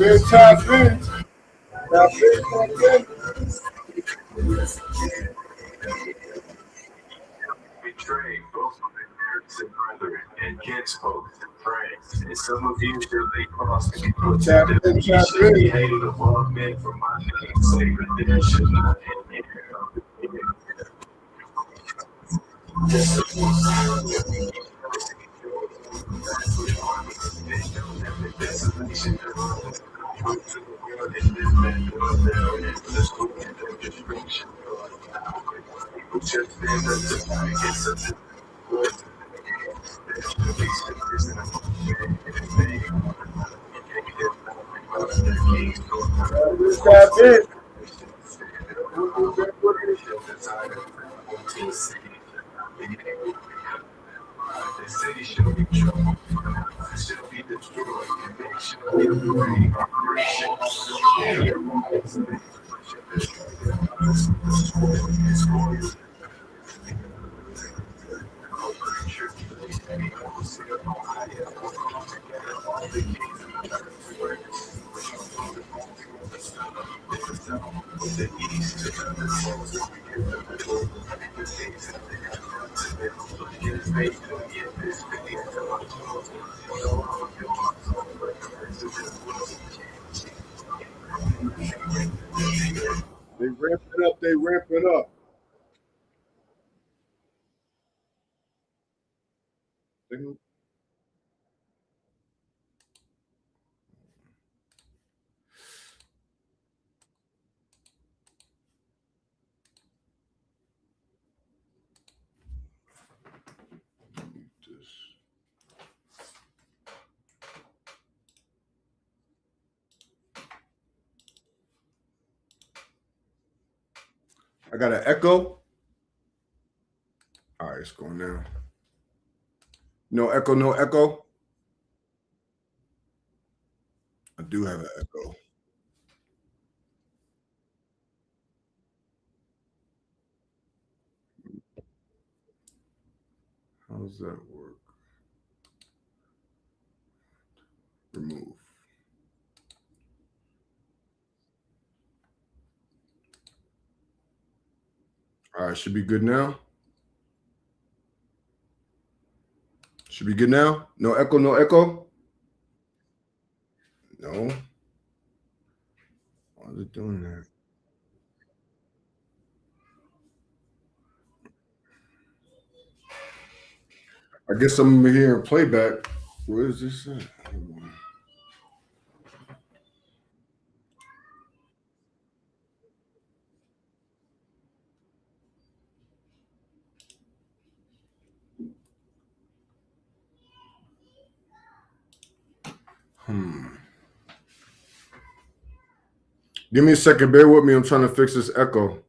Tap in. Tap in. Betrayed both of their parents and brethren and kinsfolk and friends. And some of you shall they cause to be put to death. Ye shall be hated of all men for my name's sake, but there shall not end here of the desolation thereof to the world and them that dwell therein, for the scorn and the destruction thereof. People shall stand up to fight against the Lord. Tap in. The city shall be troubled, shall be destroyed, and they shall be afraid. They ramp it up. They ramp it up. I got an echo. All right, it's going now. No echo, no echo. I do have an echo. How does that work? Remove. All right, should be good now. Should be good now. No echo, no echo. No. Why is it doing that? I guess I'm here in playback. Where is this at? Give me a second. Bear with me. I'm trying to fix this echo.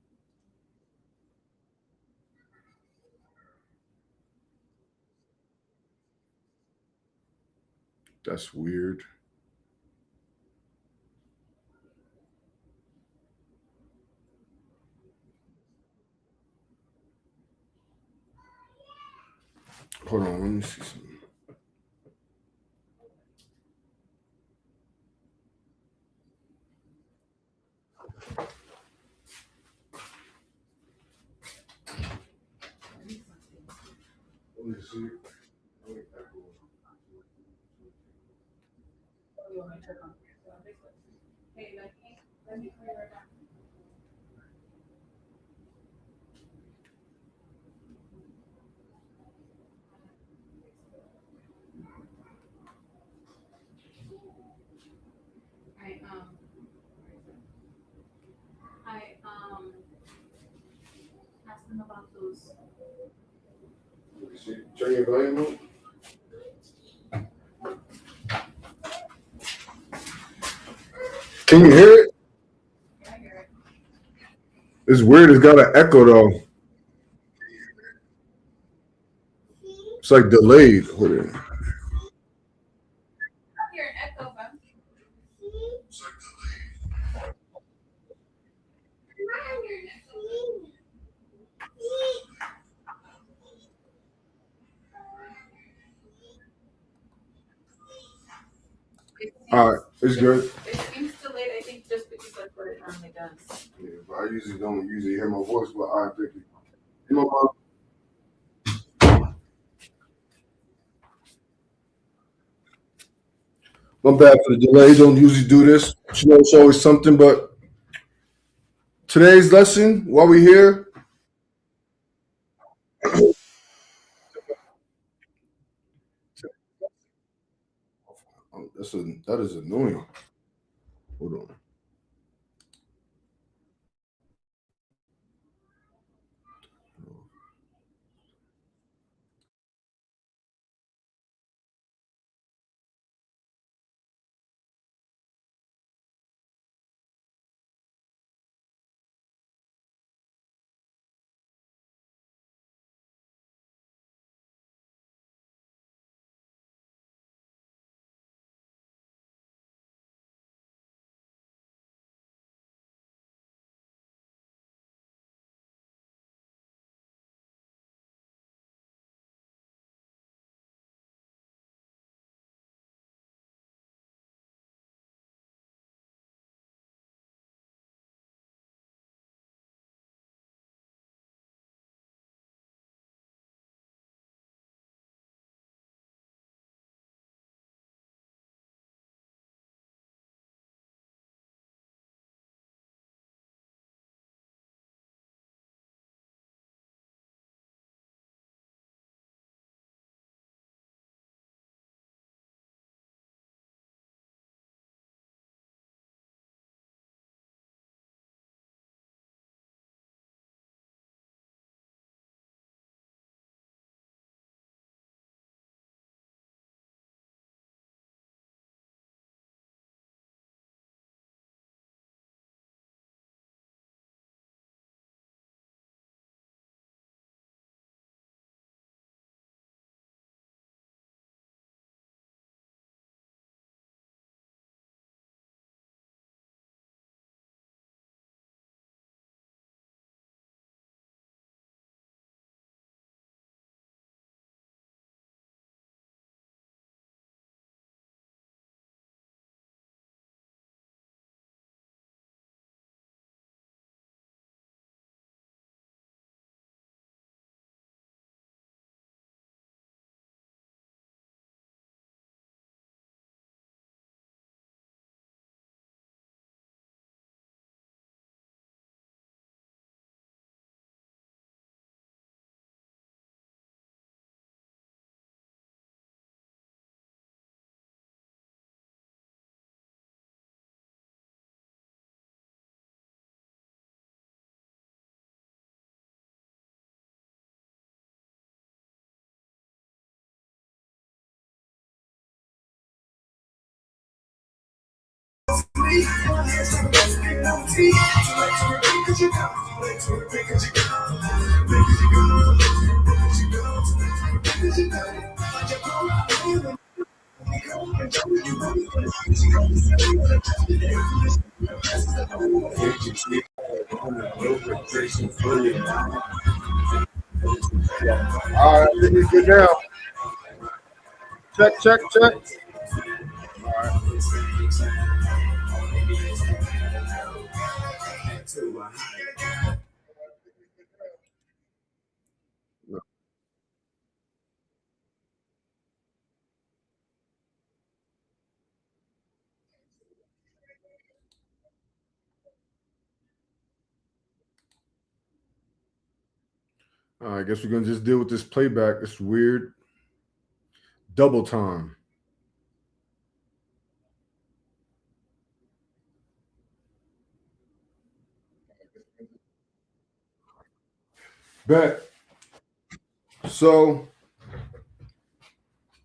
That's weird. Hold on. Let me see something. Let me see. Turn your volume up. Can you hear it? It's weird. It's got an echo though. It's like delayed. Hold on. All right, it's good. It seems delayed, I think, just because that's what it normally does. Yeah, but I usually don't hear my voice, but I think it. You know, my bad for the delay. Don't usually do this. You know, it's always something. But today's lesson, while we're here, that is annoying. Hold on. All right, I think we're good now. Check, check, check. All right, I guess we're gonna just deal with this playback. It's weird. Double time. Bet. So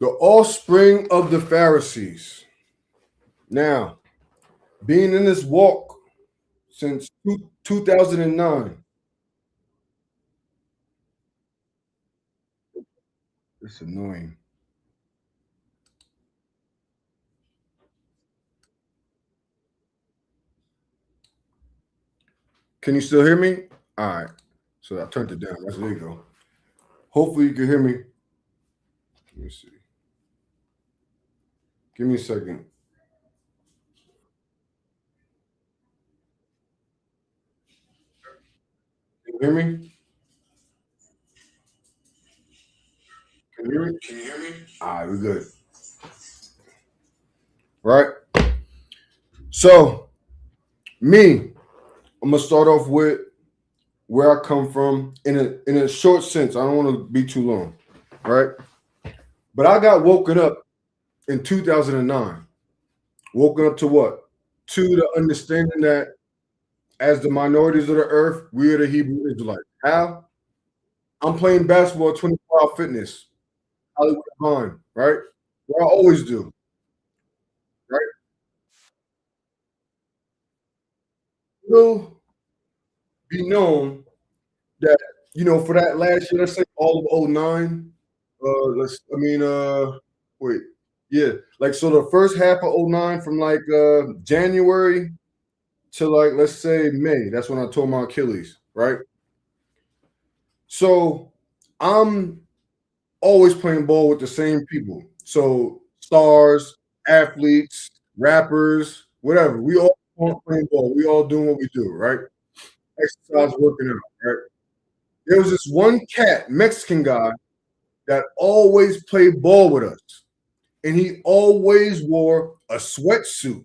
the offspring of the Pharisees. Now, being in this walk since 2009. It's annoying. Can you still hear me? All right. So I turned it down. There you go. Hopefully you can hear me. Let me see. Give me a second. you hear me? Can you hear me? Can you hear me? All right, we're good. Right? So, me, I'm gonna start off with where I come from in a short sense. I don't want to be too long, right? But I got woken up in 2009. Woken up to what? To the understanding that as the minorities of the earth, we are the Hebrew Israelites. How? I'm playing basketball at 24 Hour Fitness, Hollywood Vine, right? What I always do, right? Will be known that, for that last year, let's say all of '09, wait, yeah, like, so the first half of '09 from like January to, like, let's say May, that's when I tore my Achilles, right? So I'm always playing ball with the same people. So stars, athletes, rappers, whatever. We all playing ball. We all doing what we do, right? Exercise, working out, right? There was this one cat, Mexican guy, that always played ball with us. And he always wore a sweatsuit,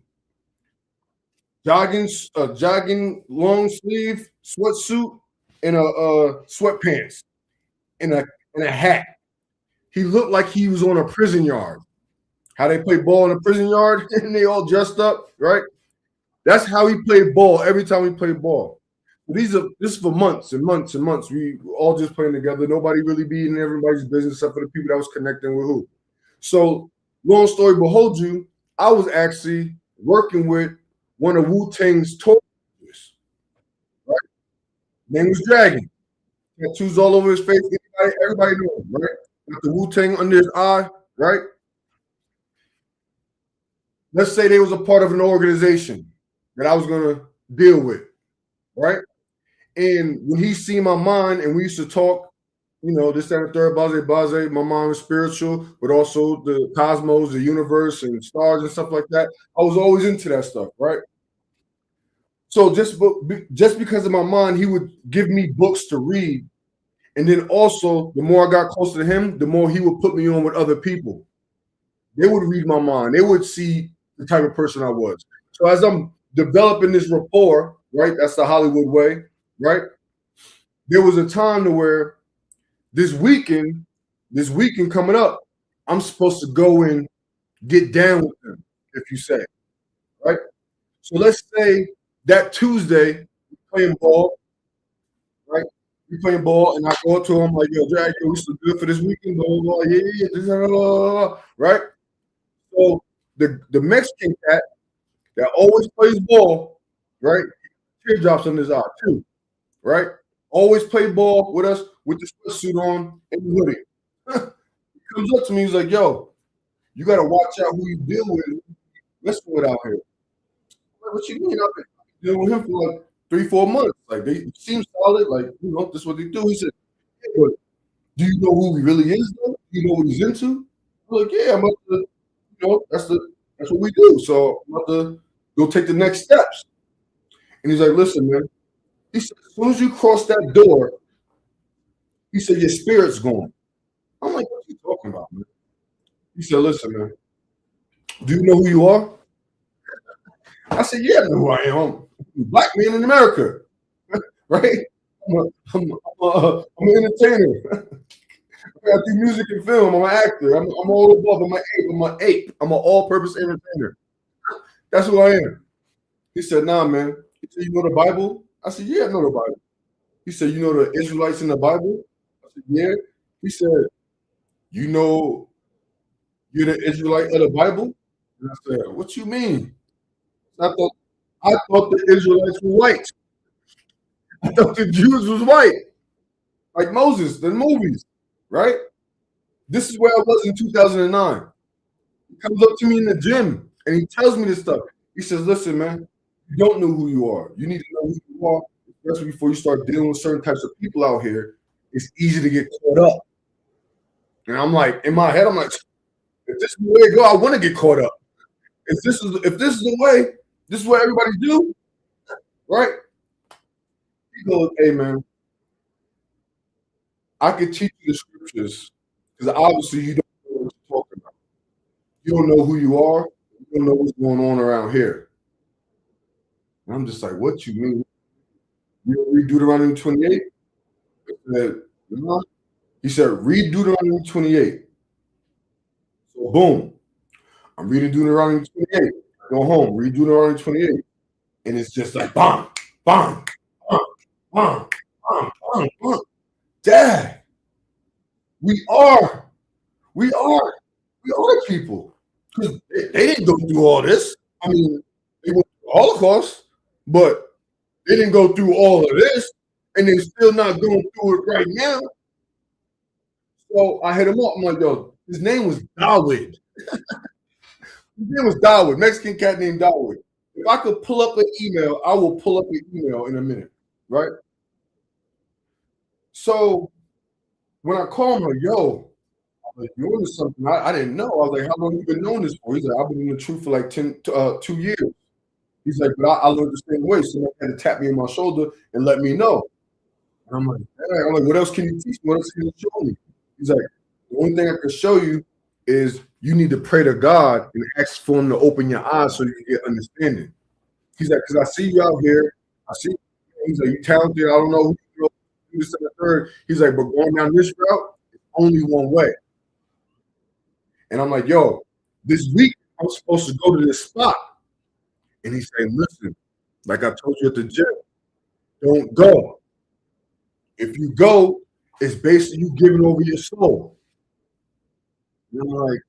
jogging long sleeve sweatsuit, and a sweatpants, and a hat. He looked like he was on a prison yard. How they play ball in a prison yard and they all dressed up, right? That's how he played ball every time we played ball. This is for months and months and months. We were all just playing together. Nobody really being in everybody's business except for the people that was connecting with who. So, long story behold you, I was actually working with one of Wu-Tang's tour managers, right? Name was Dragon. Tattoos all over his face. Everybody knew him, right? Got the Wu-Tang under his eye, right? Let's say they was a part of an organization that I was gonna deal with, right? And when he seen my mind and we used to talk, this, that, and the third, blase, my mind was spiritual, but also the cosmos, the universe, and stars and stuff like that. I was always into that stuff, right? So just because of my mind, he would give me books to read. And then also, the more I got closer to him, the more he would put me on with other people. They would read my mind. They would see the type of person I was. So as I'm developing this rapport, right? That's the Hollywood way, right? There was a time to where this weekend coming up, I'm supposed to go and get down with him, if you say, right? So let's say that Tuesday, playing ball, right? We playing ball, and I go up to him like, "Yo, Jack, we still good for this weekend?" Blah, blah, blah. Yeah, blah, blah, blah, right? So the Mexican cat that always plays ball, right? Teardrops on his eye too, right? Always play ball with us with the sweatsuit on and the hoodie. He comes up to me, he's like, "Yo, you got to watch out who you deal with, messing with out here." I'm like, "What you mean? I've been dealing with him for like 3-4 months. Like, they seem solid. Like, this is what they do." He said, "Yeah, but do you know who he really is, though? Do you know what he's into?" I'm like, "Yeah, I'm about to, that's what we do. So I'm about to go take the next steps." And he's like, "Listen, man." He said, "As soon as you cross that door," he said, "your spirit's going." I'm like, "What are you talking about, man?" He said, "Listen, man, do you know who you are?" I said, "Yeah, I know who I am. I'm a black man in America, right? I'm an entertainer. I do music and film. I'm an actor. I'm all above. I'm an ape. I'm an all-purpose entertainer. That's who I am." He said, "Nah, man." He said, "You know the Bible?" I said, "Yeah, I know the Bible." He said, "You know the Israelites in the Bible?" I said, "Yeah." He said, "You know you're the Israelite of the Bible?" And I said, "What you mean?" I thought the Israelites were white. I thought the Jews was white, like Moses, the movies, right? This is where I was in 2009. He comes up to me in the gym and he tells me this stuff. He says, "Listen, man, you don't know who you are. You need to know who you are, especially before you start dealing with certain types of people out here. It's easy to get caught up." And I'm like, in my head, I'm like, if this is the way to go, I want to get caught up. If this is the way, this is what everybody do, right? He goes, "Hey, man, I could teach you the scriptures because obviously you don't know what you're talking about. You don't know who you are. You don't know what's going on around here. And I'm just like, what you mean? You don't read Deuteronomy 28? I said, no. He said, read Deuteronomy 28. So boom, I'm reading Deuteronomy 28. I go home, read Deuteronomy 28. And it's just like, bang, bang, bang, bang, bang, bang, bang. Dad, we are people. Because they didn't go through all this. I mean, they went through the Holocaust, but they didn't go through all of this, and they're still not going through it right now. So I hit him up. I'm like, yo, his name was Dawood. His name was Dawood, Mexican cat named Dawood. If I could pull up an email, I will pull up an email in a minute, right? So when I call him, like, yo, I'm like, you're into something I didn't know. I was like, how long you been knowing this for? He's like, I've been in the truth for like 2 years. He's like, but I learned the same way. So he had to tap me on my shoulder and let me know. And I'm like, what else can you teach me? What else can you show me? He's like, the only thing I can show you is you need to pray to God and ask for him to open your eyes so you can get understanding. He's like, because I see you out here. I see you. He's like, you're talented. I don't know who you know, this and the third. He's like, but going down this route, it's only one way. And I'm like, yo, this week I'm supposed to go to this spot. And he's saying, listen, like I told you at the gym, don't go. If you go, it's basically you giving over your soul. And I'm like,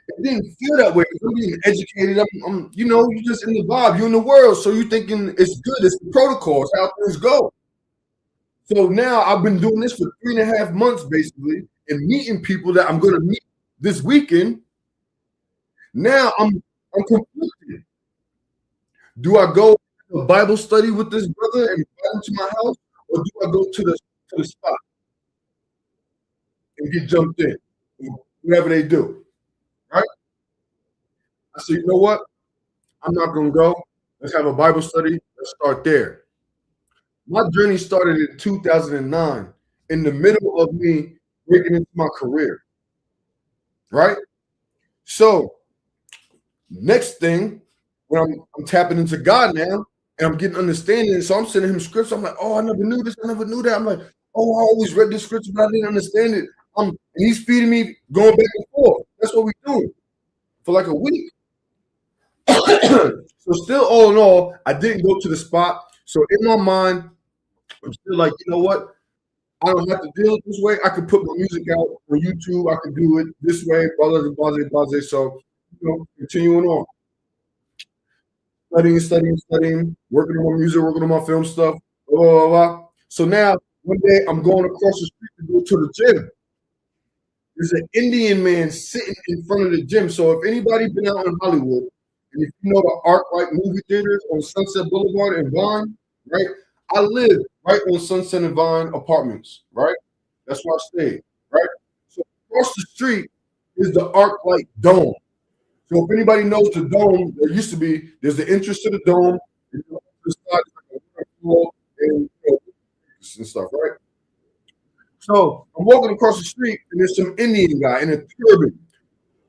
it didn't feel that way because I'm being educated. I'm, you're just in the vibe. You're in the world. So you're thinking it's good. It's the protocol. It's how things go. So now I've been doing this for 3.5 months, basically, and meeting people that I'm going to meet this weekend. Now I'm conflicted. Do I go to a Bible study with this brother and invite him to my house, or do I go to the spot and get jumped in, whatever they do, right? I said, you know what? I'm not going to go. Let's have a Bible study. Let's start there. My journey started in 2009, in the middle of me breaking into my career, right? So next thing, when I'm tapping into God now, and I'm getting understanding, so I'm sending him scripts. I'm like, oh, I never knew this. I never knew that. I'm like, oh, I always read this scripture, but I didn't understand it. And he's feeding me, going back and forth. That's what we're doing for like a week. So still, all in all, I didn't go to the spot. So in my mind, I'm still like, you know what? I don't have to deal with this way. I could put my music out on YouTube. I could do it this way, blah. So, continuing on. Studying, working on my music, working on my film stuff, blah. So now, one day, I'm going across the street to go to the gym. There's an Indian man sitting in front of the gym. So if anybody been out in Hollywood, and if you know the ArcLight movie theaters on Sunset Boulevard and Vine, right? I live right on Sunset and Vine apartments, right? That's where I stayed, right? So across the street is the ArcLight Dome. So if anybody knows the dome, there's the entrance to the dome, and and stuff, right? So I'm walking across the street, and there's some Indian guy in a turban.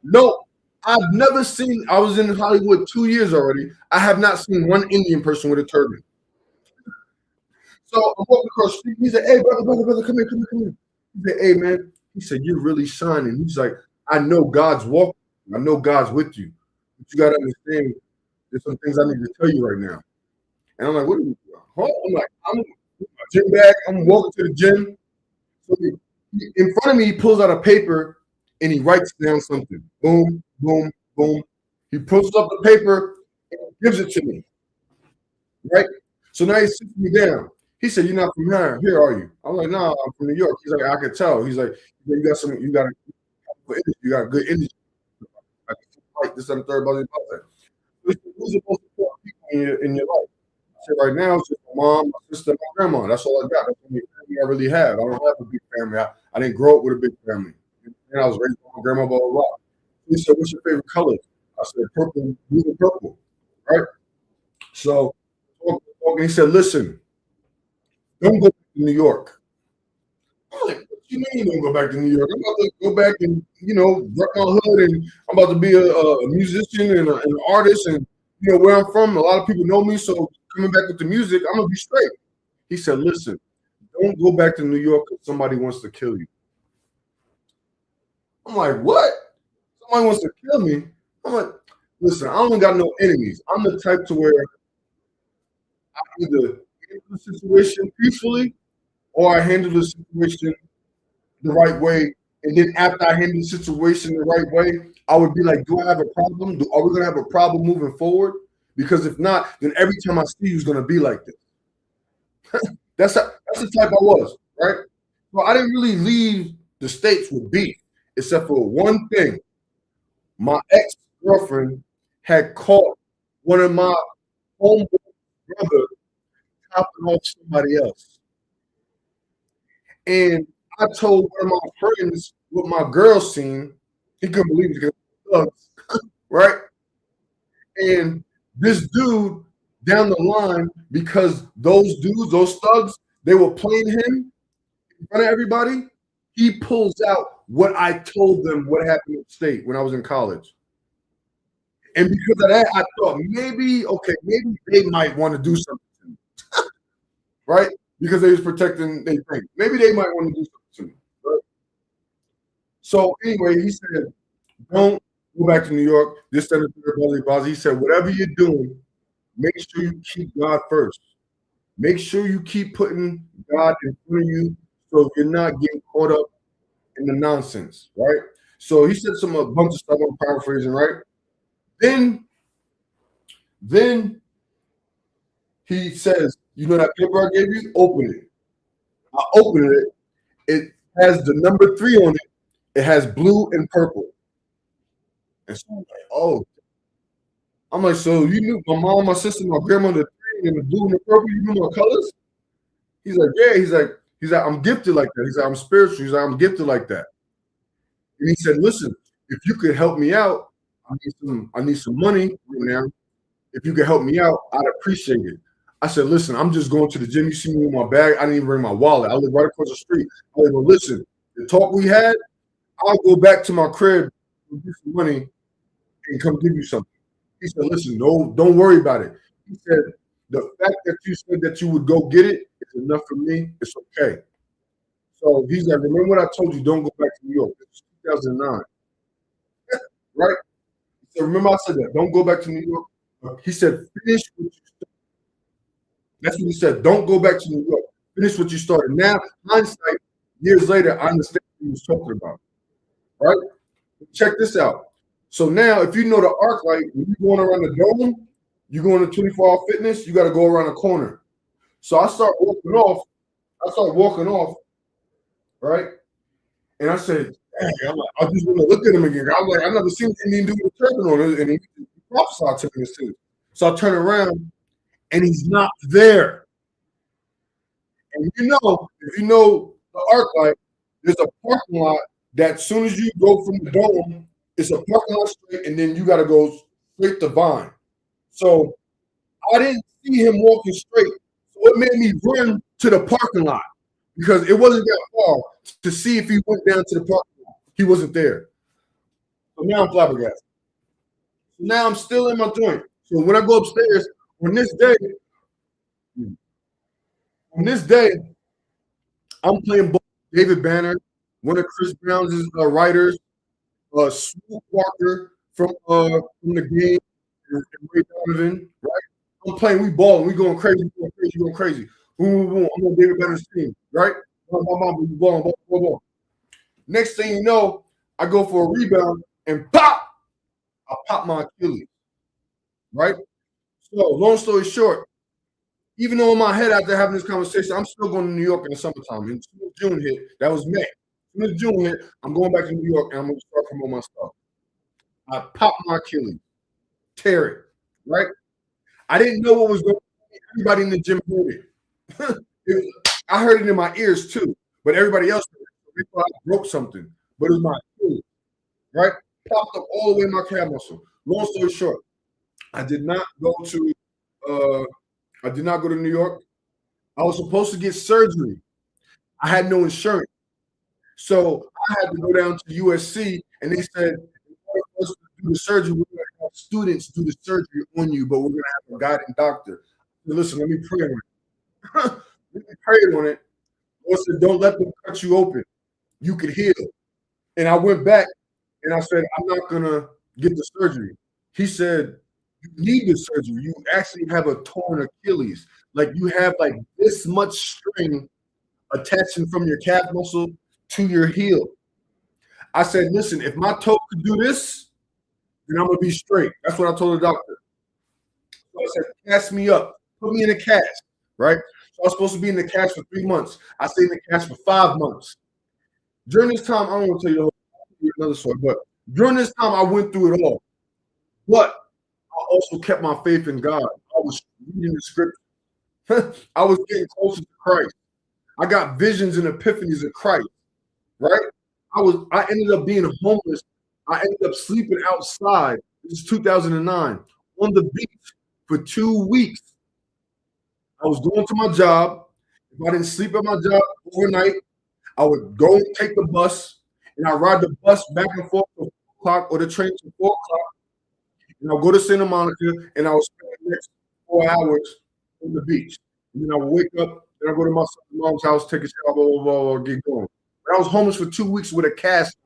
No, I've never seen. I was in Hollywood 2 years already. I have not seen one Indian person with a turban. So I'm walking across the street. He said, "Hey, brother, come here." He said, "Hey, man." He said, "You're really shining." He's like, "I know God's walking. I know God's with you. But you got to understand, there's some things I need to tell you right now." And I'm like, "What are you doing?" I'm like, I'm with my gym bag. I'm walking to the gym. So in front of me, he pulls out a paper and he writes down something. Boom, boom, boom. He pulls up the paper and gives it to me. Right? So now he sits me down. He said, "You're not from here, are you?" I'm like, "No, I'm from New York." He's like, "I could tell." He's like, you got a good energy. I can like this and the third, blah. Who's the most important people in your life? I said, right now, it's just my mom, my sister, my grandma. That's all I got. That's the only family I really have. I don't have a big family. I didn't grow up with a big family. And I was raised by my grandma, blah. He said, "What's your favorite color?" I said, "Purple, blue and purple." Right? So he said, "Listen, don't go to New York." I'm like, you mean you don't go back to New York? I'm about to go back and, rep my hood, and I'm about to be a musician and an artist, and, where I'm from, a lot of people know me, so coming back with the music, I'm going to be straight. He said, listen, don't go back to New York if somebody wants to kill you. I'm like, what? Somebody wants to kill me? I'm like, listen, I don't got no enemies. I'm the type to where I either handle the situation peacefully or I handle the situation the right way. And then after I handle the situation the right way, I would be like, do I have a problem? Are we going to have a problem moving forward? Because if not, then every time I see you is going to be like this. That's the type I was, right? So I didn't really leave the States with beef, except for one thing. My ex-girlfriend had caught one of my homeboy brother topping off somebody else. And I told one of my friends what my girl seen. He couldn't believe it because thugs, right? And this dude down the line, because those dudes, those thugs, they were playing him in front of everybody. He pulls out what I told them what happened in the state when I was in college. And because of that, I thought maybe they might want to do something to me. Right? Because they was protecting their thing. Maybe they might want to do something to me. Right? So anyway, he said, don't go back to New York. This, that, and the third. He said, whatever you're doing, make sure you keep God first. Make sure you keep putting God in front of you so you're not getting caught up in the nonsense, right? So he said a bunch of stuff, I'm paraphrasing, right? Then he says, you know that paper I gave you? Open it. I opened it. It has the number 3 on it. It has blue and purple. And so I'm like, oh. I'm like, so you knew my mom, my sister, my grandmother, and the blue and the purple, you knew my colors? He's like, yeah. He's like, I'm gifted like that. He's like, I'm spiritual. He's like, I'm gifted like that. And he said, listen, if you could help me out, I need some money right now. If you could help me out, I'd appreciate it. I said, listen, I'm just going to the gym. You see me with my bag. I didn't even bring my wallet. I live right across the street. I said, well, listen, the talk we had, I'll go back to my crib and get some money and come give you something. He said, listen, no, don't worry about it. He said, the fact that you said that you would go get it is enough for me. It's okay. So he's like, remember what I told you, don't go back to New York. It's 2009. Right? He said, remember I said that, don't go back to New York. He said, finish what you started. That's what he said, don't go back to New York. Finish what you started. Now, hindsight, years later, I understand what he was talking about. Right? Check this out. So now, if you know the arc light, when you're going around the dome, you're going to 24-hour fitness, you got to go around a corner. So I start walking off, right? And I said, dang, I just want to look at him again. I was like, I've never seen an Indian dude with a turban on, and he prophesied to me too. So I turn around, and he's not there. And if you know the arc light, there's a parking lot that as soon as you go from the dome, it's a parking lot straight, and then you got to go straight to Vine. So I didn't see him walking straight. So it made me run to the parking lot because it wasn't that far to see if he went down to the parking lot. He wasn't there. So now I'm flabbergasted. So now I'm still in my joint. So when I go upstairs, on this day, I'm playing ball. David Banner, one of Chris Brown's writers, Swoop Walker from the game, and Ray Donovan, right? I'm playing, we balling, we going crazy. Boom, boom, boom. I'm on David Banner's team, right? Balling. Next thing you know, I go for a rebound and pop! I pop my Achilles, right? So long story short, even though in my head after having this conversation, I'm still going to New York in the summertime. And June hit, that was May. As soon as June hit, I'm going back to New York and I'm going to start promoting my stuff. I popped my Achilles, tear it, right? I didn't know what was going on. Everybody in the gym heard it. I heard it in my ears too, but everybody else heard it. I broke something, but it was my Achilles, right? Popped up all the way in my calf muscle. Long story short, I did not go to New York. I was supposed to get surgery. I had no insurance. So I had to go down to USC, and they said, in order for us to do the surgery, we're going to have students do the surgery on you, but we're going to have a guiding doctor. So listen, let me pray on it. Let me pray on it. Lord said, don't let them cut you open. You could heal. And I went back and I said, I'm not going to get the surgery. He said, you need the surgery. You actually have a torn Achilles. Like you have like this much string attaching from your calf muscle to your heel. I said, listen, if my toe could do this, then I'm going to be straight. That's what I told the doctor. So I said, cast me up. Put me in a cast, right? So I was supposed to be in the cast for 3 months. I stayed in the cast for 5 months. During this time, I don't want to tell you the whole another story, but during this time, I went through it all. But I also kept my faith in God. I was reading the scripture. I was getting closer to Christ. I got visions and epiphanies of Christ, right? I ended up being homeless. I ended up sleeping outside. This is 2009 on the beach for 2 weeks. I was going to my job. If I didn't sleep at my job overnight, I would go and take the bus, and I ride the bus back and forth till 4 o'clock or the train till 4 o'clock. And I'll go to Santa Monica, and I'll spend the next 4 hours on the beach. And then I would wake up, and I go to my mom's house, take a shower, blah, blah, blah, get going. But I was homeless for 2 weeks with a cast,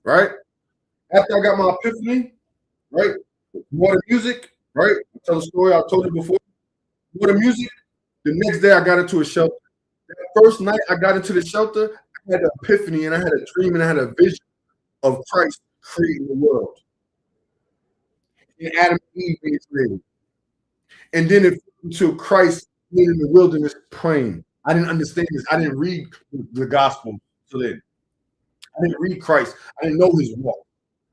right? After I got my epiphany, right? More the music, right? I'll tell the story I told you before. More the music. The next day I got into a shelter. That first night I got into the shelter, I had an epiphany and I had a dream and I had a vision of Christ creating the world. And Adam and Eve being created. And then it until Christ being in the wilderness praying. I didn't understand this. I didn't read the gospel till then. I didn't read Christ. I didn't know his walk.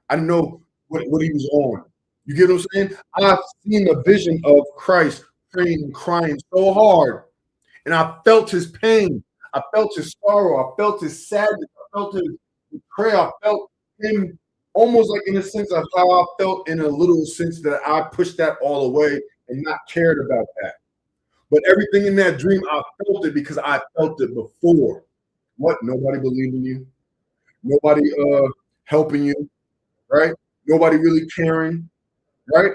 I didn't know what he was on. You get what I'm saying? I've seen a vision of Christ praying and crying so hard. And I felt his pain. I felt his sorrow. I felt his sadness. I felt his prayer. I felt him almost like in a sense of how I felt in a little sense that I pushed that all away and not cared about that. But everything in that dream, I felt it because I felt it before. What? Nobody believed in you. Nobody helping you, right? Nobody really caring, right?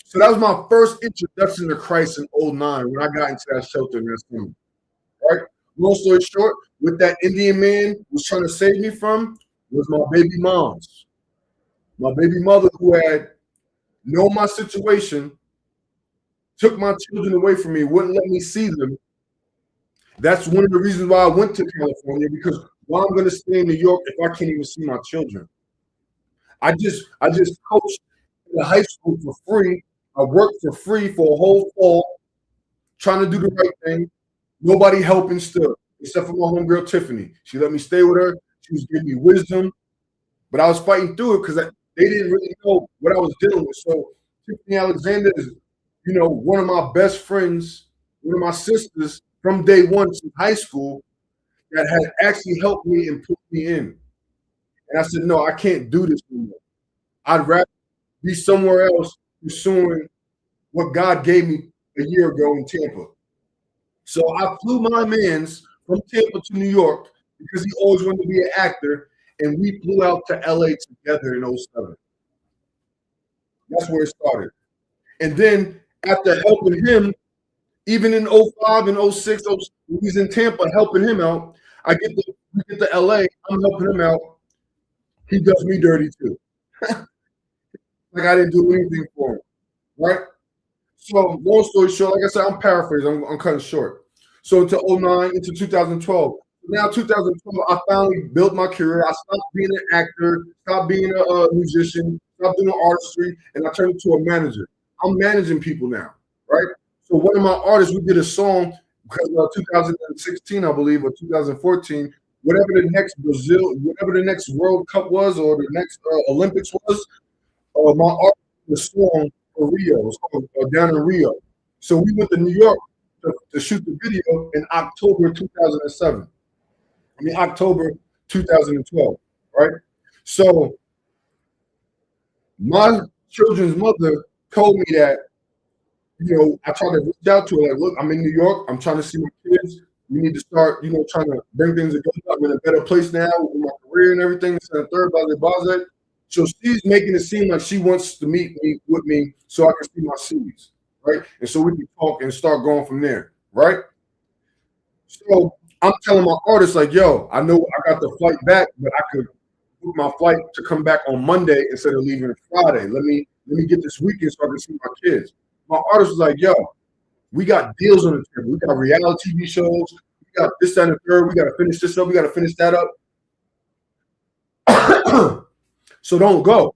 So that was my first introduction to Christ in 2009 when I got into that shelter in that summer, right? Long story short, what that Indian man was trying to save me from was my baby moms. My baby mother who had known my situation, took my children away from me, wouldn't let me see them. That's one of the reasons why I went to California, because why I'm going to stay in New York if I can't even see my children? I just coached in the high school for free. I worked for free for a whole fall, trying to do the right thing. Nobody helping still, except for my homegirl Tiffany. She let me stay with her. She was giving me wisdom, but I was fighting through it because they didn't really know what I was dealing with. So Tiffany Alexander is, one of my best friends, one of my sisters from day one since high school that had actually helped me and put me in. And I said, no, I can't do this anymore. I'd rather be somewhere else pursuing what God gave me a year ago in Tampa. So I flew my mans from Tampa to New York because he always wanted to be an actor, and we flew out to LA together in 2007. That's where it started. And then after helping him, even in 2005 and 2006, when he's in Tampa helping him out, we get to LA, I'm helping him out. He does me dirty too. Like I didn't do anything for him, right? So long story short, like I said, I'm paraphrasing. I'm cutting short. So into 2009, into 2012. Now 2012, I finally built my career. I stopped being an actor, stopped being a musician, stopped doing artistry, and I turned into a manager. I'm managing people now, right? So one of my artists, we did a song because 2016, I believe, or 2014, whatever the next World Cup was, or the next Olympics was, my artist did a song for Rio. It was called Down in Rio. So we went to New York to shoot the video in October 2007. October 2012, right? So my children's mother told me that, I tried to reach out to her, like, look, I'm in New York. I'm trying to see my kids. We need to start, trying to bring things together. I'm in a better place now with my career and everything. This and the third, blah. So she's making it seem like she wants to meet me with me so I can see my seeds, right? And so we can talk and start going from there, right? So I'm telling my artist, like, yo, I know I got the flight back, but I could book my flight to come back on Monday instead of leaving Friday. Let me get this weekend so I can see my kids. My artist was like, yo, we got deals on the table. We got reality TV shows. We got this, that, and the third. We got to finish this up. We got to finish that up. So don't go.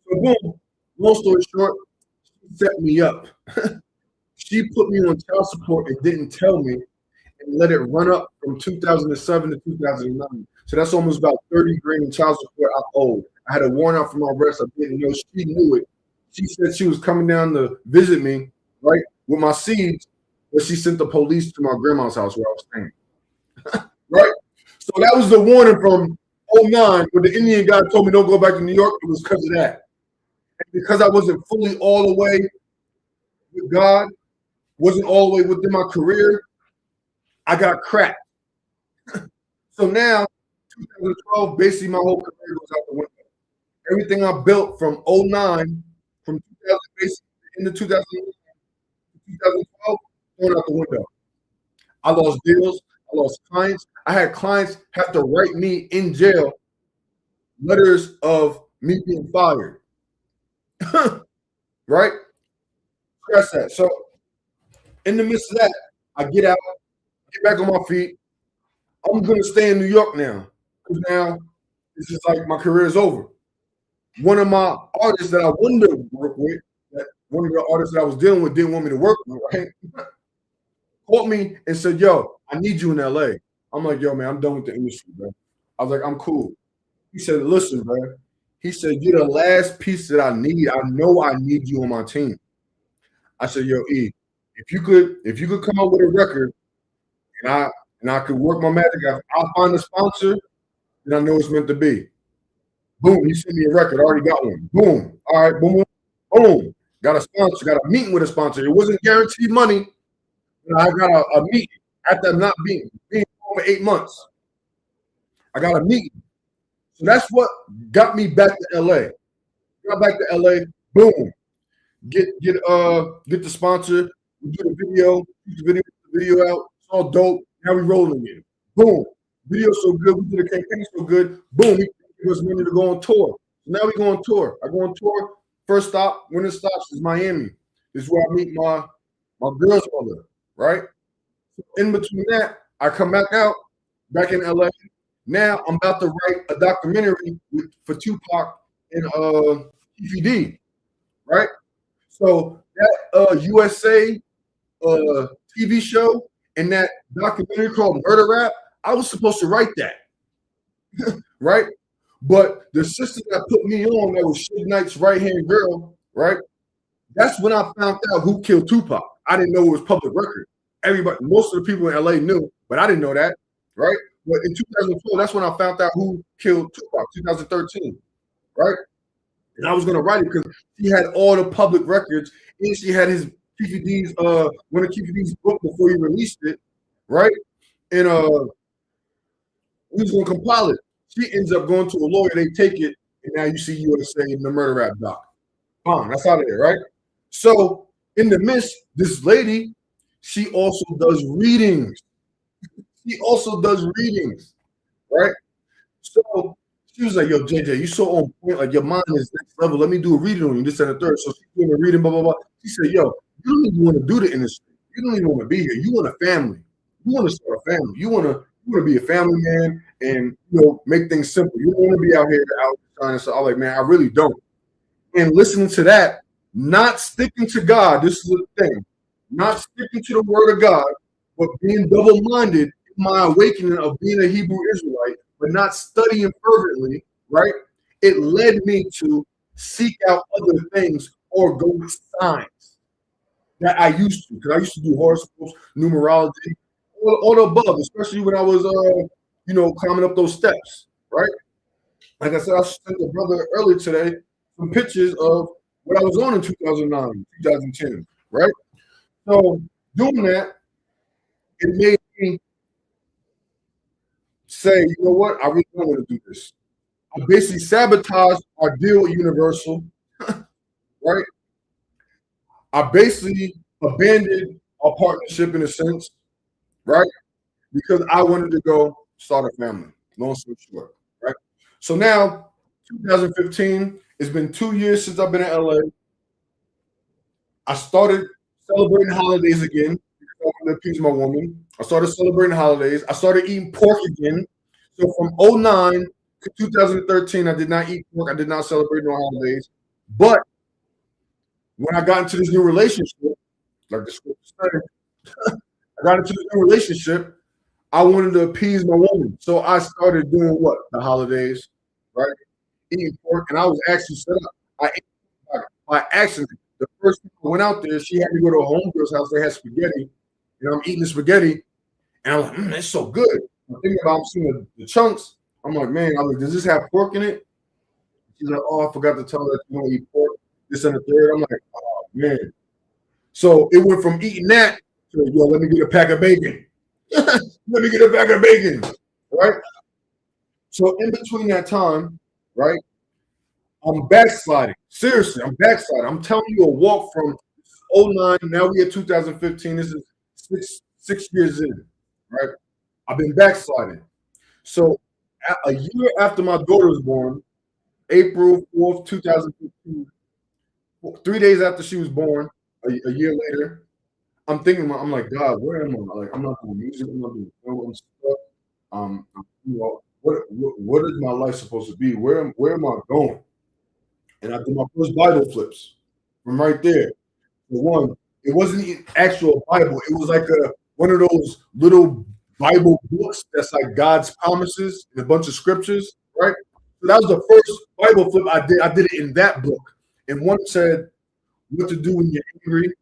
So boom, long story short, she set me up. She put me on child support and didn't tell me and let it run up from 2007 to 2009. So that's almost about 30 grand in child support I owed. I had a warrant out for my arrest. I didn't know. She knew it. She said she was coming down to visit me, right, with my seeds, but she sent the police to my grandma's house where I was staying. Right? So that was the warning from 2009 when the Indian guy told me don't go back to New York. It was because of that. And because I wasn't fully all the way with God, wasn't all the way within my career, I got cracked. So now, 2012, basically my whole career goes out the window. Everything I built from 2009, from 2000, basically into 2012, going out the window. I lost deals. I lost clients. I had clients have to write me in jail letters of me being fired. Right? Stress that. So in the midst of that, I get out, get back on my feet. I'm gonna stay in New York now. Because now it's just like my career is over. One of my artists that I wanted to work with, that one of the artists that I was dealing with didn't want me to work with, right? Called me and said, yo, I need you in LA. I'm like, yo, man, I'm done with the industry, bro. I was like, I'm cool. He said, listen, bro. He said, you're the last piece that I need. I know I need you on my team. I said, yo, E, if you could come up with a record and I could work my magic, I'll find a sponsor, then I know it's meant to be. Boom, he sent me a record, already got one. Boom. All right, boom, boom. Got a sponsor, got a meeting with a sponsor. It wasn't guaranteed money. I got a meeting after not being home for 8 months. I got a meeting. So that's what got me back to LA. Got back to LA, boom. Get the sponsor, we do the video, out, it's all dope. Now we rolling again. Boom. Video so good, we did a campaign so good, boom, he gave us money to go on tour. So now we go on tour. I go on tour. First stop, when it stops, is Miami. This is where I meet my girl's mother, right? So in between that, I come back out, back in LA. Now I'm about to write a documentary for Tupac and PPD, right? So that USA TV show and that documentary called Murder Rap, I was supposed to write that, right? But the sister that put me on, that was Suge Knight's right-hand girl, right? That's when I found out who killed Tupac. I didn't know it was public record. Everybody, most of the people in LA knew, but I didn't know that, right? But in 2012, that's when I found out who killed Tupac, 2013, right? And I was gonna write it because she had all the public records, and she had his PPD's one of PPD's book before he released it, right? And we was gonna compile it. She ends up going to a lawyer, they take it, and now you see USA in the murder rap doc. That's out of there, right? So in the midst, this lady, she also does readings. Right? So she was like, yo, JJ, you so on point, like your mind is next level. Let me do a reading on you, this and the third. So she's doing a reading, blah, blah, blah. She said, yo, you don't even want to do the industry. You don't even want to be here. You want a family. You want to start a family. You want to be a family man and make things simple. You don't want to be out here trying to say, I'm like, man, I really don't. And listening to that, not sticking to God, this is the thing, not sticking to the word of God, but being double-minded in my awakening of being a Hebrew Israelite, but not studying fervently, right? It led me to seek out other things or go with signs that I used to, because I used to do horoscopes, numerology, all the above, especially when I was, climbing up those steps, right? Like I said, I sent a brother earlier today some pictures of what I was on in 2009, 2010, right? So doing that, it made me say, you know what, I really don't want to do this. I basically sabotaged our deal with Universal, right? I basically abandoned our partnership in a sense, right? Because I wanted to go start a family. Long story short, right? So now, 2015, it's been 2 years since I've been in LA. I started celebrating holidays again because I wanted to appease my woman. I started celebrating holidays. I started eating pork again. So from '09 to 2013, I did not eat pork. I did not celebrate no holidays. But when I got into this new relationship, like the script said, I got into this new relationship. I wanted to appease my woman. So I started doing what? The holidays, right? Eating pork. And I was actually set up. I ate by accident. The first time I went out there, she had to go to a homegirl's house. They had spaghetti. And I'm eating the spaghetti. And I was like, it's so good. I'm thinking about I'm seeing the chunks. I'm like, man, I was like, does this have pork in it? She's like, oh, I forgot to tell her you don't eat pork. This and the third. I'm like, oh man. So it went from eating that to yo, let me get a pack of bacon. Let me get a pack of bacon. Right? So in between that time, right, I'm backsliding. Seriously, I'm backsliding. I'm telling you a walk from '09. Now we at 2015. This is six years in, right? I've been backsliding. So a year after my daughter was born, April 4th, 2015, 3 days after she was born, a year later, I'm thinking, I'm like, God, where am I? Like, I'm not doing music. I'm not doing film. I'm stuck. You know, what is my life supposed to be? Where am I going? And I did my first Bible flips from right there. The one, it wasn't an actual Bible. It was like one of those little Bible books that's like God's promises and a bunch of scriptures, right? So that was the first Bible flip I did. I did it in that book. And one said, what to do when you're angry,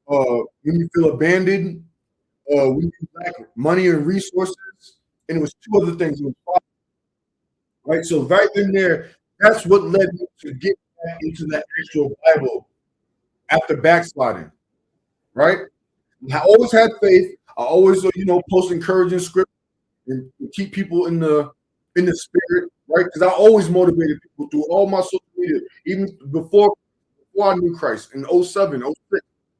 when you feel abandoned, when you lack money and resources. And it was two other things. It was five, right? So right in there, that's what led me to get back into the actual Bible after backsliding, right? I always had faith. I always, post encouraging script and keep people in the spirit, right? Because I always motivated people through all my social media, even before I knew Christ in '07, '06.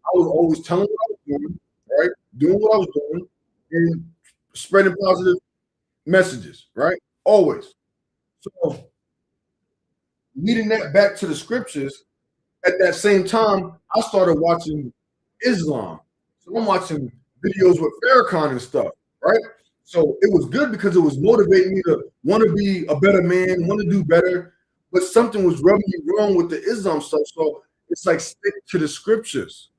I was always telling what I was doing, right? Doing what I was doing and spreading positive messages, right? Always. So leading that back to the scriptures, at that same time, I started watching Islam. So I'm watching videos with Farrakhan and stuff, right? So it was good because it was motivating me to want to be a better man, want to do better. But something was rubbing me wrong with the Islam stuff. So it's like stick to the scriptures,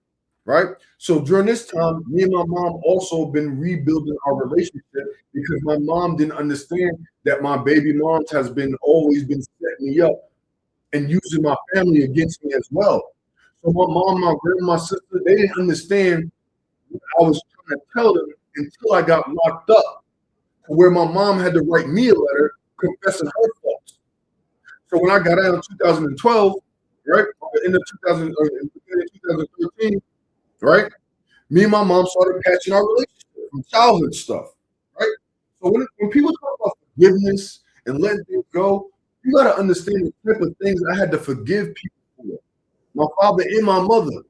right? So during this time, me and my mom also been rebuilding our relationship because my mom didn't understand that my baby moms has always been setting me up and using my family against me as well. So my mom, my grandma, my sister, they didn't understand what I was trying to tell them until I got locked up, where my mom had to write me a letter confessing her faults. So when I got out in 2012, right, in the 2013, right, me and my mom started patching our relationship from childhood stuff, right? So when people talk about forgiveness and letting things go, you got to understand the type of things I had to forgive people for. My father and my mother.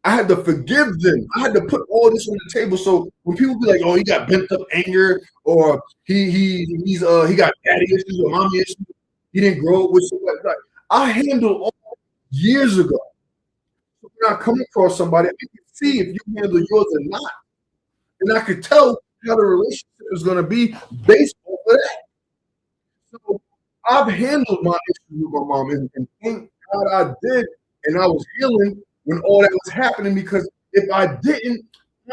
I had to forgive them. I had to put all this on the table. So when people be like, "Oh, he got bent up anger," or he got daddy issues or mommy issues, he didn't grow up with shit like that. I handled all years ago. So when I come across somebody, I can see if you handle yours or not, and I could tell how the relationship is going to be based off of that. So I've handled my issues with my mom, and thank God I did, and I was healing when all that was happening, because if I didn't,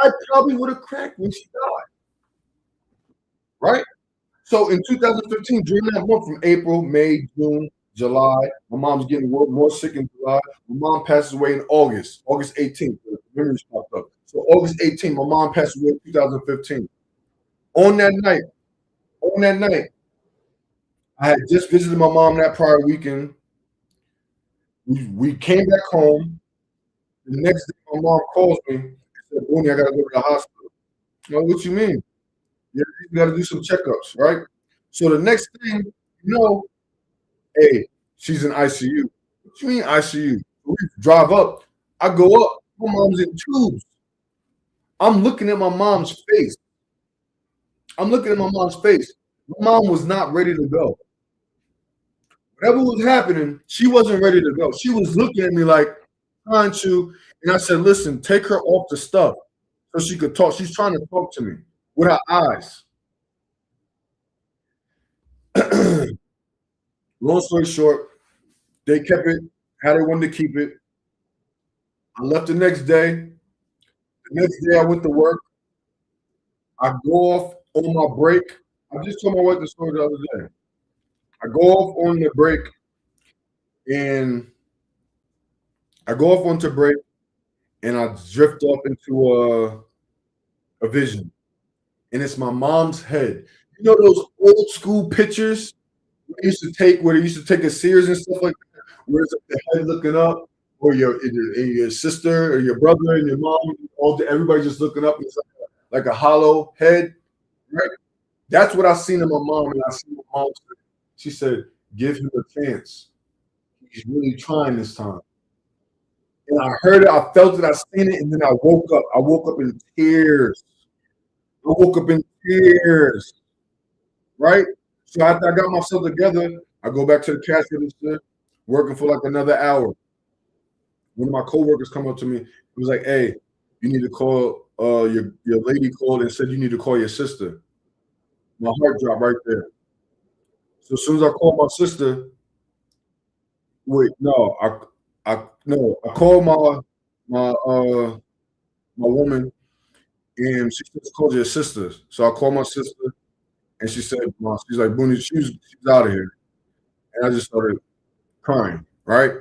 I probably would have cracked when she died, right? So in 2015, during that month from April, May, June, July, my mom's getting more sick in July. My mom passes away in August 18th. The memories popped up. So August 18th, my mom passed away in 2015. On that night, I had just visited my mom that prior weekend. We came back home. The next day, my mom calls me and said, Booney, I got to go to the hospital. I'm like, what you mean? You got to do some checkups, right? So the next thing you know, hey, she's in ICU. What you mean ICU? We drive up. I go up. My mom's in tubes. I'm looking at my mom's face. I'm looking at my mom's face. My mom was not ready to go. Whatever was happening, she wasn't ready to go. She was looking at me like trying to, and I said, "Listen, take her off the stuff so she could talk." She's trying to talk to me with her eyes. Long story short, they kept it how they wanted to keep it. I left the next day. The next day, I went to work. I go off on my break. I just told my wife the story the other day. I go off on the break, and I go off onto break, and I drift up into a vision, and it's my mom's head. You know those old school pictures they used to take, where they used to take a series and stuff like that, where it's like the head looking up, or your sister or your brother and your mom, everybody just looking up. It's like a hollow head, right? That's what I seen in my mom, and I seen my mom. She said, "Give him a chance. He's really trying this time." And I heard it, I felt it, I seen it, and then I woke up. I woke up in tears. I woke up in tears, right? So after I got myself together, I go back to the cash register, working for like another hour. One of my coworkers come up to me. He was like, "Hey, you need to call your lady called and said you need to call your sister." My heart dropped right there. So as soon as I called my sister, wait, no, I called my woman, and she just called your sister. So I called my sister, and she said, "Mom," she's like, "Booney, she's out of here." And I just started crying, right?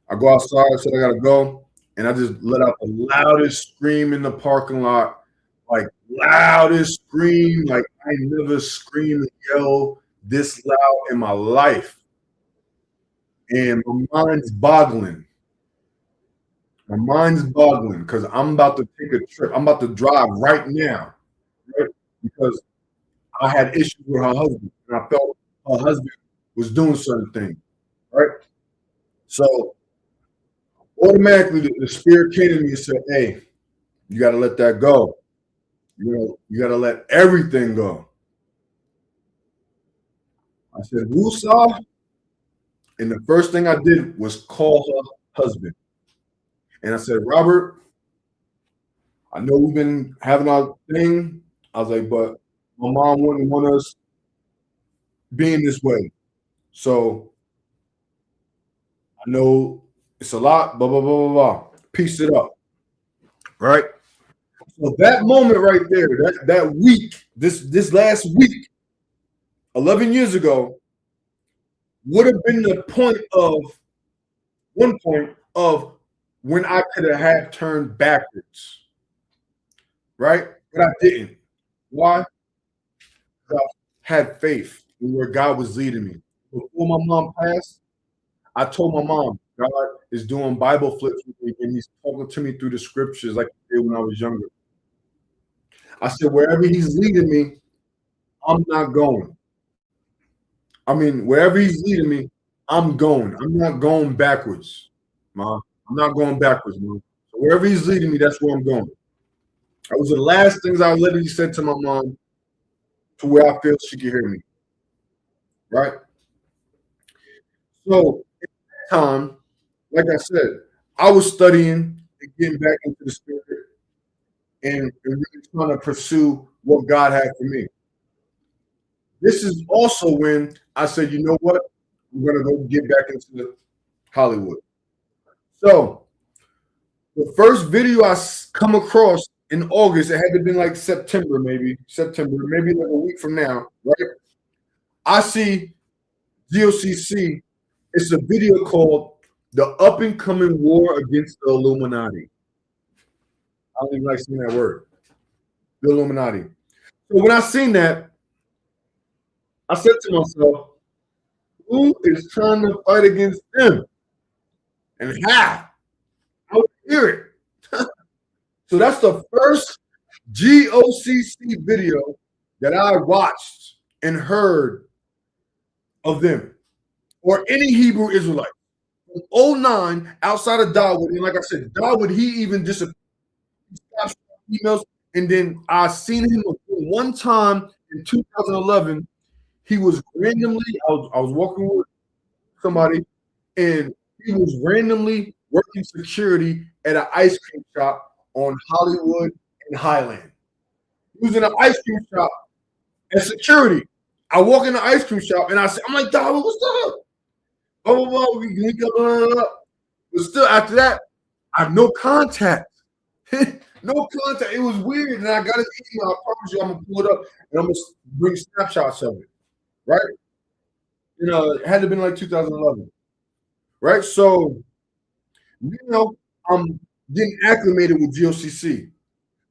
I go outside, I said I gotta go, and I just let out the loudest scream in the parking lot, like loudest scream, like I never screamed and yelled this loud in my life. And my mind's boggling. My mind's boggling because I'm about to take a trip. I'm about to drive right now, right? Because I had issues with her husband, and I felt her husband was doing certain things, right? So automatically, the spirit came to me and said, "Hey, you got to let that go. You got to let everything go." I said, "Wusa," and the first thing I did was call her husband, and I said, "Robert, I know we've been having our thing." I was like, "But my mom wouldn't want us being this way. So I know it's a lot, blah, blah, blah, blah, blah. Piece it up." Right? So that moment right there, that week, this last week, 11 years ago, would have been the one point of when I could have had turned backwards. Right? But I didn't. Why? Because I had faith in where God was leading me. Before my mom passed, I told my mom, God is doing Bible flips with me, and He's talking to me through the scriptures like He did when I was younger. I said, wherever He's leading me, I'm not going. I mean, wherever He's leading me, I'm going. I'm not going backwards, Mom. I'm not going backwards, Mom. So wherever He's leading me, that's where I'm going. That was the last things I literally said to my mom, to where I feel she could hear me. Right? So at that time, like I said, I was studying and getting back into the spirit and really trying to pursue what God had for me. This is also when I said, you know what? I'm going to go get back into Hollywood. So the first video I come across in August, it had to have been like September, maybe like a week from now, right? I see GOCC. It's a video called "The Up and Coming War Against the Illuminati." I don't even like saying that word, the Illuminati. So when I seen that, I said to myself, who is trying to fight against them? And how? I would hear it. So that's the first GOCC video that I watched and heard of them or any Hebrew Israelite. From 09 outside of Dawood, and like I said, Dawood, he even disappeared emails, and then I seen him one time in 2011. He was randomly, I was walking with somebody, and he was randomly working security at an ice cream shop on Hollywood and Highland. He was in an ice cream shop as security. I walk in the ice cream shop and I'm like, Dawood, what's up? Blah, blah, blah. We link up, blah, blah, blah. But still, after that, I have no contact. No contact. It was weird. And I got his email. I promise you, I'm going to pull it up and I'm going to bring snapshots of it. Right? You know, it had to have been like 2011. Right? So, you know, I'm getting acclimated with GOCC.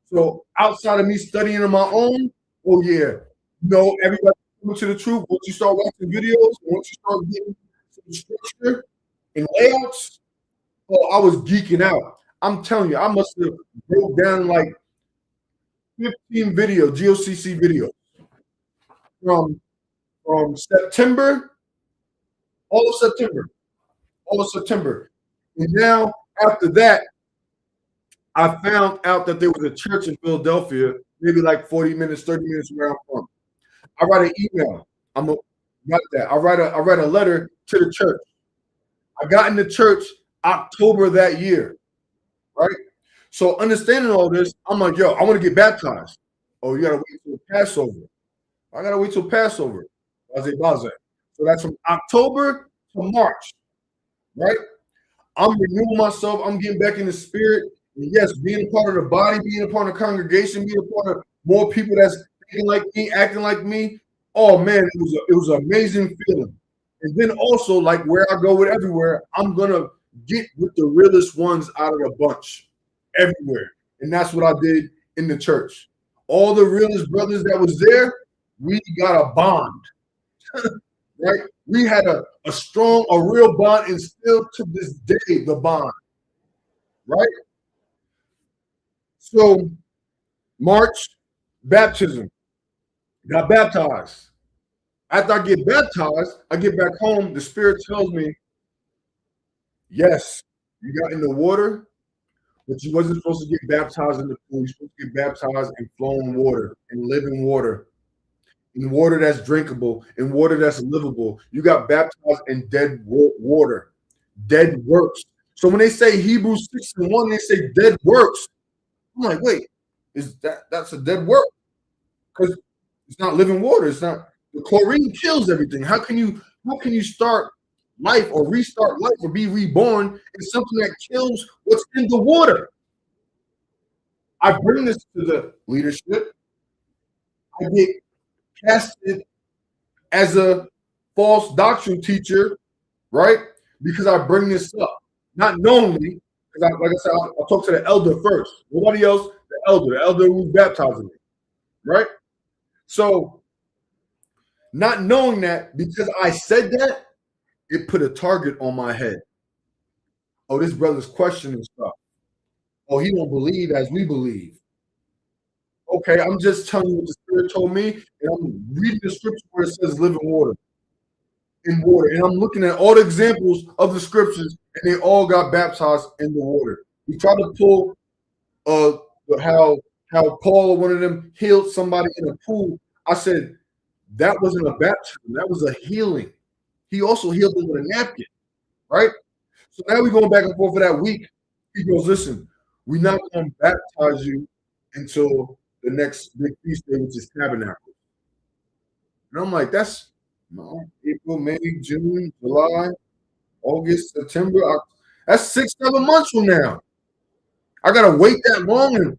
So, outside of me studying on my own, oh, yeah. You know, everybody coming to the truth. Once you start watching videos, once you start getting some structure and layouts, oh, I was geeking out. I'm telling you, I must have broke down like 15 GOCC videos from September, all of September. And now, after that, I found out that there was a church in Philadelphia, maybe like 40 minutes, 30 minutes where I'm from. I write an email. I write a letter to the church. I got in the church October that year, right? So understanding all this, I'm like, yo, I want to get baptized. Oh, you gotta wait till Passover. I gotta wait till Passover. Baze. So that's from October to March, right? I'm renewing myself. I'm getting back in the spirit. And yes, being a part of the body, being a part of the congregation, being a part of more people that's thinking like me, acting like me. Oh man, it was an amazing feeling. And then also, like where I go with everywhere, I'm gonna get with the realest ones out of the bunch everywhere. And that's what I did in the church. All the realest brothers that was there, we got a bond. Right? We had a real bond, and still to this day, the bond. Right? So March, baptism. Got baptized. After I get baptized, I get back home. The Spirit tells me, yes, you got in the water, but you wasn't supposed to get baptized in the pool. You're supposed to get baptized in flowing water, in living water, in water that's drinkable, in water that's livable. You got baptized in dead water, dead works. So when they say Hebrews 6:1, they say dead works. I'm like, wait, that's a dead work? Because it's not living water. It's not. The chlorine kills everything. How can you start life or restart life or be reborn in something that kills what's in the water? I bring this to the leadership. I get casted as a false doctrine teacher, right? Because I bring this up, not knowingly, because like I said, I'll talk to the elder first. Nobody else, the elder who's baptizing me, right? So, not knowing that, because I said that, it put a target on my head. Oh, this brother's questioning stuff. Oh, he don't believe as we believe. Okay, I'm just telling you what the Spirit told me, and I'm reading the scripture where it says living water. In water. And I'm looking at all the examples of the scriptures, and they all got baptized in the water. We tried to pull how Paul or one of them healed somebody in a pool. I said, that wasn't a baptism, that was a healing. He also healed them with a napkin, right? So now we're going back and forth for that week. He goes, listen, we're not going to baptize you until the next big feast day, which is Tabernacle. And I'm like, that's April, May, June, July, August, September. That's 6-7 months from now. I got to wait that long. And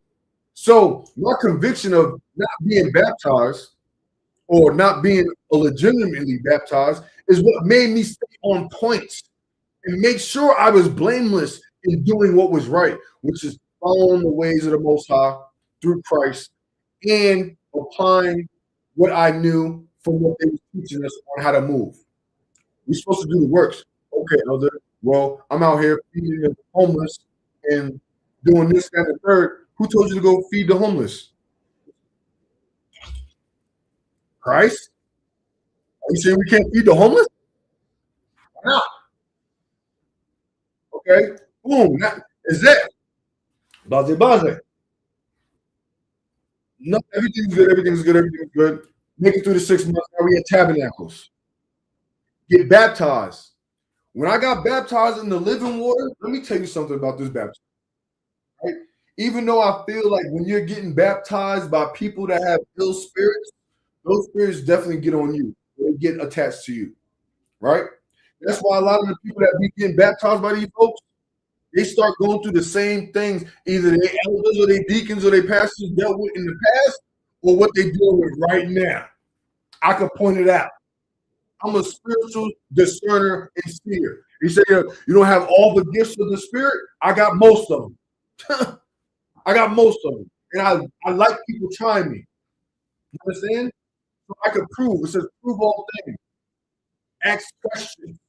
so my conviction of not being baptized or not being legitimately baptized is what made me stay on point and make sure I was blameless in doing what was right, which is following the ways of the Most High through Christ and applying what I knew from what they were teaching us on how to move. We're supposed to do the works. Okay, elder. Well, I'm out here feeding the homeless and doing this, that, and the third. Who told you to go feed the homeless? Christ? Are you saying we can't feed the homeless? Why not? Okay. Boom. That is it. Baze baze. No, everything's good. Everything's good. Everything's good. Make it through the 6 months. Now we at tabernacles. Get baptized. When I got baptized in the living water, let me tell you something about this baptism. Right? Even though I feel like when you're getting baptized by people that have ill spirits, those spirits definitely get on you. They get attached to you. Right? That's why a lot of the people that be getting baptized by these folks, they start going through the same things. Either they elders or they deacons or they pastors dealt with in the past, or what they dealing with right now. I could point it out. I'm a spiritual discerner and seer. He said, you don't have all the gifts of the spirit. I got most of them. I got most of them. And I like people trying me. You understand? So I could prove. It says prove all things. Ask questions.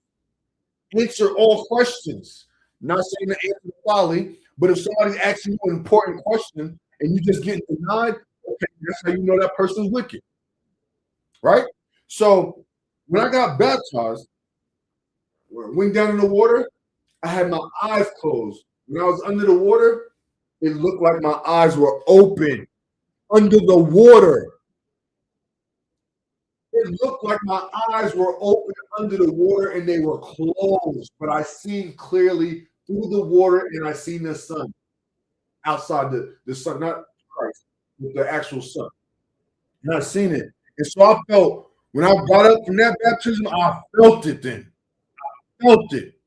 Answer all questions. Not saying to answer the folly, but if somebody's asking you an important question and you just get denied, okay, that's how you know that person's wicked. Right? So when I got baptized, when I went down in the water, I had my eyes closed. When I was under the water, it looked like my eyes were open under the water. It looked like my eyes were open under the water and they were closed, but I seen clearly through the water and I seen the sun outside the sun, not Christ, but the actual sun. And I seen it. And so I felt, when I got up from that baptism, I felt it then.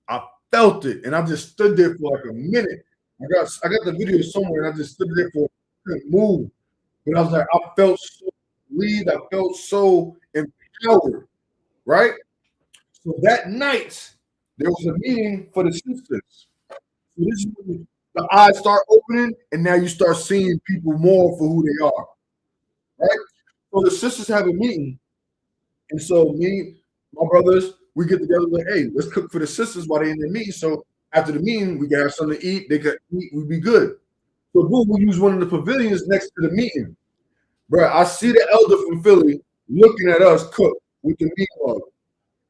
I felt it. And I just stood there for like a minute. I got the video somewhere and I just stood there for, couldn't move. But I was like, I felt so relieved. I felt so empowered, right? So that night, there was a meeting for the sisters. So this is when the eyes start opening, and now you start seeing people more for who they are, right? So the sisters have a meeting, and so me, my brothers, we get together like, hey, let's cook for the sisters while they're in the meeting. So after the meeting, we can have something to eat. They could eat, we'd be good. So boom, we use one of the pavilions next to the meeting. Bro, I see the elder from Philly looking at us cook with the meat on.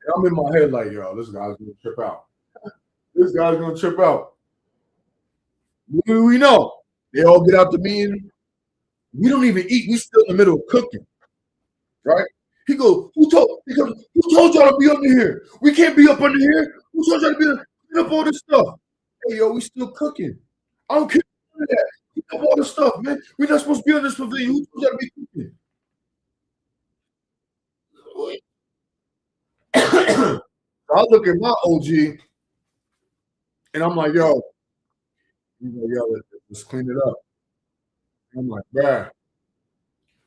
And I'm in my head like, yo, this guy's gonna trip out. This guy's gonna trip out. What do we know? They all get out the meeting. We don't even eat. We still in the middle of cooking, right? He goes, who told y'all to be under here? We can't be up under here. Who told y'all to be up all this stuff? Hey, yo, we still cooking. I don't care about that. Keep up all this stuff, man. We're not supposed to be on this pavilion. Who told y'all to be cooking? I look at my OG and I'm like, yo, let's clean it up. I'm like, bruh.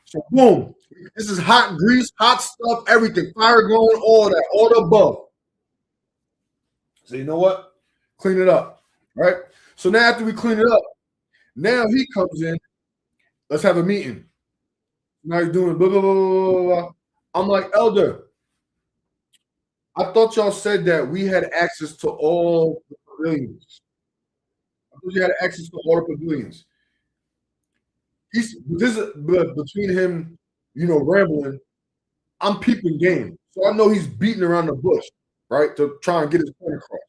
So boom, this is hot grease, hot stuff, everything, fire going, all that, all the above. So you know what? Clean it up, right? So now after we clean it up, now he comes in. Let's have a meeting. Now he's doing blah, blah, blah, blah, blah. I'm like, elder, I thought y'all said that we had access to all the pavilions. I thought you had access to all the pavilions. Between him, rambling, I'm peeping game. So I know he's beating around the bush, right, to try and get his point across.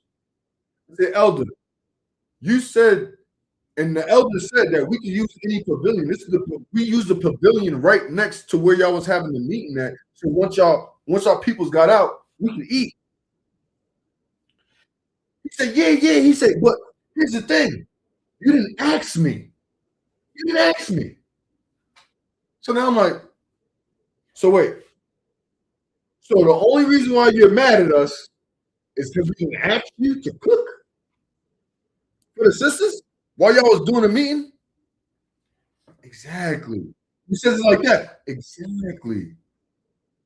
I said, elder, you said, and the elder said that we can use any pavilion. We use the pavilion right next to where y'all was having the meeting at. So once our peoples got out, we can eat. He said, yeah. He said, but here's the thing. You didn't ask me. So now I'm like, so wait. So the only reason why you're mad at us is because we didn't ask you to cook for the sisters while y'all was doing a meeting? Exactly. He says it like that. Exactly.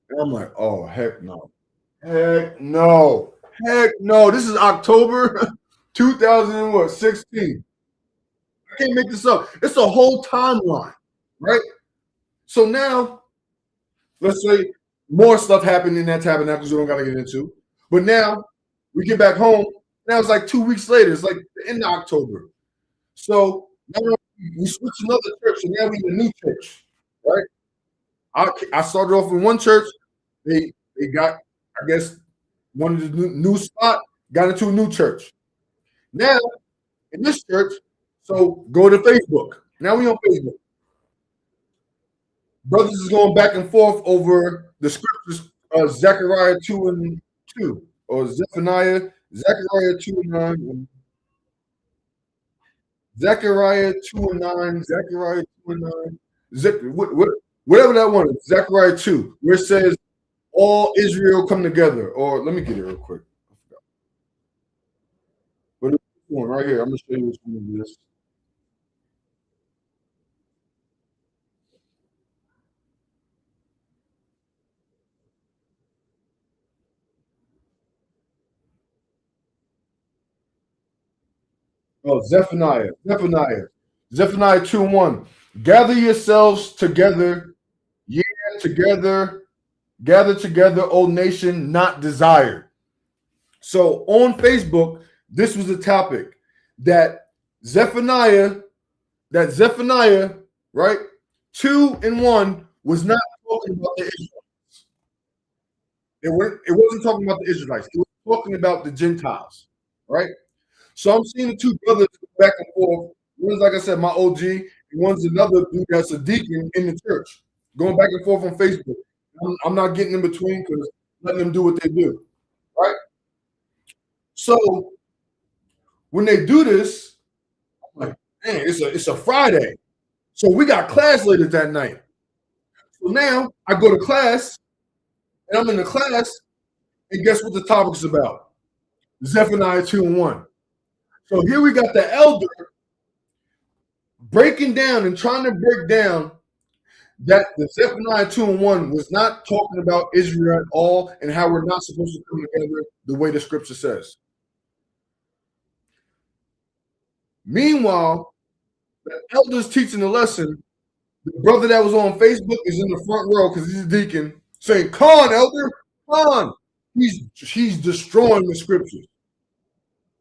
And I'm like, oh, heck no. Heck no. This is October 2016. I can't make this up. It's a whole timeline, right? So now, let's say more stuff happened in that tabernacle we don't got to get into. But now we get back home. Now it's like 2 weeks later. It's like the end of October. So now we switch another church, and now we in a new church, right? I started off in one church. They got, I guess, one of the new spot, got into a new church. Now in this church, so go to Facebook. Now we on Facebook. Brothers is going back and forth over the scriptures, Zechariah 2:2, or Zechariah 2:9, Zechariah 2:9, Zechariah 2:9, whatever that one is, Zechariah 2, where it says all Israel come together. Or let me get it real quick. But this one right here, I'm gonna show you which one it is. Oh, Zephaniah 2:1. Gather yourselves together, yeah, together, gather together, O nation not desired. So on Facebook, this was the topic that Zephaniah, right, 2:1 was not talking about the Israelites. It wasn't talking about the Israelites. It was talking about the Gentiles, right? So I'm seeing the two brothers go back and forth. One's, like I said, my OG, and one's another dude that's a deacon in the church, going back and forth on Facebook. I'm not getting in between because letting them do what they do, right? So when they do this, I'm like, man, it's a Friday. So we got class later that night. So now I go to class, and I'm in the class, and guess what the topic's about? Zephaniah 2:1. So here we got the elder breaking down and trying to break down that the Zephaniah 2:1 was not talking about Israel at all and how we're not supposed to come together the way the scripture says. Meanwhile, the elder's teaching the lesson. The brother that was on Facebook is in the front row because he's a deacon saying, "Come on, elder, come on." He's destroying the scriptures.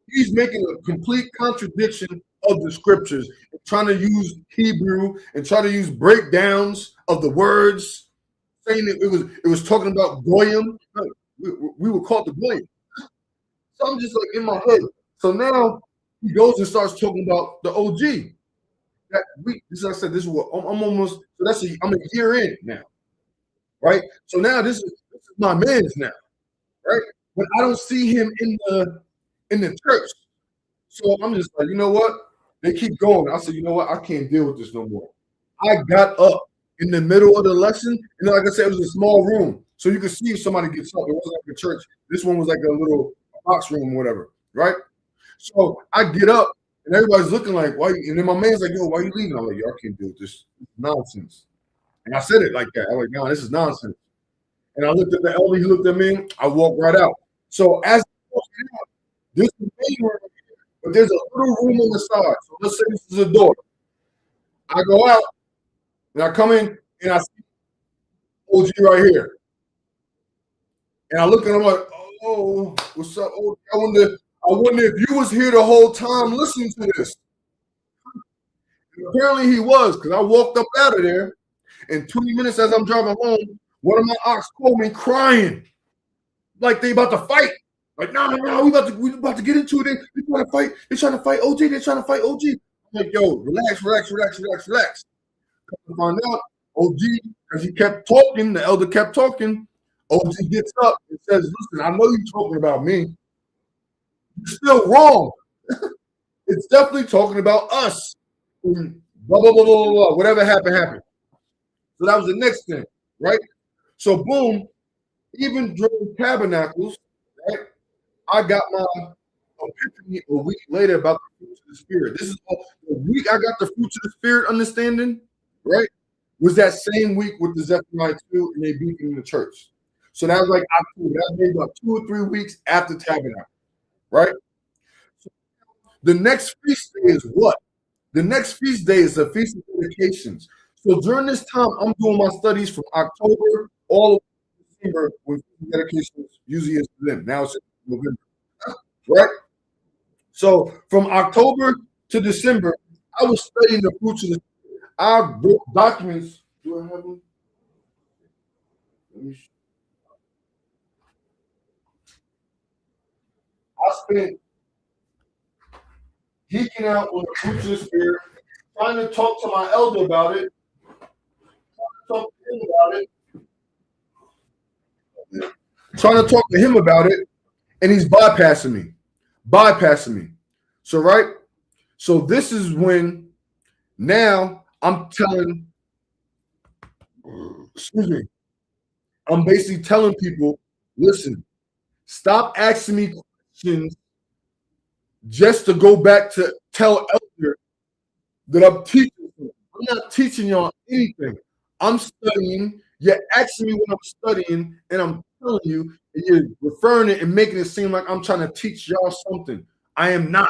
He's making a complete contradiction of the scriptures, trying to use Hebrew and try to use breakdowns of the words, saying that it was talking about goyim. We were called the goyim. So I'm just like in my head. So now he goes and starts talking about the OG. That week, this is I said. This is what I'm almost. So I'm a year in now, right? So now this is my man's now, right? But I don't see him in the church. So I'm just like, you know what? They keep going. I said, you know what? I can't deal with this no more. I got up in the middle of the lesson, and like I said, it was a small room, so you could see if somebody gets up. It wasn't like a church. This one was like a little box room, or whatever, right? So I get up, and everybody's looking like, why? And then my man's like, yo, why are you leaving? I'm like, yo, I can't deal with this nonsense. And I said it like that. I'm like, no, this is nonsense. And I looked at the elder, he looked at me, I walked right out. So as I walked out, this is the main room, but there's a little room on the side. So let's say this is a door. I go out, and I come in, and I see OG right here. And I look at him like, oh, what's up, OG? I wonder if you was here the whole time listening to this. And apparently he was, because I walked up out of there, and 20 minutes as I'm driving home, one of my ox called me crying, like they about to fight. Like, no, we about to get into it. They trying to fight. They're trying to fight OG. They're trying to fight OG. I'm like, yo, relax. To find out, OG, because he kept talking, the elder kept talking. OG gets up and says, listen, I know you're talking about me. You're still wrong. It's definitely talking about us. Blah, blah, blah, blah, blah. Whatever happened. So that was the next thing, right? So boom, even during tabernacles, right? I got my epiphany a week later about the fruits of the spirit. This is the week I got the fruits of the spirit understanding, right? Was that same week with the Zephaniah 2 and they beat in the church. So that was like October. That made about 2 or 3 weeks after tabernacle, right? So the next feast day is what? The next feast day is the Feast of Dedications. So during this time, I'm doing my studies from October all the way to December when dedications usually is for them. Now it's November, right? So from October to December, I was studying the fruits of the spirit. I wrote documents. Do I have them? I spent geeking out on the fruits of the spirit, trying to talk to my elder about it, trying to talk to him about it, and he's bypassing me. So right, so this is when now I'm telling, excuse me, I'm basically telling people, listen, stop asking me questions just to go back to tell elder that I'm teaching you. I'm not teaching y'all anything. I'm studying. You're asking me what I'm studying, and I'm telling you, and you're referring it and making it seem like I'm trying to teach y'all something. I am not.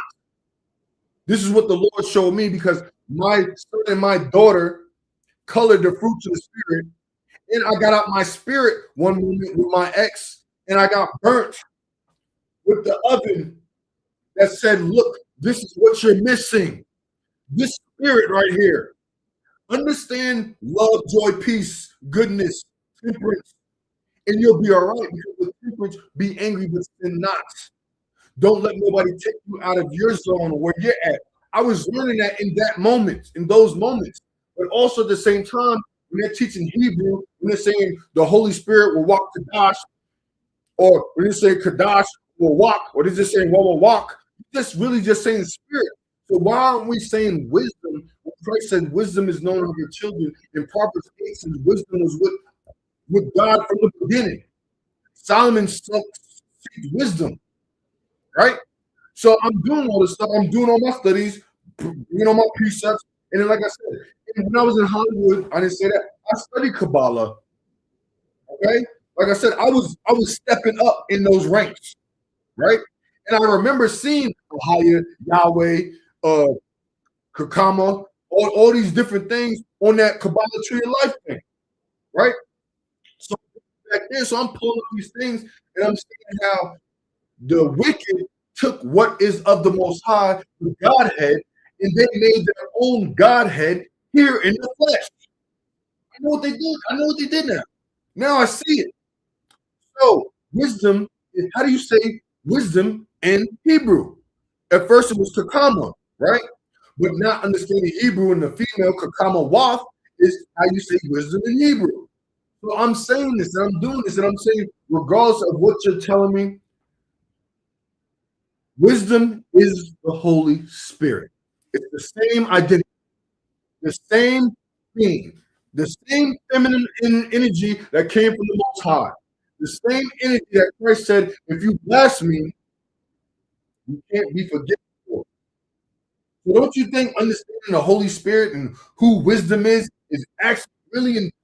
This is what the Lord showed me because my son and my daughter colored the fruits of the spirit, and I got out my spirit one moment with my ex, and I got burnt with the oven that said, look, this is what you're missing. This spirit right here. Understand love, joy, peace, goodness, temperance, and you'll be all right. Because with temperance, be angry, but sin not. Don't let nobody take you out of your zone where you're at. I was learning that in that moment, in those moments. But also at the same time, when they're teaching Hebrew, when they're saying the Holy Spirit will walk Kadash, or when they say Kadash will walk, or they're just saying will walk, just really just saying spirit. So why aren't we saying wisdom? When Christ said wisdom is known of your children, in Proverbs 8 says wisdom was with God from the beginning. Solomon sought wisdom, right? So I'm doing all this stuff. I'm doing all my studies, my precepts. And then, like I said, when I was in Hollywood, I didn't say that. I studied Kabbalah. Okay? Like I said, I was stepping up in those ranks, right? And I remember seeing Ahaya, Yahweh, Kakama, all these different things on that Kabbalah Tree of Life thing, right? So back then, so I'm pulling up these things and I'm seeing how the wicked took what is of the Most High, the Godhead, and they made their own Godhead here in the flesh. I know what they did. I know what they did now. Now I see it. So wisdom is, how do you say wisdom in Hebrew? At first it was kakama, right? But not understanding Hebrew in the female kakama waf is how you say wisdom in Hebrew. So I'm saying this and I'm doing this and I'm saying, regardless of what you're telling me, wisdom is the Holy Spirit. It's the same identity, the same being, the same feminine energy that came from the Most High, the same energy that Christ said, if you blaspheme, you can't be forgiven for. So don't you think understanding the Holy Spirit and who wisdom is actually really important?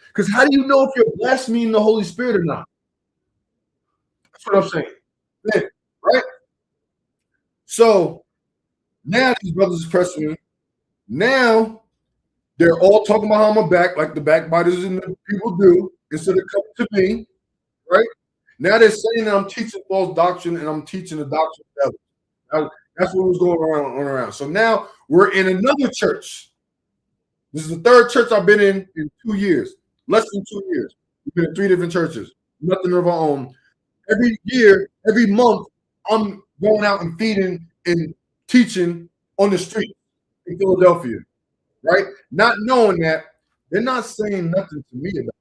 Because how do you know if you're blaspheming the Holy Spirit or not? That's what I'm saying. Then, right? So now these brothers are pressing me. Now they're all talking about how I'm a back, like the backbiters and the people do, instead of coming to me, right? Now they're saying that I'm teaching false doctrine and I'm teaching the doctrine of devils. That's what was going around. So now we're in another church. This is the third church I've been in 2 years, less than 2 years. We've been in 3 different churches, nothing of our own. Every year, every month, I'm going out and feeding and teaching on the street in Philadelphia, right? Not knowing that they're not saying nothing to me about it.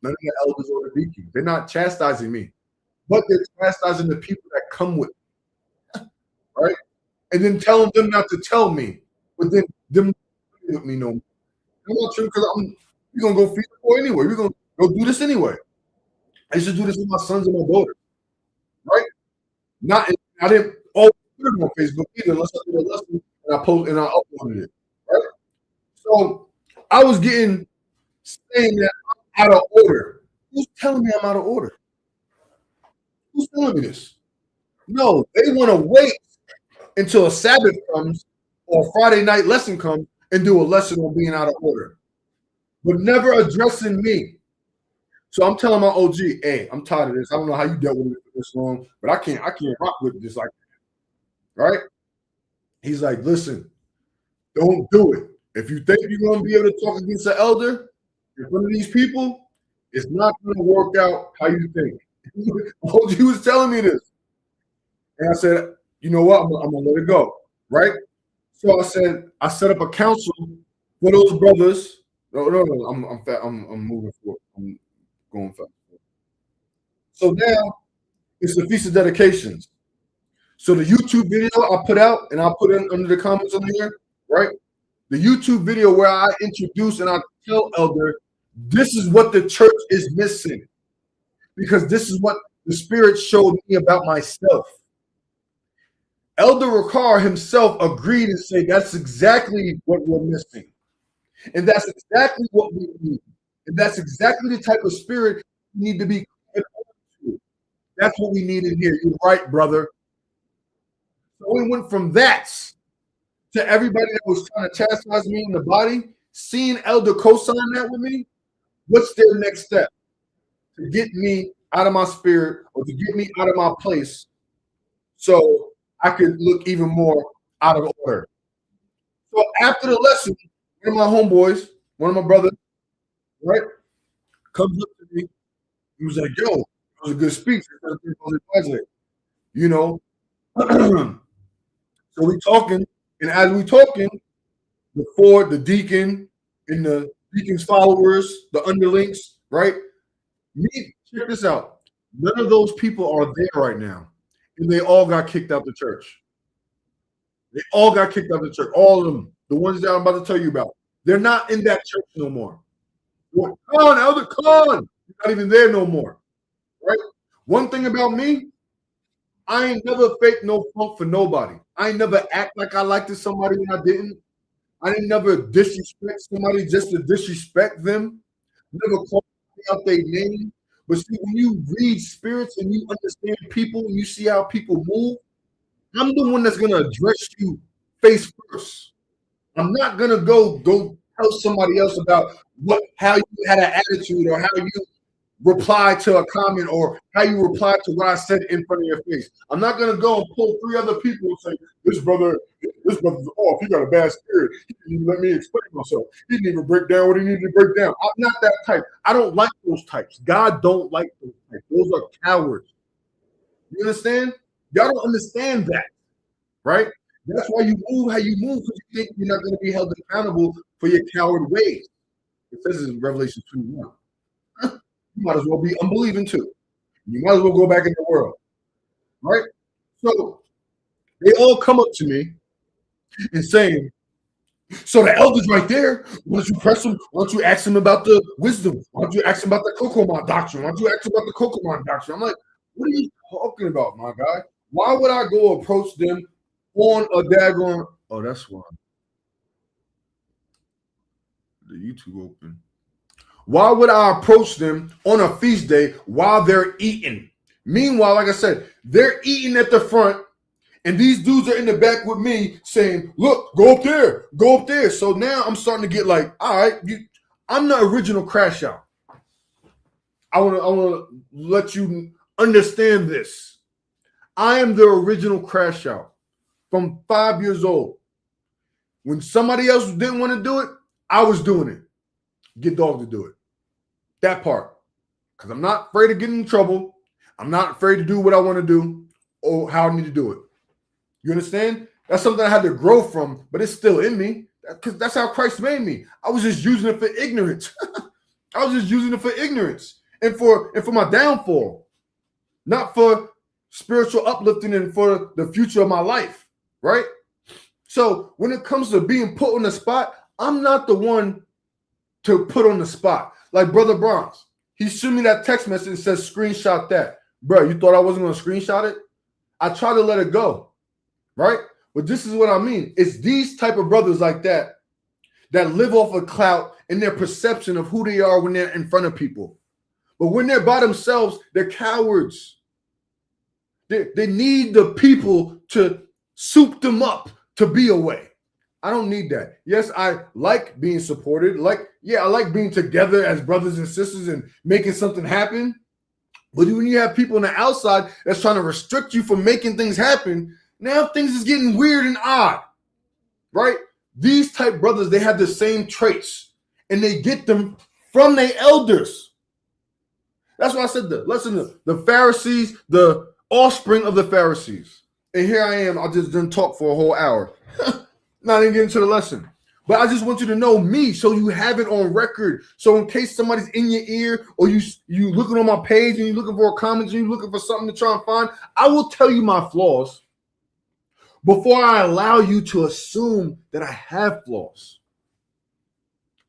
None of the elders or the deacons. They're not chastising me, but they're chastising the people that come with me, right? And then telling them not to tell me, but then them with me no more. I'm not sure because we're gonna go feed the poor anyway. We're gonna go do this anyway. I used to do this with my sons and my daughters, right? I didn't always put it on Facebook either, unless I did a lesson and I uploaded it, right? So I was saying that I'm out of order. Who's telling me I'm out of order? Who's telling me this? No, they want to wait until a Sabbath comes or a Friday night lesson comes and do a lesson on being out of order, but never addressing me. So I'm telling my OG, hey, I'm tired of this. I don't know how you dealt with it for this long, but I can't rock with this like that. Right? He's like, listen, don't do it. If you think you're gonna be able to talk against the elder in front of these people, It's not going to work out how you think. He was telling me this. And I said, you know what? I'm going to let it go. Right? So I said, I set up a council for those brothers. No, I'm moving forward. I'm going fast. So now it's the Feast of Dedications. So the YouTube video I put out, and I'll put it under the comments on here, right? The YouTube video where I introduce and I tell Elder, this is what the church is missing, because this is what the Spirit showed me about myself. Elder Ricard himself agreed and said that's exactly what we're missing. And that's exactly what we need. And that's exactly the type of spirit we need to be. That's what we need in here. You're right, brother. So we went from that to everybody that was trying to chastise me in the body, seeing Elder co-sign that with me. What's their next step? To get me out of my spirit, or to get me out of my place, so I could look even more out of order. So after the lesson, one of my homeboys, one of my brothers, right, comes up to me. He was like, yo, it was a good speech. You know, so we talking, and as we talking, the deacon and the deacon's followers, the underlings, right? Check this out. None of those people are there right now, and they all got kicked out the church. They all got kicked out the church. All of them, the ones that I'm about to tell you about, they're not in that church no more. Come on, Elder, come on. You're not even there no more, right? One thing about me, I ain't never fake no funk for nobody. I ain't never act like I liked somebody when I didn't. I didn't never disrespect somebody just to disrespect them. Never call out their name. But see, when you read spirits and you understand people and you see how people move, I'm the one that's gonna address you face first. I'm not gonna go tell somebody else about how you had an attitude, or how you replied to a comment, or how you replied to what I said in front of your face. I'm not gonna go and pull 3 other people and say, this brother's off. He got a bad spirit. He didn't even let me explain myself. He didn't even break down what he needed to break down. I'm not that type. I don't like those types. God don't like those types. Those are cowards. You understand? Y'all don't understand that, right? That's why you move how you move, because you think you're not going to be held accountable for your coward ways. It says in Revelation 2:1. You might as well be unbelieving too. You might as well go back in the world, right? So they all come up to me and saying, so the elder's right there. Why don't you press him? Why don't you ask him about the wisdom? Why don't you ask him about the Kokoman doctrine? Why don't you ask him about the Kokoman doctrine? I'm like, what are you talking about, my guy? Why would I go approach them on a daggone? Oh, that's why the YouTube open. Why would I approach them on a feast day while they're eating? Meanwhile, like I said, they're eating at the front, and these dudes are in the back with me saying, look, go up there, go up there. So now I'm starting to get like, all right, I'm the original crash out. I want to let you understand this. I am the original crash out from 5 years old. When somebody else didn't want to do it, I was doing it. Get dog to do it. That part. Because I'm not afraid of getting in trouble. I'm not afraid to do what I want to do or how I need to do it. You understand? That's something I had to grow from, but it's still in me. Because that's how Christ made me. I was just using it for ignorance. I was just using it for ignorance and for my downfall. Not for spiritual uplifting and for the future of my life. Right? So when it comes to being put on the spot, I'm not the one to put on the spot. Like Brother Bronx, he sent me that text message and says, screenshot that. Bro, you thought I wasn't going to screenshot it? I try to let it go, right? But this is what I mean. It's these type of brothers like that live off of clout and their perception of who they are when they're in front of people. But when they're by themselves, they're cowards. They need the people to soup them up to be away. I don't need that. Yes, I like being supported. I like being together as brothers and sisters and making something happen. But when you have people on the outside that's trying to restrict you from making things happen, now things is getting weird and odd, right? These type brothers, they have the same traits, and they get them from their elders. That's why I said the Pharisees, the offspring of the Pharisees. And here I am. I just didn't talk for a whole hour. Not even get into the lesson. But I just want you to know me so you have it on record. So in case somebody's in your ear or you looking on my page and you're looking for a comment and you're looking for something to try and find, I will tell you my flaws before I allow you to assume that I have flaws.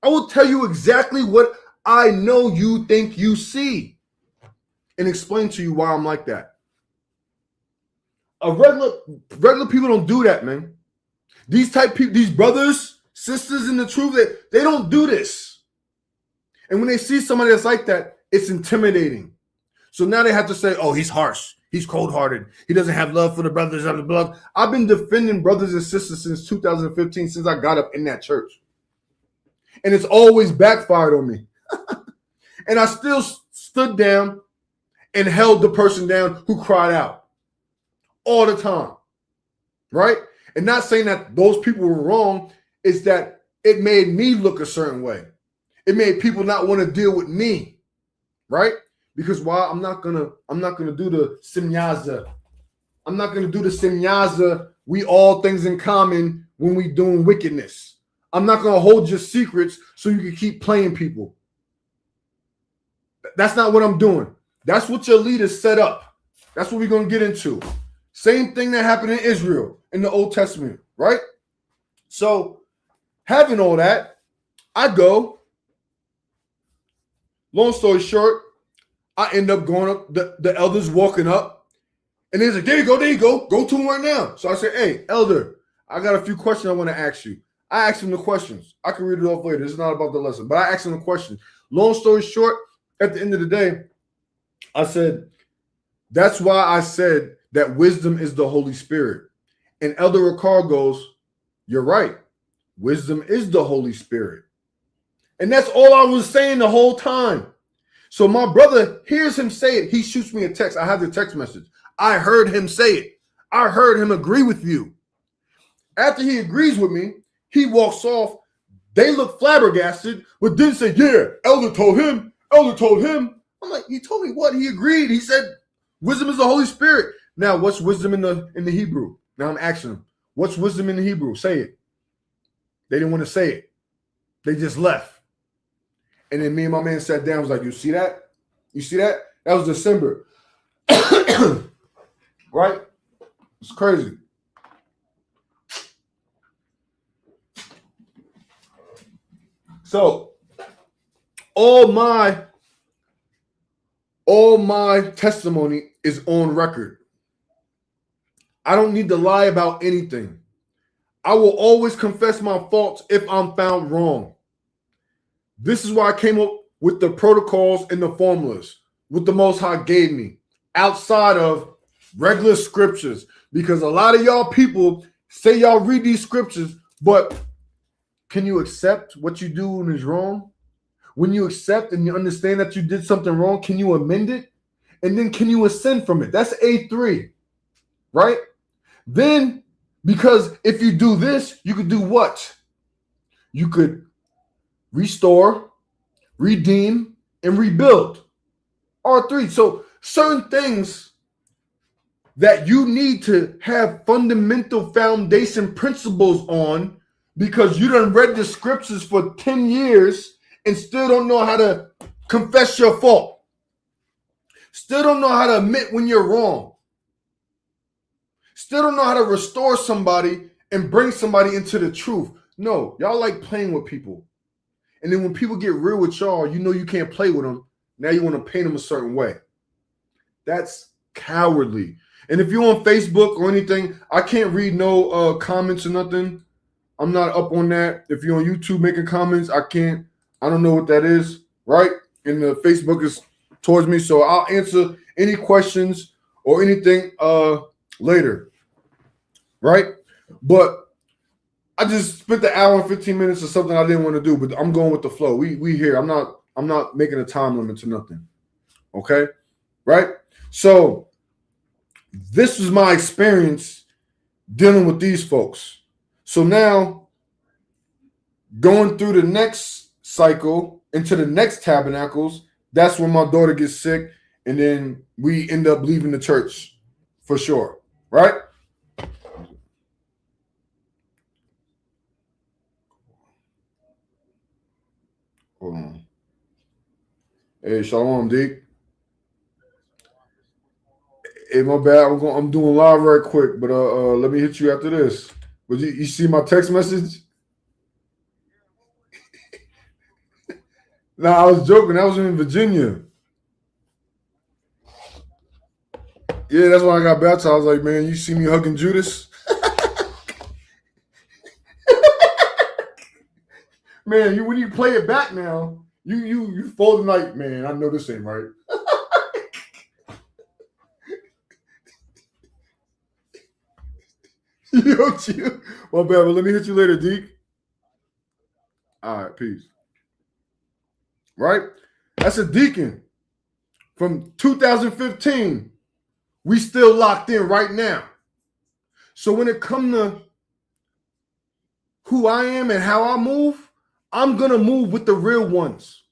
I will tell you exactly what I know you think you see and explain to you why I'm like that. Regular people don't do that, man. These people, these brothers, sisters in the truth, they don't do this. And when they see somebody that's like that, it's intimidating. So now they have to say, oh, he's harsh. He's cold-hearted. He doesn't have love for the brothers of the blood. I've been defending brothers and sisters since 2015, since I got up in that church. And it's always backfired on me. And I still stood down and held the person down who cried out all the time. Right? And not saying that those people were wrong, is that it made me look a certain way. It made people not want to deal with me. Right? Because why? I'm not gonna do the simyaza. I'm not gonna do the simyaza. We all things in common when we doing wickedness. I'm not gonna hold your secrets so you can keep playing people. That's not what I'm doing. That's what your leaders set up. That's what we're gonna get into. Same thing that happened in Israel in the Old Testament, right? So having all that, I go. Long story short, I end up going up, the elders walking up, and they're like, there you go. Go to him right now. So I said, hey, elder, I got a few questions I want to ask you. I asked him the questions. I can read it off later. This is not about the lesson, but I asked him the question. Long story short, at the end of the day, I said, that's why I said that wisdom is the Holy Spirit. And Elder Ricard goes, you're right. Wisdom is the Holy Spirit. And that's all I was saying the whole time. So my brother hears him say it. He shoots me a text. I have the text message. I heard him say it. I heard him agree with you. After he agrees with me, he walks off. They look flabbergasted, but then say, yeah, Elder told him. I'm like, he told me what? He agreed. He said, wisdom is the Holy Spirit. Now, what's wisdom in the Hebrew? Now I'm asking them, what's wisdom in the Hebrew? Say it. They didn't want to say it. They just left. And then me and my man sat down. Was like, you see that? You see that? That was December. Right? It's crazy. So all my testimony is on record. I don't need to lie about anything. I will always confess my faults if I'm found wrong. This is why I came up with the protocols and the formulas, what the Most High gave me, outside of regular scriptures. Because a lot of y'all people say y'all read these scriptures, but can you accept what you do when it's wrong? When you accept and you understand that you did something wrong, can you amend it? And then can you ascend from it? That's A3, right? Then, because if you do this, you could do what? You could restore, redeem, and rebuild. R3. So certain things that you need to have fundamental foundation principles on, because you done read the scriptures for 10 years and still don't know how to confess your fault. Still don't know how to admit when you're wrong. Still don't know how to restore somebody and bring somebody into the truth. No, y'all like playing with people. And then when people get real with y'all, you know you can't play with them. Now you want to paint them a certain way. That's cowardly. And if you're on Facebook or anything, I can't read no comments or nothing. I'm not up on that. If you're on YouTube making comments, I can't. I don't know what that is, right? And the Facebook is towards me, so I'll answer any questions or anything later, right? But I just spent the hour and 15 minutes or something I didn't want to do, but I'm going with the flow. We here. I'm not making a time limit to nothing. Okay? Right? So this was my experience dealing with these folks. So now going through the next cycle into the next tabernacles, that's when my daughter gets sick, and then we end up leaving the church for sure, right? Hold on. Hey, Shalom, Deke. Hey, my bad. I'm doing live right quick, but let me hit you after this. But you see my text message? Nah, I was joking. I was in Virginia. Yeah, that's why I got baptized. I was like, man, you see me hugging Judas? Man, when you play it back now, you folding like, man, I know this ain't right. Yo, chill. My bad, but let me hit you later, Deke. All right, peace. Right? That's a deacon from 2015. We still locked in right now. So when it comes to who I am and how I move, I'm going to move with the real ones.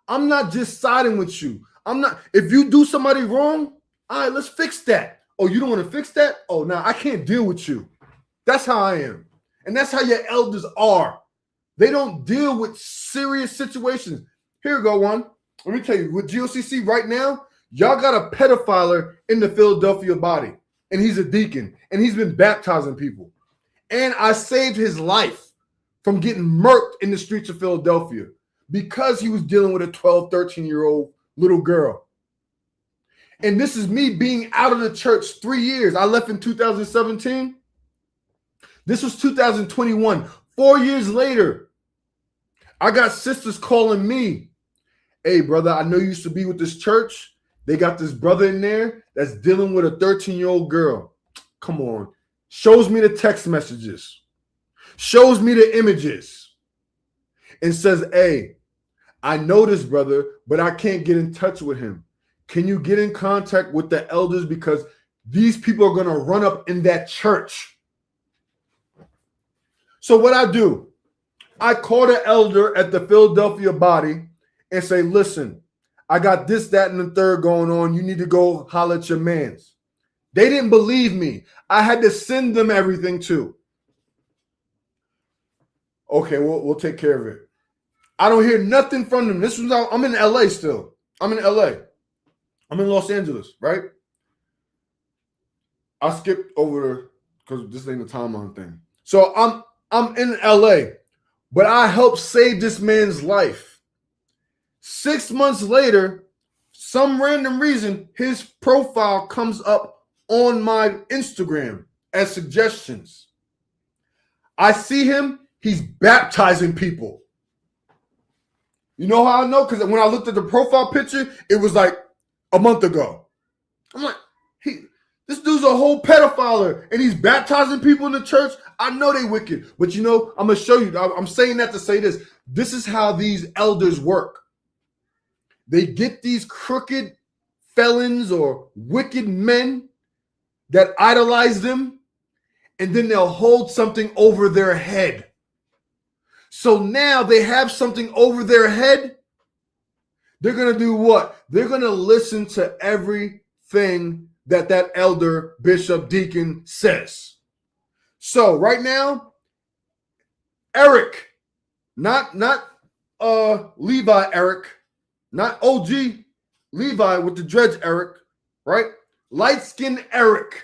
I'm not just siding with you. I'm not. If you do somebody wrong, all right, let's fix that. Oh, you don't want to fix that? Oh, no, I can't deal with you. That's how I am. And that's how your elders are. They don't deal with serious situations. Here we go, one. Let me tell you, with GOCC right now, y'all got a pedophile in the Philadelphia body, and he's a deacon, and he's been baptizing people. And I saved his life from getting murked in the streets of Philadelphia because he was dealing with a 12, 13-year-old little girl. And this is me being out of the church 3 years. I left in 2017. This was 2021. 4 years later, I got sisters calling me. Hey, brother, I know you used to be with this church. They got this brother in there that's dealing with a 13-year-old girl. Come on. Shows me the text messages. Shows me the images. And says, hey, I know this brother, but I can't get in touch with him. Can you get in contact with the elders? Because these people are going to run up in that church. So what I do, I call the elder at the Philadelphia body and say, listen, I got this, that, and the third going on. You need to go holler at your mans. They didn't believe me. I had to send them everything too. Okay, we'll take care of it. I don't hear nothing from them. I'm in LA still. I'm in LA. I'm in Los Angeles, right? I skipped over because this ain't a timeline thing. So I'm in LA, but I helped save this man's life. 6 months later, some random reason, his profile comes up on my Instagram as suggestions. I see him, he's baptizing people. You know how I know? Because when I looked at the profile picture, it was like a month ago. I'm like, this dude's a whole pedophile, and he's baptizing people in the church. I know they wicked. But you know, I'm going to show you. I'm saying that to say this. This is how these elders work. They get these crooked felons or wicked men that idolize them, and then they'll hold something over their head. So now they have something over their head. They're going to do what? They're going to listen to everything that elder, bishop, deacon says. So right now, Eric, not Levi Eric, not OG Levi with the dreads Eric, right? Light-skinned Eric,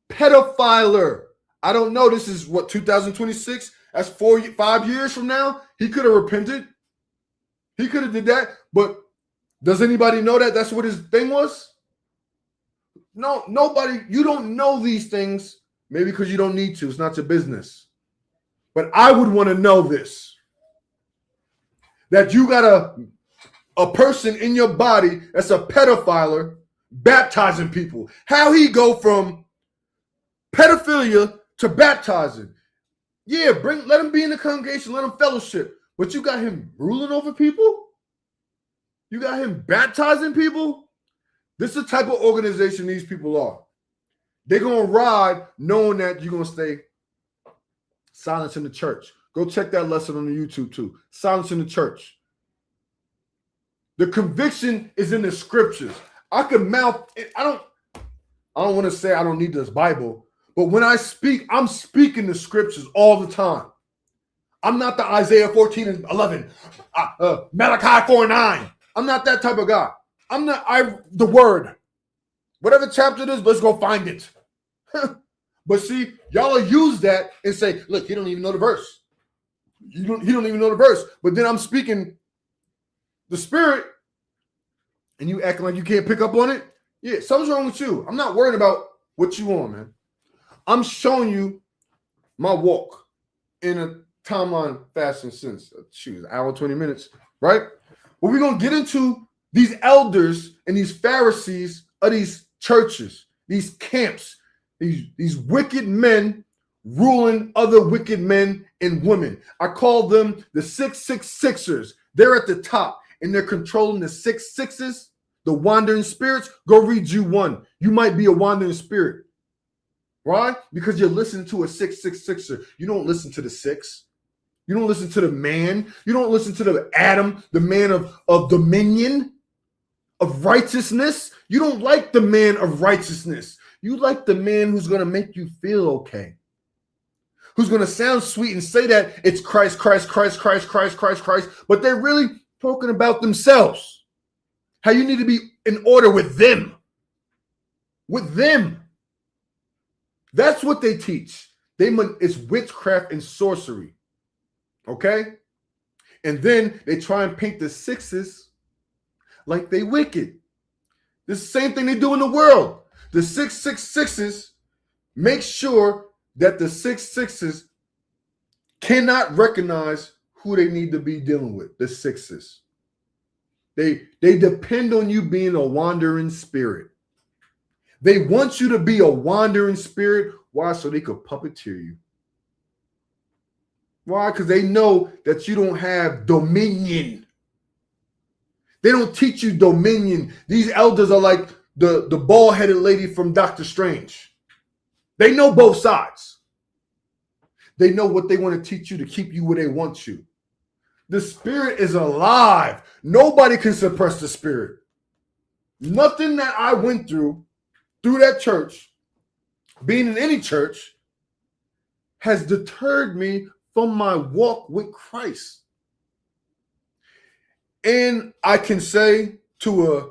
pedophiler. I don't know. This is what, 2026? That's 5 years from now. He could have repented. He could have did that. But does anybody know that that's what his thing was? No, nobody. You don't know these things, maybe because you don't need to. It's not your business. But I would want to know this. That you got a person in your body that's a pedophile baptizing people. How he go from pedophilia to baptizing? Yeah, let him be in the congregation, let him fellowship. But you got him ruling over people? You got him baptizing people? This is the type of organization these people are. They're going to ride knowing that you're going to stay silent in the church. Go check that lesson on the YouTube too. Silence in the church. The conviction is in the scriptures. I could mouth it. I don't want to say I don't need this Bible, but when I speak, I'm speaking the scriptures all the time. I'm not the Isaiah 14:11, Malachi 4:9. I'm not that type of guy. The word. Whatever chapter it is, let's go find it. But see, y'all will use that and say, look, he don't even know the verse. He don't even know the verse. But then I'm speaking the spirit, and you acting like you can't pick up on it. Yeah, something's wrong with you. I'm not worried about what you want, man. I'm showing you my walk in a timeline fashion since, an hour, 20 minutes, right? Well, we're going to get into these elders and these Pharisees of these churches, these camps, these wicked men ruling other wicked men and women. I call them the 666ers. They're at the top, and they're controlling the 666s, the wandering spirits. Go read Jude 1. You might be a wandering spirit. Why? Because you're listening to a 666er. You don't listen to the 6. You don't listen to the man. You don't listen to the Adam, the man of dominion, of righteousness. You don't like the man of righteousness. You like the man who's going to make you feel okay, who's going to sound sweet and say that it's Christ, Christ, Christ, Christ, Christ, Christ, Christ, but they're really talking about themselves. How you need to be in order with them. With them. That's what they teach. It's witchcraft and sorcery. Okay? And then they try and paint the 6s like they wicked. The same thing they do in the world. The 666s make sure that the 666s cannot recognize who they need to be dealing with, the 6s. They depend on you being a wandering spirit. They want you to be a wandering spirit. Why? So they could puppeteer you. Why? Because they know that you don't have dominion. They don't teach you dominion. These elders are like the bald-headed lady from Doctor Strange. They know both sides. They know what they want to teach you to keep you where they want you. The spirit is alive. Nobody can suppress the spirit. Nothing that I went through that church, being in any church, has deterred me from my walk with Christ. And I can say you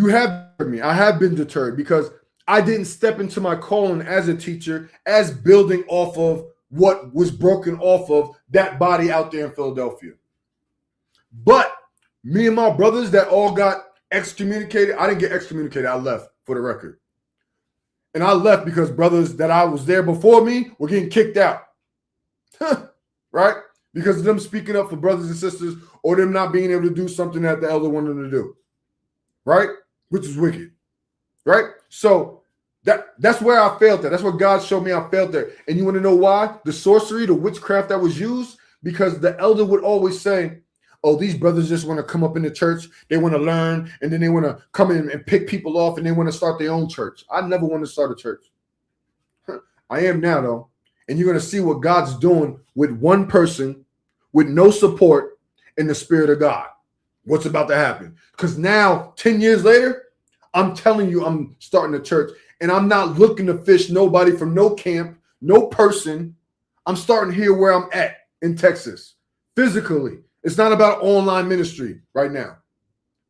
have heard me. I have been deterred because I didn't step into my calling as a teacher, as building off of what was broken off of that body out there in Philadelphia. But me and my brothers that all got excommunicated, I didn't get excommunicated. I left, for the record. And I left because brothers that I was there before me were getting kicked out. Right? Because of them speaking up for brothers and sisters or them not being able to do something that the elder wanted them to do. Right? Which is wicked. Right? So that's where I failed at. That's what God showed me I failed at. And you want to know why? The sorcery, the witchcraft that was used, because the elder would always say, oh, these brothers just want to come up in the church. They want to learn, and then they want to come in and pick people off, and they want to start their own church. I never want to start a church. I am now, though. And you're going to see what God's doing with one person with no support in the Spirit of God. What's about to happen? Because now, 10 years later, I'm telling you, I'm starting a church, and I'm not looking to fish nobody from no camp, no person. I'm starting here where I'm at in Texas, physically. It's not about online ministry right now.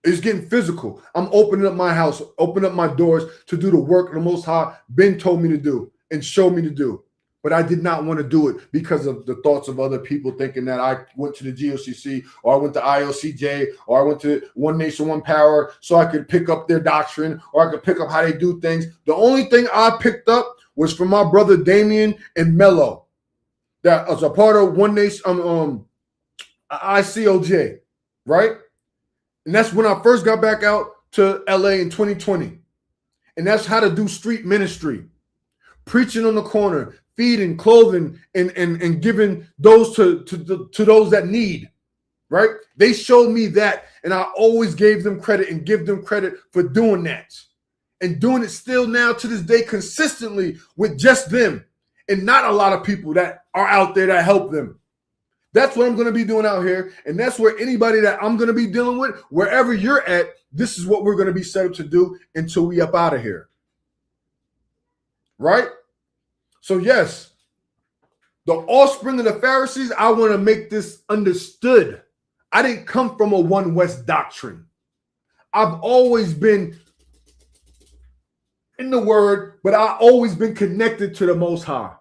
It's getting physical. I'm opening up my house, opening up my doors to do the work the Most High Ben told me to do and showed me to do. But I did not want to do it because of the thoughts of other people thinking that I went to the GOCC or I went to IOCJ or I went to One Nation, One Power so I could pick up their doctrine or I could pick up how they do things. The only thing I picked up was from my brother Damien and Mello. That was a part of One Nation, ICOJ, right? And that's when I first got back out to LA in 2020. And that's how to do street ministry. Preaching on the corner, feeding, clothing, and giving those to those that need, right? They showed me that, and I always gave them credit and give them credit for doing that. And doing it still now to this day consistently with just them and not a lot of people that are out there that help them. That's what I'm going to be doing out here. And that's where anybody that I'm going to be dealing with, wherever you're at, this is what we're going to be set up to do until we up out of here. Right? So yes, the offspring of the Pharisees, I want to make this understood. I didn't come from a One West doctrine. I've always been in the word, but I've always been connected to the Most High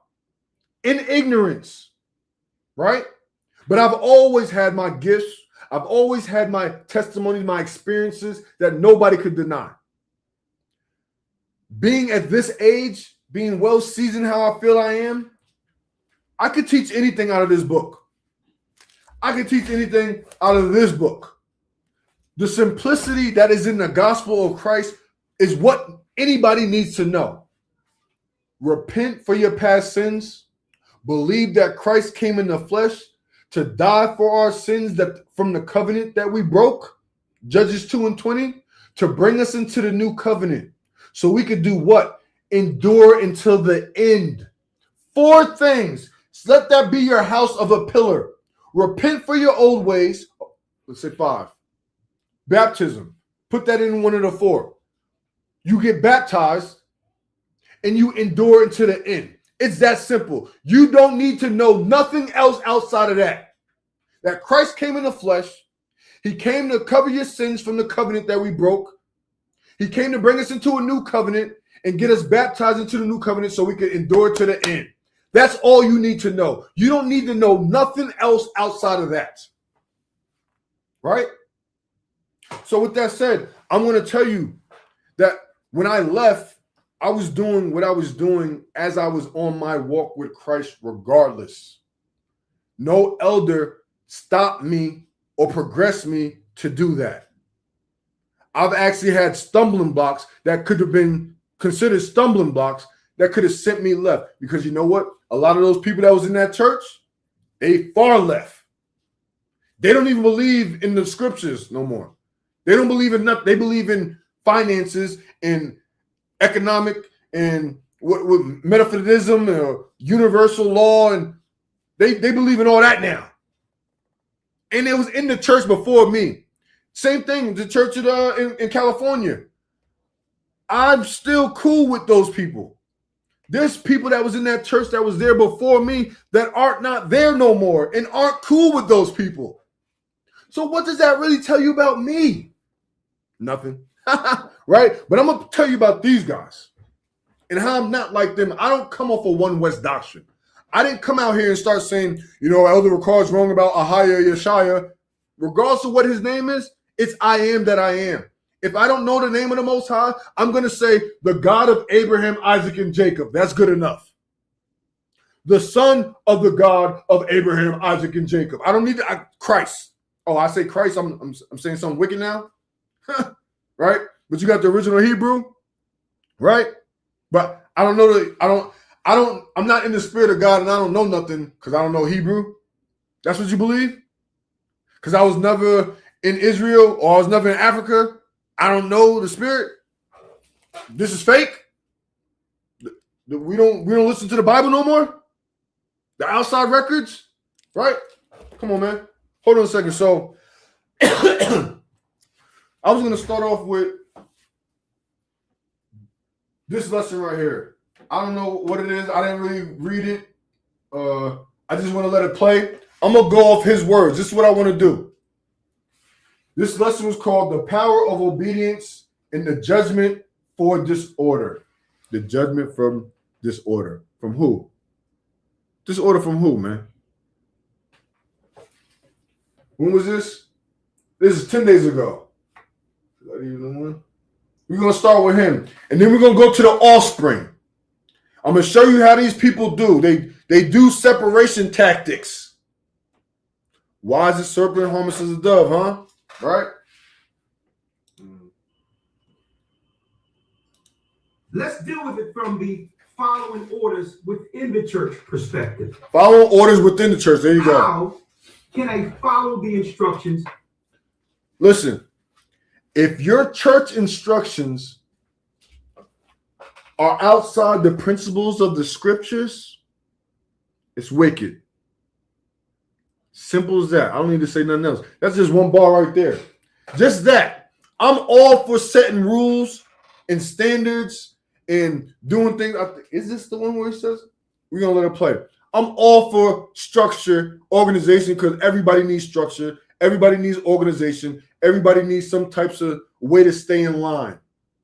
in ignorance, right? But I've always had my gifts. I've always had my testimonies, my experiences that nobody could deny. Being at this age, being well seasoned how I feel I am, I could teach anything out of this book. I could teach anything out of this book. The simplicity that is in the gospel of Christ is what anybody needs to know. Repent for your past sins. Believe that Christ came in the flesh to die for our sins that from the covenant that we broke, Judges 2:20, to bring us into the new covenant. So we could do what? Endure until the end. 4 things. Let that be your house of a pillar. Repent for your old ways. Let's say 5. Baptism. Put that in one of the 4. You get baptized and you endure until the end. It's that simple. You don't need to know nothing else outside of that. That Christ came in the flesh. He came to cover your sins from the covenant that we broke. He came to bring us into a new covenant and get us baptized into the new covenant so we can endure to the end. That's all you need to know. You don't need to know nothing else outside of that. Right? So with that said, I'm going to tell you that when I left, I was doing what I was doing as I was on my walk with Christ regardless. No elder stopped me or progressed me to do that. I've actually had stumbling blocks that could have been considered stumbling blocks that could have sent me left. Because you know what? A lot of those people that was in that church, they far left. They don't even believe in the scriptures no more. They don't believe in nothing. They believe in finances and economic and what metaphysicism or universal law, and they believe in all that now. And it was in the church before me. Same thing, the church in California. I'm still cool with those people. There's people that was in that church that was there before me that aren't not there no more and aren't cool with those people. So what does that really tell you about me? Nothing. Right? But I'm going to tell you about these guys and how I'm not like them. I don't come off a One West doctrine. I didn't come out here and start saying, Elder Ricard's wrong about Ahia Yeshaya. Regardless of what his name is, it's I am that I am. If I don't know the name of the Most High, I'm going to say the God of Abraham, Isaac, and Jacob. That's good enough. The son of the God of Abraham, Isaac, and Jacob. I don't need Christ. Oh, I say Christ. I'm saying something wicked now. Right? But you got the original Hebrew, right? But I don't know I'm not in the spirit of God and I don't know nothing because I don't know Hebrew. That's what you believe? Because I was never in Israel or I was never in Africa. I don't know the spirit. This is fake. We don't listen to the Bible no more. The outside records, right? Come on, man. Hold on a second. So I was going to start off with this lesson right here. I don't know what it is. I didn't really read it. I just want to let it play. I'm going to go off his words. This is what I want to do. This lesson was called The Power of Obedience and the Judgment for Disorder. The judgment from disorder. From who? Disorder from who, man? When was this? This is 10 days ago. We're going to start with him. And then we're going to go to the offspring. I'm going to show you how these people do. They do separation tactics. Why is the serpent harmless as a dove, huh? Right? Let's deal with it from the following orders within the church perspective. Following orders within the church. There you go. How can I follow the instructions? Listen, if your church instructions are outside the principles of the scriptures, it's wicked. Simple as that. I don't need to say nothing else. That's just one bar right there. Just that. I'm all for setting rules and standards and doing things. Is this the one where it says we're gonna let it play? I'm all for structure, organization, because everybody needs structure, everybody needs organization, everybody needs some types of way to stay in line,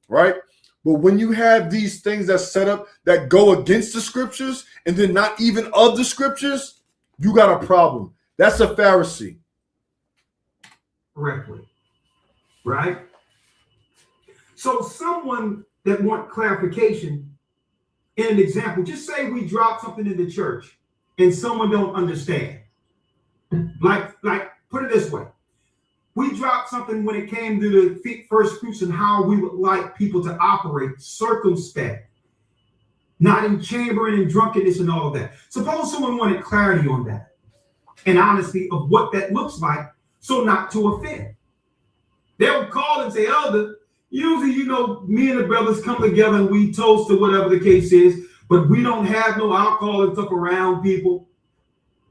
right? But when you have these things that's set up that go against the scriptures and then not even of the scriptures, you got a problem. That's a Pharisee. Correctly. Right? So someone that want clarification, in an example, just say we drop something in the church and someone don't understand. Like put it this way. We dropped something when it came to the first fruits and how we would like people to operate circumspect, not in chambering and drunkenness and all of that. Suppose someone wanted clarity on that and honesty of what that looks like, so not to offend. They'll call and say, Elder, usually, me and the brothers come together and we toast or whatever the case is, but we don't have no alcohol and stuff around people.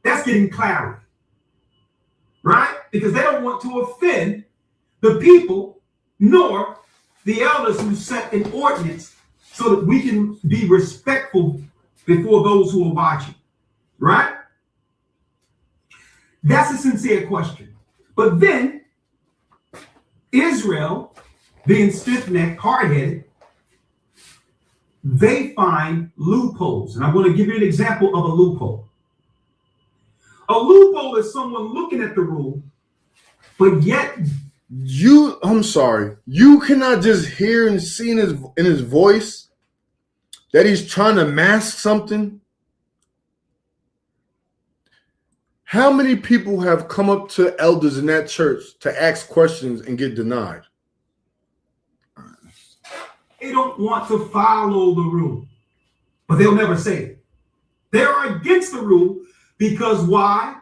That's getting clarity, right? Because they don't want to offend the people, nor the elders who set an ordinance so that we can be respectful before those who are watching, right? That's a sincere question. But then Israel, being stiff-necked, hard-headed, they find loopholes. And I'm going to give you an example of a loophole. A loophole is someone looking at the rule, but yet I'm sorry. You cannot just hear and see in his voice that he's trying to mask something. How many people have come up to elders in that church to ask questions and get denied? they don't want to follow the rule, but they'll never say it. They're against the rule because why?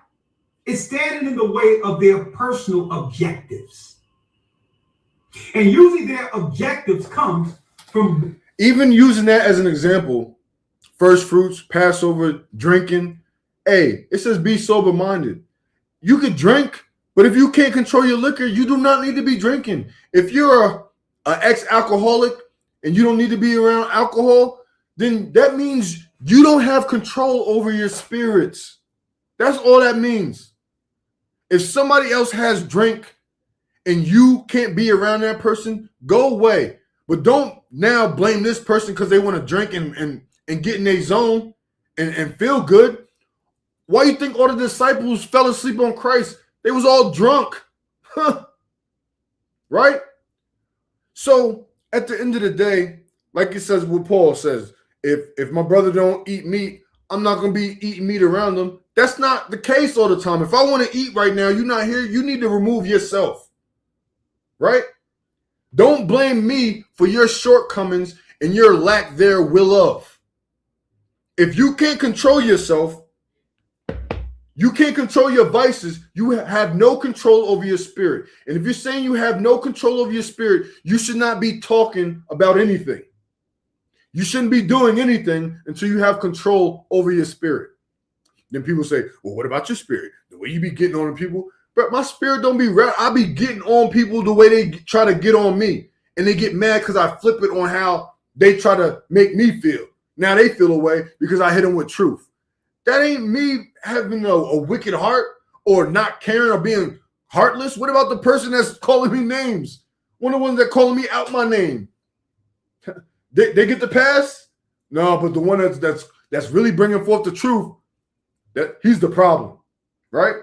It's standing in the way of their personal objectives. And usually their objectives come from... Even using that as an example, first fruits, Passover, drinking. Hey, it says be sober-minded. You could drink, but if you can't control your liquor, you do not need to be drinking. If you're an ex-alcoholic and you don't need to be around alcohol, then that means you don't have control over your spirits. That's all that means. If somebody else has drink and you can't be around that person, go away. But don't now blame this person because they want to drink and get in their zone and feel good. Why you think all the disciples fell asleep on Christ? They was all drunk. Right? So at the end of the day, like it says what Paul says, if my brother don't eat meat, I'm not going to be eating meat around them. That's not the case all the time. If I want to eat right now, you're not here, you need to remove yourself. Right? Don't blame me for your shortcomings and your lack thereof. If you can't control yourself, you can't control your vices, you have no control over your spirit. And if you're saying you have no control over your spirit, you should not be talking about anything. You shouldn't be doing anything until you have control over your spirit. Then people say, well, what about your spirit? The way you be getting on people? But my spirit don't be right. I be getting on people the way they try to get on me. And they get mad because I flip it on how they try to make me feel. Now they feel away because I hit them with truth. That ain't me having a wicked heart or not caring or being heartless. What about the person that's calling me names? One of the ones that calling me out my name. They get the pass? No, but the one that's really bringing forth the truth, that he's the problem, right?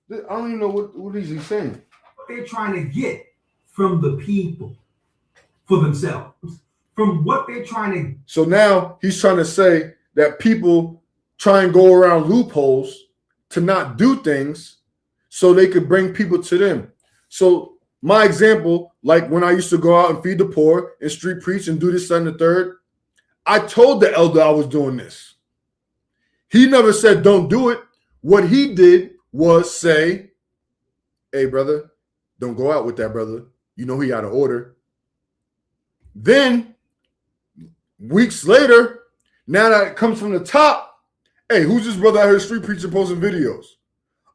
I don't even know what is he saying. They're trying to get from the people for themselves, from what they're trying to. So now he's trying to say that people try and go around loopholes to not do things so they could bring people to them. So my example, like when I used to go out and feed the poor and street preach and do this, that, and the third, I told the elder I was doing this. He never said don't do it. What he did was say, hey, brother, don't go out with that brother. You know he out of order. Then, weeks later, now that it comes from the top, hey, who's this brother out here street preaching, posting videos?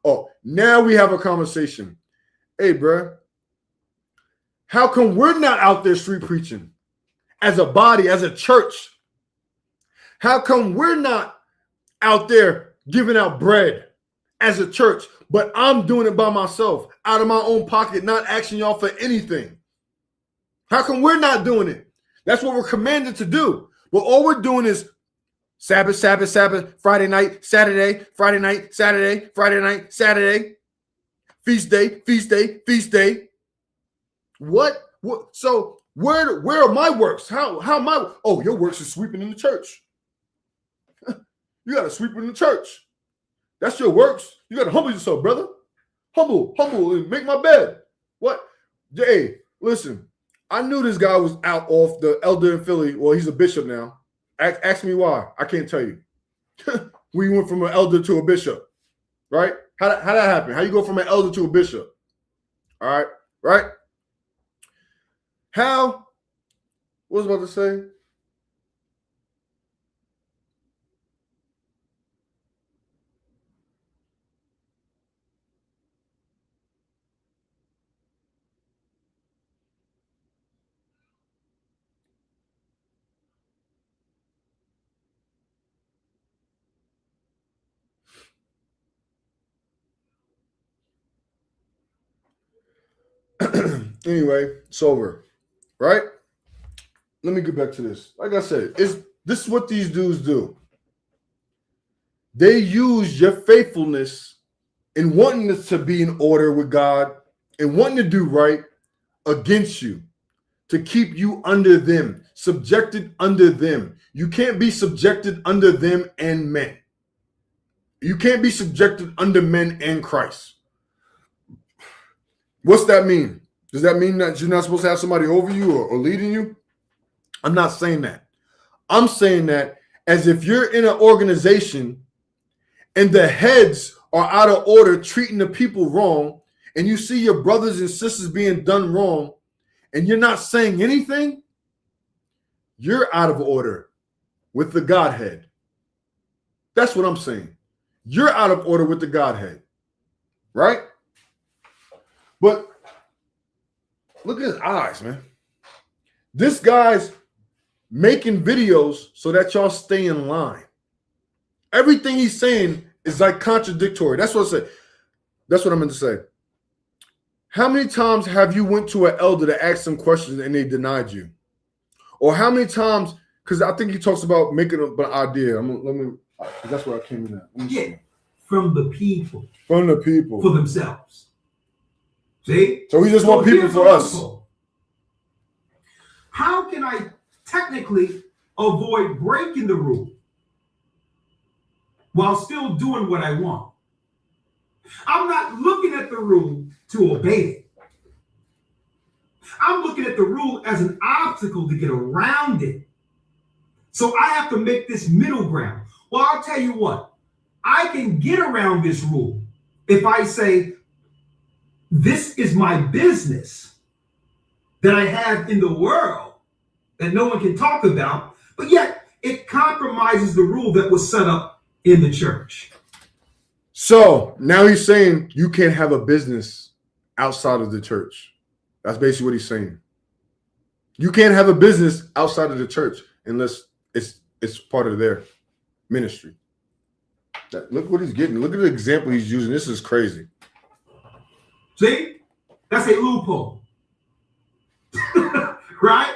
Oh, now we have a conversation. Hey, bro, how come we're not out there street preaching as a body, as a church? How come we're not out there giving out bread as a church, but I'm doing it by myself, out of my own pocket, not asking y'all for anything? How come we're not doing it? That's what we're commanded to do. But all we're doing is Sabbath, Sabbath, Sabbath, Friday night, Saturday, Friday night, Saturday, Friday night, Saturday, feast day, feast day, feast day. What? So where are my works? How my? Oh, your works is sweeping in the church. You got to sweep in the church. That's your works. You got to humble yourself, brother. Humble, and make my bed. What? Hey, listen. I knew this guy was out off the elder in Philly. Well, he's a bishop now. Ask me why. I can't tell you. We went from an elder to a bishop, right? How that happen? How you go from an elder to a bishop? All right, right? How? What was I about to say? Anyway, it's over, right? Let me get back to this. Like I said, this is what these dudes do. They use your faithfulness and wanting this to be in order with God and wanting to do right against you, to keep you under them, subjected under them. You can't be subjected under them and men. You can't be subjected under men and Christ. What's that mean? Does that mean that you're not supposed to have somebody over you or leading you? I'm not saying that. I'm saying that as if you're in an organization and the heads are out of order, treating the people wrong, and you see your brothers and sisters being done wrong, and you're not saying anything, you're out of order with the Godhead. That's what I'm saying. You're out of order with the Godhead, right? But look at his eyes, man. This guy's making videos so that y'all stay in line. Everything he's saying is like contradictory. That's what I said. That's what I meant to say. How many times have you went to an elder to ask them questions and they denied you? Or how many times, because I think he talks about making an idea. That's where I came in at. Yeah, from the people. From the people. For themselves. See? So we just want people for us. How can I technically avoid breaking the rule while still doing what I want? I'm not looking at the rule to obey it. I'm looking at the rule as an obstacle to get around it. So I have to make this middle ground. Well, I'll tell you what, I can get around this rule if I say, this is my business that I have in the world that no one can talk about, but yet it compromises the rule that was set up in the church. So now he's saying you can't have a business outside of the church. That's basically what he's saying. You can't have a business outside of the church unless it's part of their ministry. Look what he's getting. Look at the example he's using. This is crazy. See? That's a loophole. Right?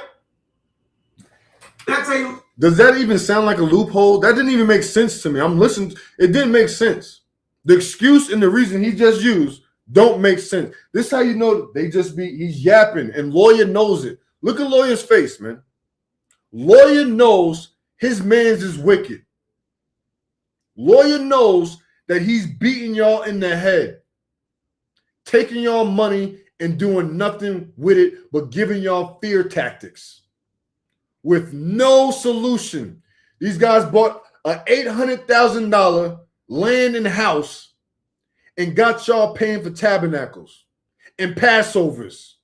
Does that even sound like a loophole? That didn't even make sense to me. I'm listening. It didn't make sense. The excuse and the reason he just used don't make sense. This is how you know he's yapping, and Lawyer knows it. Look at Lawyer's face, man. Lawyer knows his man's is wicked. Lawyer knows that he's beating y'all in the head, taking y'all money and doing nothing with it but giving y'all fear tactics with no solution. These guys bought an $800,000 land and house and got y'all paying for tabernacles and Passovers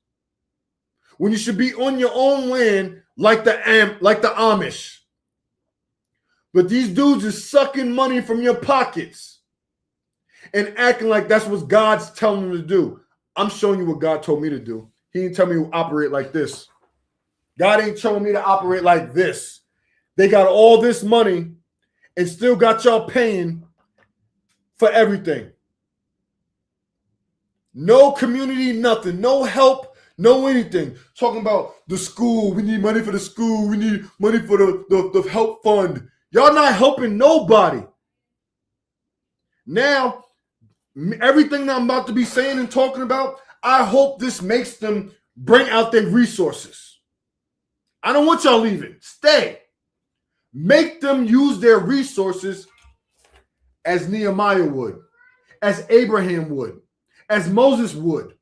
when you should be on your own land like the Amish. But these dudes is sucking money from your pockets and acting like that's what God's telling them to do. I'm showing you what God told me to do. He didn't tell me to operate like this. God ain't showing me to operate like this. They got all this money and still got y'all paying for everything. No community, nothing. No help, no anything. Talking about the school. We need money for the school. We need money for the help fund. Y'all not helping nobody. Now, everything that I'm about to be saying and talking about, I hope this makes them bring out their resources. I don't want y'all leaving. Stay. Make them use their resources as Nehemiah would, as Abraham would, as Moses would,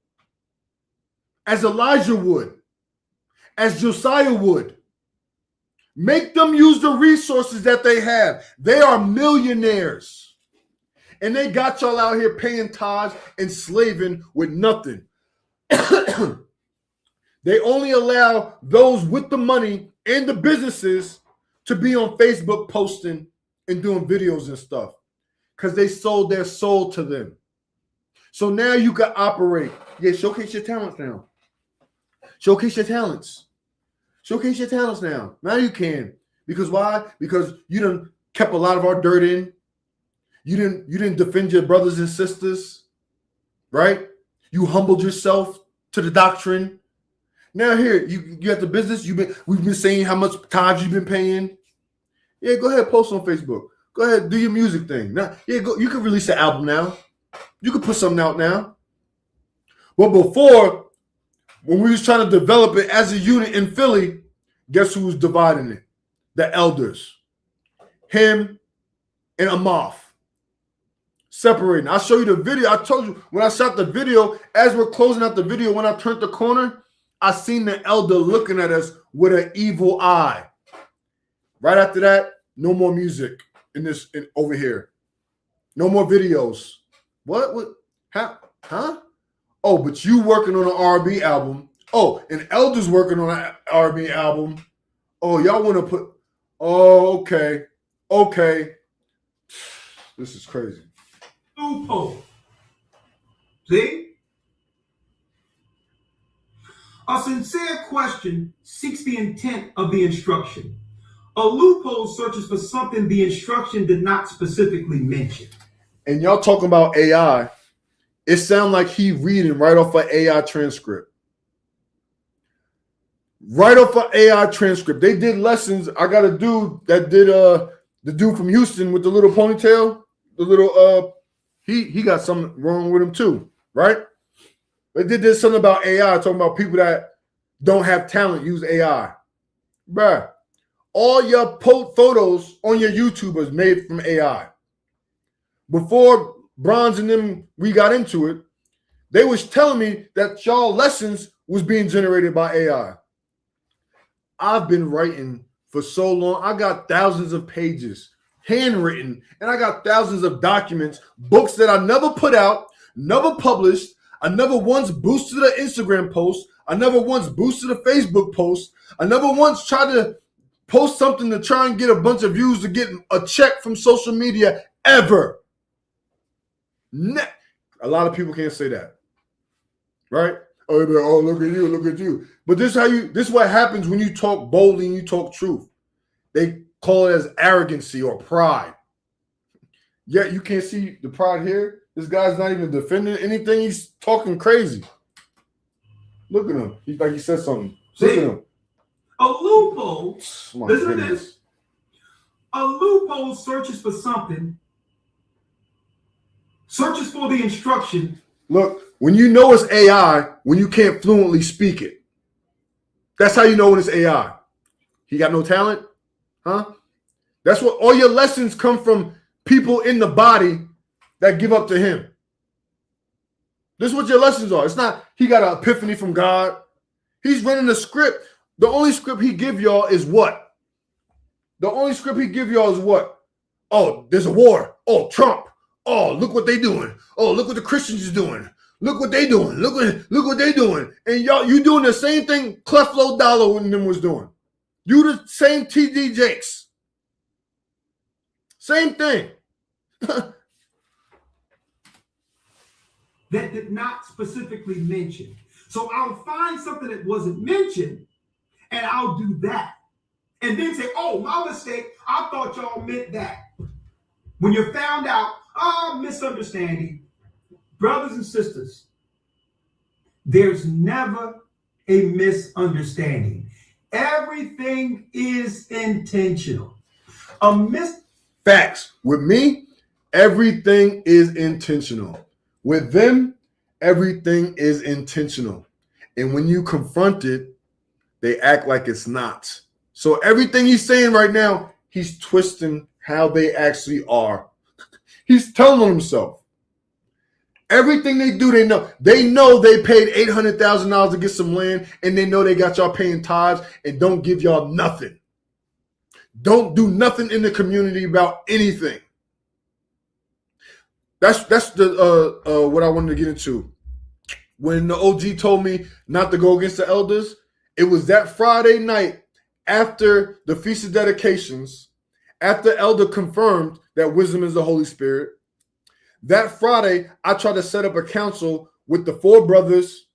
as Elijah would, as Josiah would. Make them use the resources that they have. They are millionaires. And they got y'all out here paying tithes and slaving with nothing. They only allow those with the money and the businesses to be on Facebook posting and doing videos and stuff because they sold their soul to them. So now you can operate. Yeah, showcase your talents now. Showcase your talents. Showcase your talents now. Now you can. Because why? Because you done kept a lot of our dirt in. You didn't defend your brothers and sisters, right? You humbled yourself to the doctrine. Now here, you got the business. We've been saying how much tithes you've been paying. Yeah, go ahead, post on Facebook. Go ahead, do your music thing. Now, yeah, you can release an album now. You can put something out now. Well, before, when we was trying to develop it as a unit in Philly, guess who was dividing it? The elders. Him and Amoth. Separating. I'll show you the video. I told you when I shot the video, as we're closing out the video, when I turned the corner, I seen the elder looking at us with an evil eye. Right after that, no more music over here. No more videos. What? Huh? Oh, but you working on an R&B album. Oh, and Elder's working on an R&B album. Oh, y'all want to put... Oh, okay. Okay. This is crazy. Loophole. See? A sincere question seeks the intent of the instruction. A loophole searches for something the instruction did not specifically mention. And y'all talking about AI. It sounds like he reading right off an AI transcript. Right off an AI transcript. They did lessons. I got a dude that did the dude from Houston with the little ponytail. The little he got something wrong with him too, right? They did something about AI, talking about people that don't have talent use AI. Bruh, all your photos on your YouTube is made from AI. Before Bronze and them, we got into it, they was telling me that y'all lessons was being generated by AI. I've been writing for so long. I got thousands of pages, handwritten, and I got thousands of documents, books that I never put out, never published. I never once boosted an Instagram post. I never once boosted a Facebook post. I never once tried to post something to try and get a bunch of views to get a check from social media ever. A lot of people can't say that, right? Oh, look at you. But this is what happens when you talk boldly and you talk truth. They call it as arrogancy or pride. Yet you can't see the pride here. This guy's not even defending anything. He's talking crazy. Look at him. He's like he said something. Look at him. A loophole. Listen to this. A loophole searches for something. Searches for the instruction. Look, when you know it's AI, when you can't fluently speak it. That's how you know when it's AI. He got no talent? Huh? That's what all your lessons come from, people in the body that give up to him. This is what your lessons are. It's not he got an epiphany from God. He's running a script. The only script he give y'all is what? The only script he give y'all is what? Oh, there's a war. Oh, Trump. Oh, look what they doing. Oh, look what the Christians is doing. Look what they doing. Look what they doing. And y'all, you doing the same thing Cleflo Dollar and them was doing. You the same TD Jakes. Same thing. that did not specifically mention. So I'll find something that wasn't mentioned and I'll do that. And then say, oh, my mistake. I thought y'all meant that. When you're found out, misunderstanding, brothers and sisters, there's never a misunderstanding. Everything is intentional. Facts. With me, everything is intentional. With them, everything is intentional. And when you confront it, they act like it's not. So everything he's saying right now, he's twisting how they actually are. He's telling on himself. Everything they do, they know. They know they paid $800,000 to get some land, and they know they got y'all paying tithes and don't give y'all nothing. Don't do nothing in the community about anything. That's the what I wanted to get into. When the OG told me not to go against the elders, it was that Friday night after the Feast of Dedications, after elder confirmed that wisdom is the Holy Spirit. That Friday, I tried to set up a council with the 4 brothers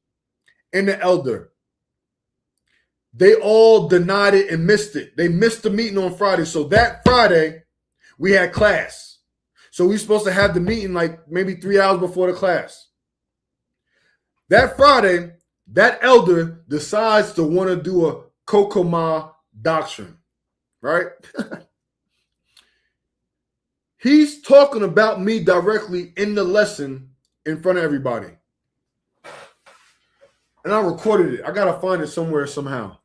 and the elder. They all denied it and missed it. They missed the meeting on Friday. So that Friday, we had class. So we were supposed to have the meeting like maybe 3 hours before the class. That Friday, that elder decides to want to do a Kokoma doctrine, right? He's talking about me directly in the lesson in front of everybody. And I recorded it. I got to find it somewhere, somehow.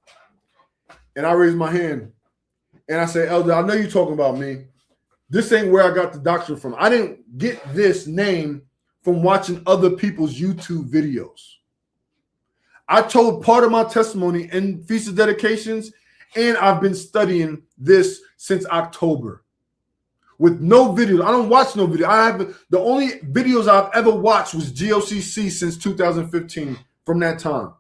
And I raised my hand. And I say, Elder, I know you're talking about me. This ain't where I got the doctrine from. I didn't get this name from watching other people's YouTube videos. I told part of my testimony in Feast of Dedications, and I've been studying this since October. With no videos. I don't watch no video. The only videos I've ever watched was GOCC since 2015 from that time.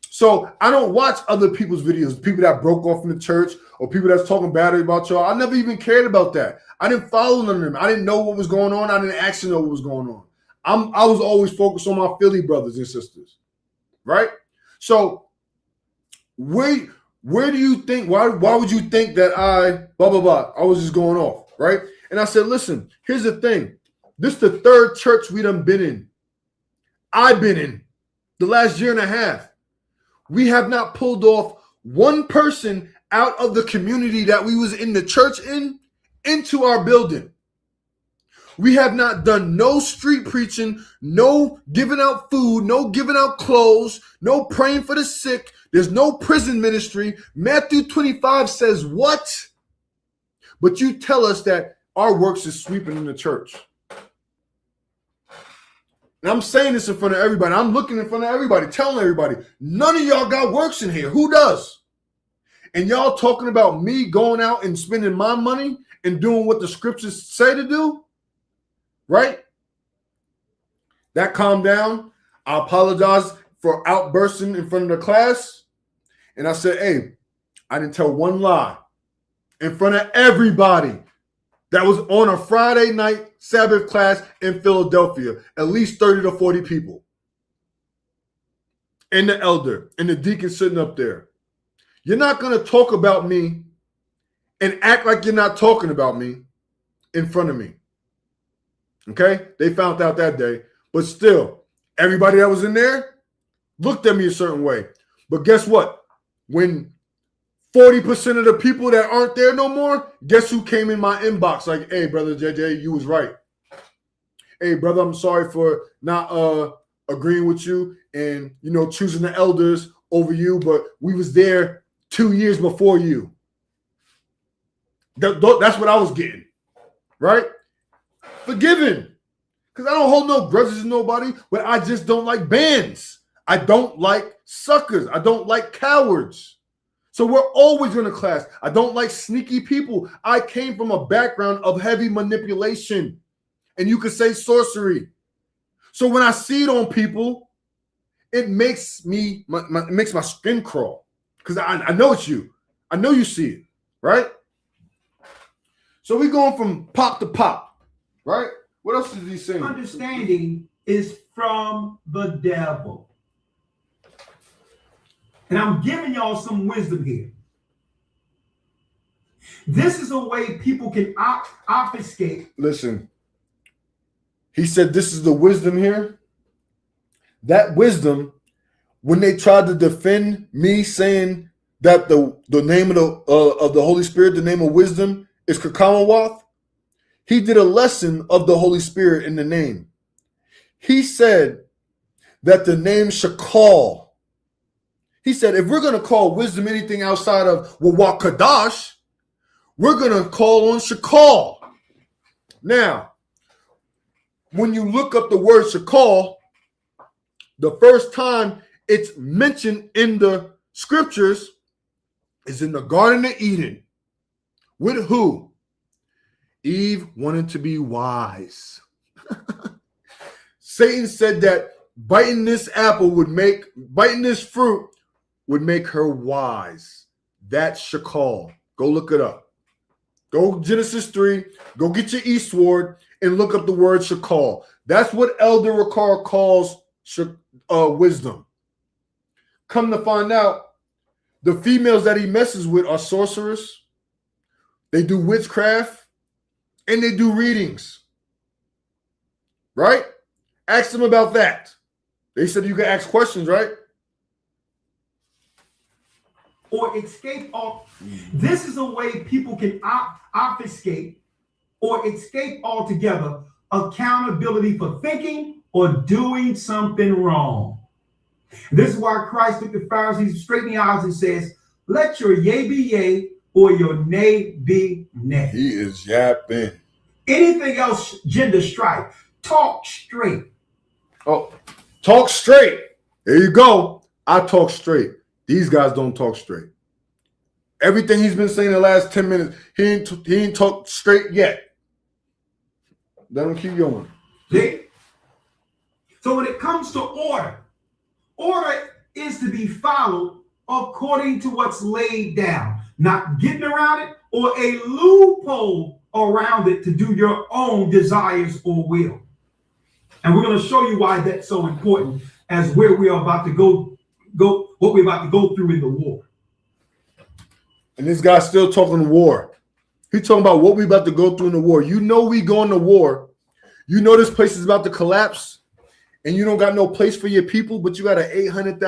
So I don't watch other people's videos, people that broke off from the church or people that's talking bad about y'all. I never even cared about that. I didn't follow none of them. I didn't know what was going on. I didn't actually know what was going on. I was always focused on my Philly brothers and sisters, right? So where do you think, why would you think that I was just going off, right? And I said, listen, here's the thing. This is the 3rd church we done been in. I've been in the last year and a half. We have not pulled off one person out of the community that we was in the church into our building. We have not done no street preaching, no giving out food, no giving out clothes, no praying for the sick. There's no prison ministry. Matthew 25 says what? But you tell us that our works is sweeping in the church. And I'm saying this in front of everybody. I'm looking in front of everybody, telling everybody, none of y'all got works in here. Who does? And y'all talking about me going out and spending my money and doing what the scriptures say to do? Right? That calmed down. I apologize for outbursting in front of the class. And I said, hey, I didn't tell one lie in front of everybody that was on a Friday night Sabbath class in Philadelphia, at least 30 to 40 people. And the elder and the deacon sitting up there. You're not going to talk about me and act like you're not talking about me in front of me. Okay? They found out that day. But still, everybody that was in there looked at me a certain way. But guess what? When 40% of the people that aren't there no more, guess who came in my inbox like, hey, brother JJ, you was right. Hey, brother, I'm sorry for not agreeing with you and, choosing the elders over you, but we was there 2 years before you. That's what I was getting, right? Forgiven. Because I don't hold no grudges to nobody, but I just don't like bands. I don't like suckers. I don't like cowards. So we're always going to clash. I don't like sneaky people. I came from a background of heavy manipulation, and you could say sorcery. So when I see it on people, it makes my skin crawl because I know it's you. I know you see it, right? So we're going from pop to pop, right? What else is he saying? Understanding is from the devil. And I'm giving y'all some wisdom here. This is a way people can obfuscate. Listen, he said this is the wisdom here. That wisdom, when they tried to defend me saying that the name of the Holy Spirit, the name of wisdom is Kakamawath, he did a lesson of the Holy Spirit in the name. He said that the name Shakal, he said, if we're going to call wisdom anything outside of Wawak Kadash, we're going to call on Shakal. Now, when you look up the word Shakal, the first time it's mentioned in the scriptures is in the Garden of Eden. With who? Eve wanted to be wise. Satan said that biting this fruit would make her wise. That's Shakal. Go look it up. Go Genesis 3, go get your Eastward and look up the word Shakal. That's what Elder Ricard calls wisdom. Come to find out, the females that he messes with are sorcerers. They do witchcraft and they do readings. Right? Ask them about that. They said you can ask questions, right? Or escape off. This is a way people can obfuscate or escape altogether accountability for thinking or doing something wrong. This is why Christ looked the Pharisees straight in the eyes and says, let your yea be yea or your nay be nay. He is yapping. Anything else, gender strife. Talk straight. Oh, talk straight. There you go. I talk straight. These guys don't talk straight. Everything he's been saying the last 10 minutes, he ain't talked straight yet. Let him keep going. See? So when it comes to order is to be followed according to what's laid down, not getting around it or a loophole around it to do your own desires or will. And we're going to show you why that's so important as where we are about to go, what we're about to go through in the war. And this guy's still talking war. He's talking about what we about to go through in the war. You know we going to war. You know this place is about to collapse. And you don't got no place for your people, but you got an $800,000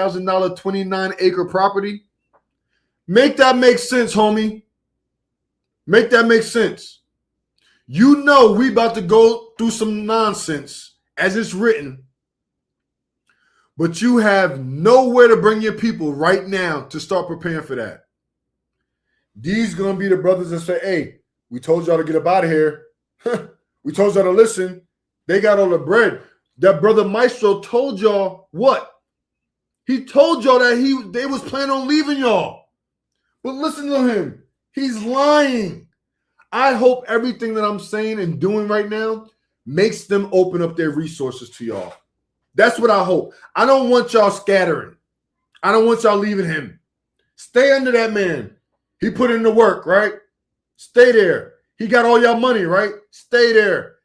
29-acre property. Make that make sense, homie. Make that make sense. You know we about to go through some nonsense as it's written, but you have nowhere to bring your people right now to start preparing for that. These going to be the brothers that say, hey, we told y'all to get up out of here. We told y'all to listen. They got all the bread. That brother Maestro told y'all what? He told y'all that they was planning on leaving y'all. But listen to him. He's lying. I hope everything that I'm saying and doing right now makes them open up their resources to y'all. That's what I hope. I don't want y'all scattering. I don't want y'all leaving him. Stay under that man. He put in the work, right? Stay there. He got all y'all money, right? Stay there.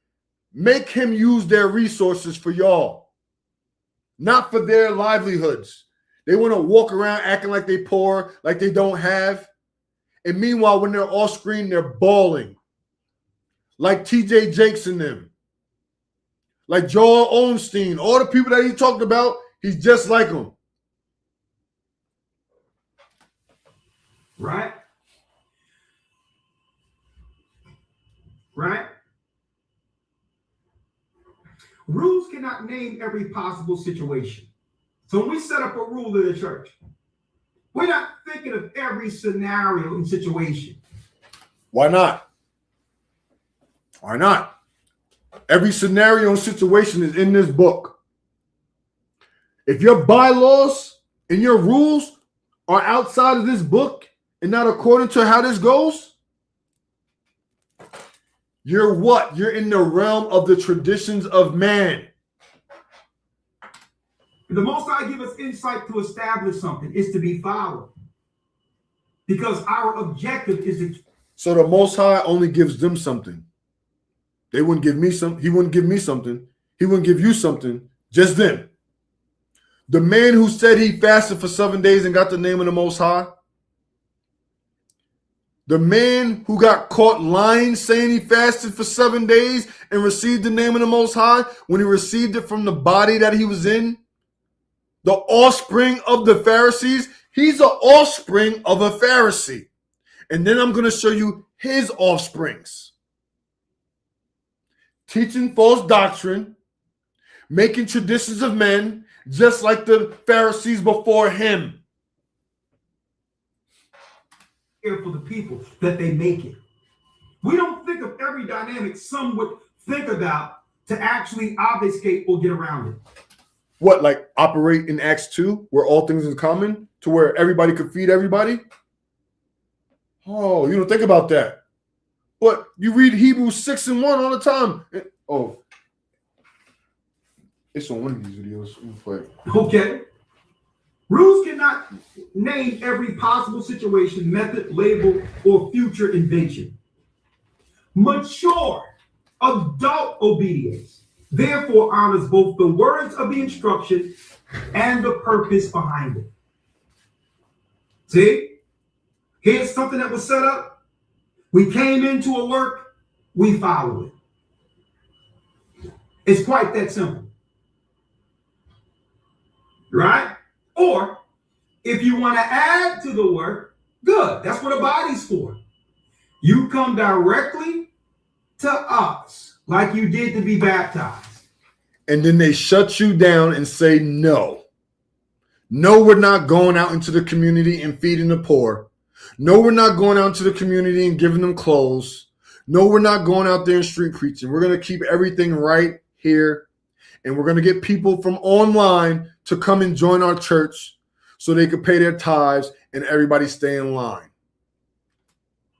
Make him use their resources for y'all, not for their livelihoods. They want to walk around acting like they poor, like they don't have. And meanwhile, when they're off screen, they're bawling. Like TJ Jakes and them. Like Joel Osteen. All the people that he talked about, he's just like them. Right? Right? Rules cannot name every possible situation. So when we set up a rule in the church, we're not thinking of every scenario and situation. Why not? Why not? Every scenario and situation is in this book. If your bylaws and your rules are outside of this book and not according to how this goes, you're what? You're in the realm of the traditions of man. The Most High give us insight to establish something is to be followed. Because our objective is to... So the Most High only gives them something. They wouldn't give me some. He wouldn't give me something. He wouldn't give you something, just them. The man who said he fasted for 7 days and got the name of the Most High. The man who got caught lying, saying he fasted for 7 days and received the name of the Most High when he received it from the body that he was in. The offspring of the Pharisees. He's an offspring of a Pharisee. And then I'm going to show you his offsprings. Teaching false doctrine, making traditions of men, just like the Pharisees before him. For the people that they make it. We don't think of every dynamic some would think about to actually obfuscate or get around it. What, like operate in Acts 2, where all things are common, to where everybody could feed everybody? Oh, you don't think about that. But you read Hebrews 6:1 all the time. Oh, it's on one of these videos. Okay. Rules cannot name every possible situation, method, label, or future invention. Mature, adult obedience, therefore, honors both the words of the instruction and the purpose behind it. See? Here's something that was set up. We came into a work, we follow it. It's quite that simple. Right? Or if you want to add to the work, good. That's what a body's for. You come directly to us like you did to be baptized. And then they shut you down and say, no. No, we're not going out into the community and feeding the poor. No, we're not going out into the community and giving them clothes. No, we're not going out there and street preaching. We're going to keep everything right here. And we're going to get people from online to come and join our church so they could pay their tithes and everybody stay in line.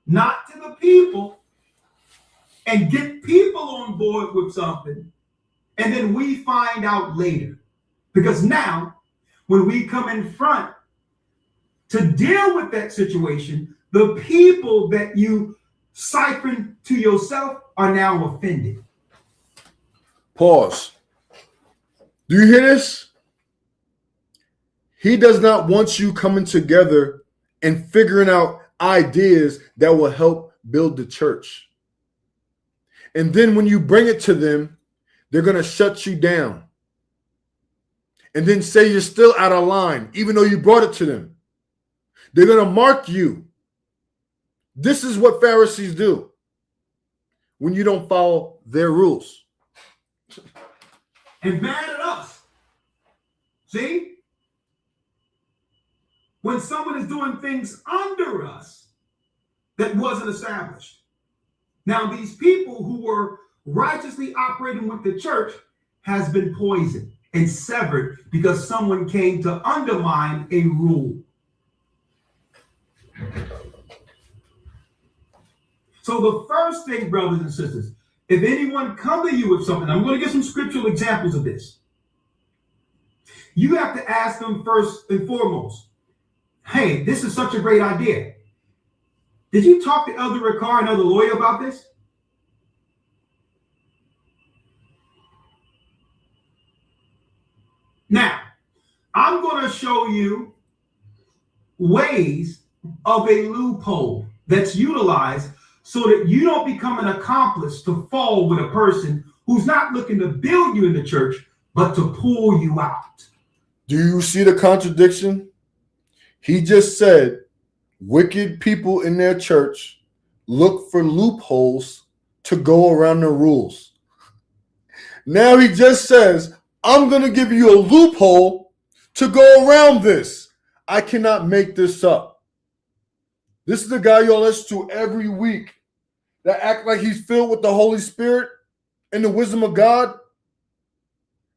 Not to the people, and get people on board with something, and then we find out later. Because now, when we come in front to deal with that situation, the people that you siphon to yourself are now offended. Pause. Do you hear this? He does not want you coming together and figuring out ideas that will help build the church. And then when you bring it to them, they're going to shut you down. And then say you're still out of line, even though you brought it to them. They're going to mark you. This is what Pharisees do when you don't follow their rules. And mad at us. See? When someone is doing things under us that wasn't established. Now, these people who were righteously operating with the church has been poisoned and severed because someone came to undermine a rule. So the first thing, brothers and sisters, if anyone come to you with something, I'm going to give some scriptural examples of this. You have to ask them first and foremost, hey, this is such a great idea. Did you talk to Elder Ricard, another lawyer, about this? Now, I'm going to show you ways of a loophole that's utilized so that you don't become an accomplice to fall with a person who's not looking to build you in the church, but to pull you out. Do you see the contradiction? He just said wicked people in their church look for loopholes to go around the rules. Now he just says, I'm going to give you a loophole to go around this. I cannot make this up. This is the guy y'all listen to every week that act like he's filled with the Holy Spirit and the wisdom of God.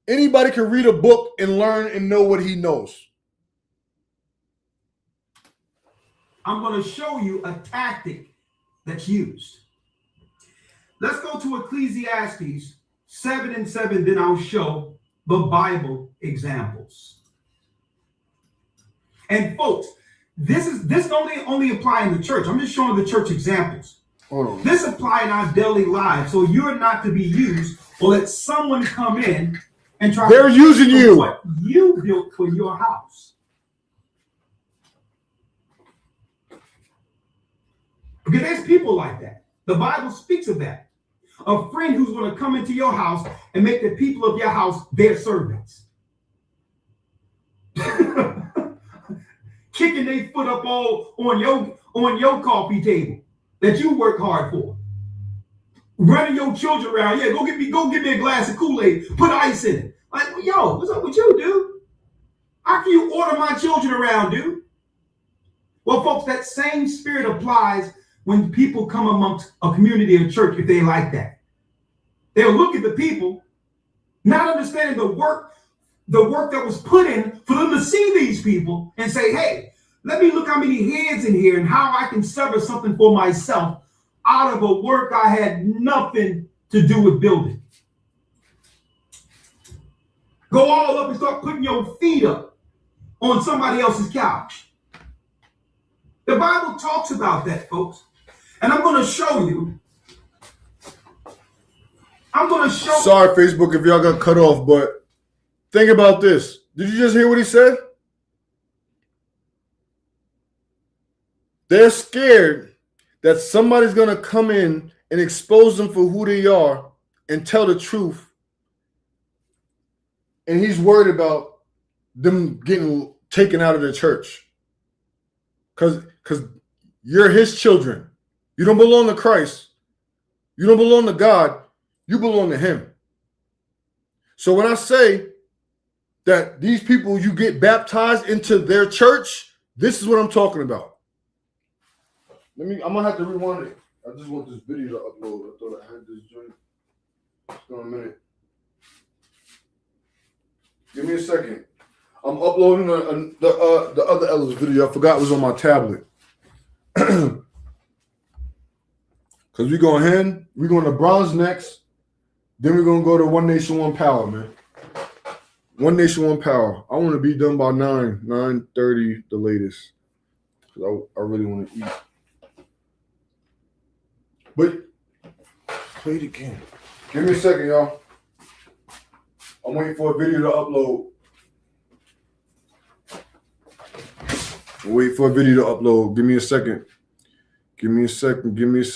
Anybody can read a book and learn and know what he knows. I'm going to show you a tactic that's used. Let's go to Ecclesiastes 7:7, then I'll show the Bible examples. And folks, this only apply in the church. I'm just showing the church examples. This apply in our daily lives, so you're not to be used or let someone come in and try They're to using you. what you built for your house. Because there's people like that. The Bible speaks of that. A friend who's going to come into your house and make the people of your house their servants. Kicking their foot up all on your coffee table that you work hard for. Running your children around. Yeah, go get me a glass of Kool-Aid. Put ice in it. Like, yo, what's up with you, dude? How can you order my children around, dude? Well, folks, that same spirit applies when people come amongst a community or church if they like that. They'll look at the people, not understanding the work that was put in for them to see these people and say, hey, let me look how many heads in here and how I can sever something for myself out of a work I had nothing to do with building. Go all up and start putting your feet up on somebody else's couch. The Bible talks about that, folks. And I'm going to show you. Sorry, Facebook, if y'all got cut off, but think about this. Did you just hear what he said? They're scared that somebody's going to come in and expose them for who they are and tell the truth. And he's worried about them getting taken out of the church. Because you're his children. You don't belong to Christ. You don't belong to God. You belong to him. So when I say that these people, you get baptized into their church, this is what I'm talking about. I'm going to have to rewind it. I just want this video to upload. I thought I had this joint. Just in a minute. Give me a second. I'm uploading the other Ellis video. I forgot it was on my tablet. Because we're going to bronze next. Then we're going to go to One Nation, One Power, man. One Nation, One Power. I want to be done by 9:30 the latest. Because I really want to eat. But, play it again. Give me a second, y'all. I'm waiting for a video to upload. Wait for a video to upload. Give me a second. Give me a second. There's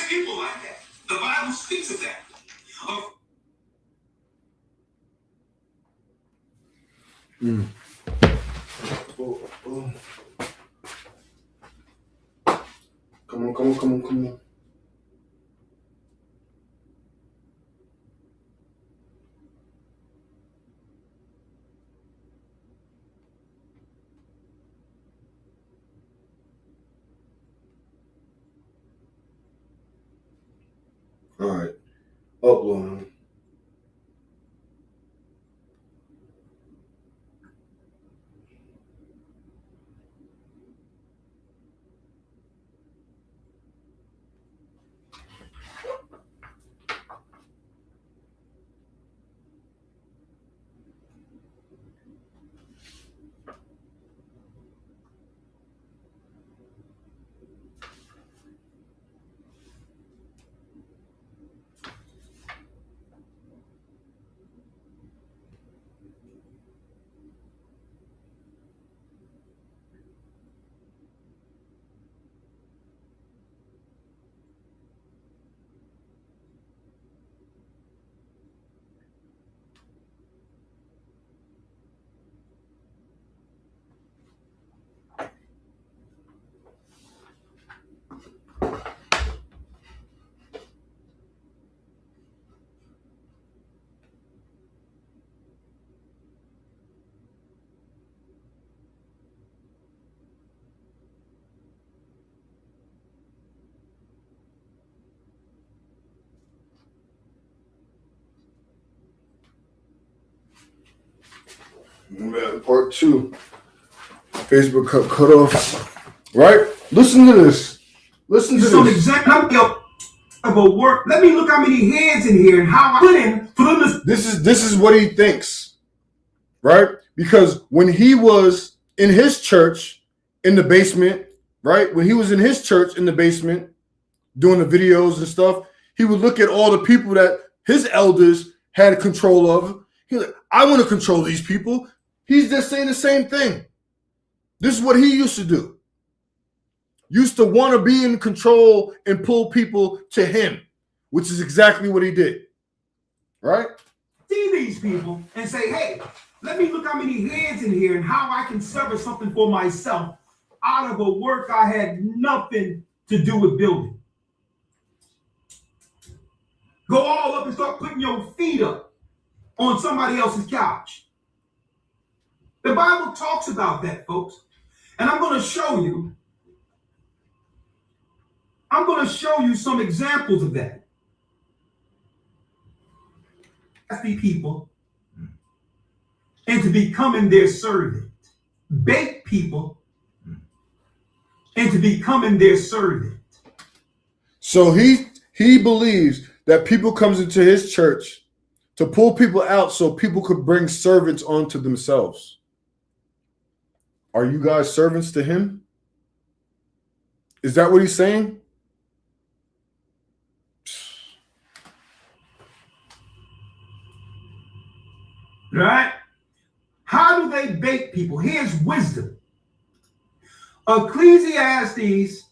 people like that. The Bible speaks of that. Come on. All right, uploading. Part 2. Facebook cut off. Right? Listen to this. Some example. of a work. Let me look how many hands in here and how I put in for them to. This is what he thinks, right? Because when he was in his church in the basement, right? When he was in his church in the basement doing the videos and stuff, he would look at all the people that his elders had control of. He's like, I want to control these people. He's just saying the same thing. This is what he used to do. Used to want to be in control and pull people to him, which is exactly what he did. Right? See these people and say, hey, let me look how many hands in here and how I can sever something for myself out of a work I had nothing to do with building. Go all up and start putting your feet up on somebody else's couch. The Bible talks about that, folks. And I'm going to show you. I'm going to show you some examples of that. The people into becoming their servant. Bait people into becoming their servant. So he believes that people comes into his church to pull people out so people could bring servants onto themselves. Are you guys servants to him? Is that what he's saying? Right? How do they bait people? Here's wisdom. Ecclesiastes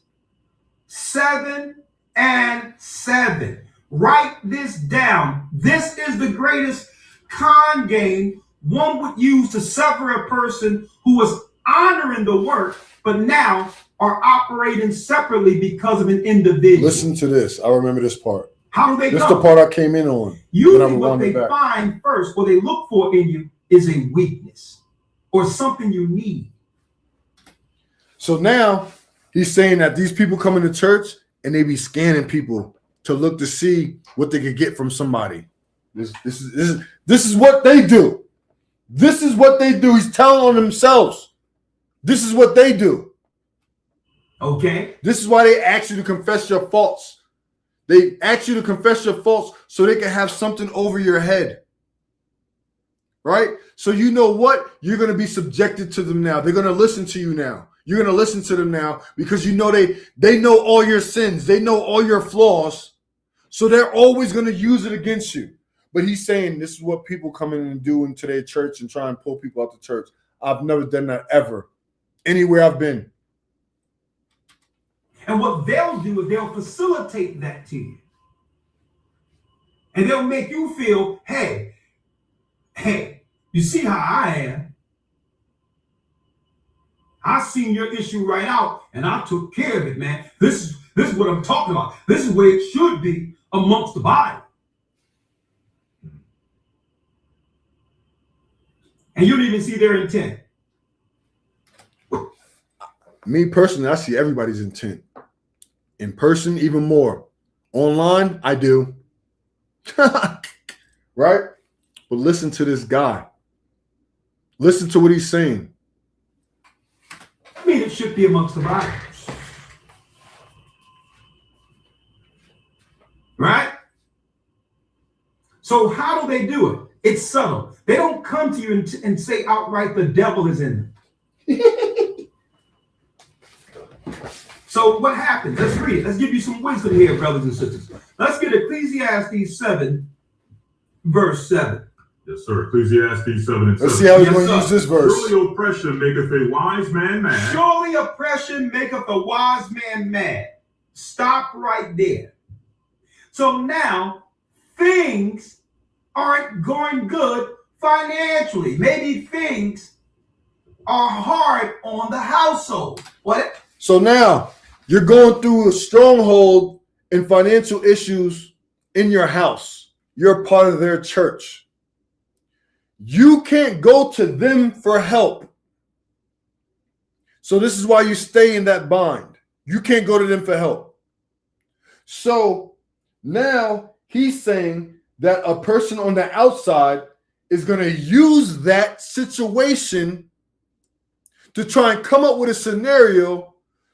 7:7. Write this down. This is the greatest con game one would use to sever a person who was honoring the work, but now are operating separately because of an individual. Listen to this. I remember this part. How do they This know? is the part I came in on. Usually what they find first, what they look for in you is a weakness or something you need. So now he's saying that these people come into church and they be scanning people to look to see what they could get from somebody. This is what they do. This is what they do. He's telling on themselves. This is what they do. Okay. This is why they ask you to confess your faults. They ask you to confess your faults so they can have something over your head. Right? So you know what? You're going to be subjected to them now. They're going to listen to you now. You're going to listen to them now because you know they know all your sins. They know all your flaws. So they're always going to use it against you. But he's saying this is what people come in and do into their church and try and pull people out the church. I've never done that ever. Anywhere I've been. And what they'll do is they'll facilitate that to you. And they'll make you feel, hey, you see how I am? I seen your issue right out and I took care of it, man. This is what I'm talking about. This is where it should be amongst the body. And you don't even see their intent. Me personally, I see everybody's intent. In person, even more. Online, I do. Right? But listen to this guy. Listen to what he's saying. I mean, it should be amongst the body. Right? So how do they do it? It's subtle. They don't come to you and say outright the devil is in them. So what happens? Let's read it. Let's give you some wisdom here, brothers and sisters. Let's get Ecclesiastes 7, verse 7. Yes, sir. Ecclesiastes 7 and 7. Let's see how he's going to use this verse. Surely oppression maketh a wise man mad. Surely oppression maketh a wise man mad. Stop right there. So now things aren't going good financially. Maybe things are hard on the household. What? So now you're going through a stronghold and financial issues in your house. You're part of their church. You can't go to them for help. So this is why you stay in that bind. You can't go to them for help. So now he's saying that a person on the outside is going to use that situation to try and come up with a scenario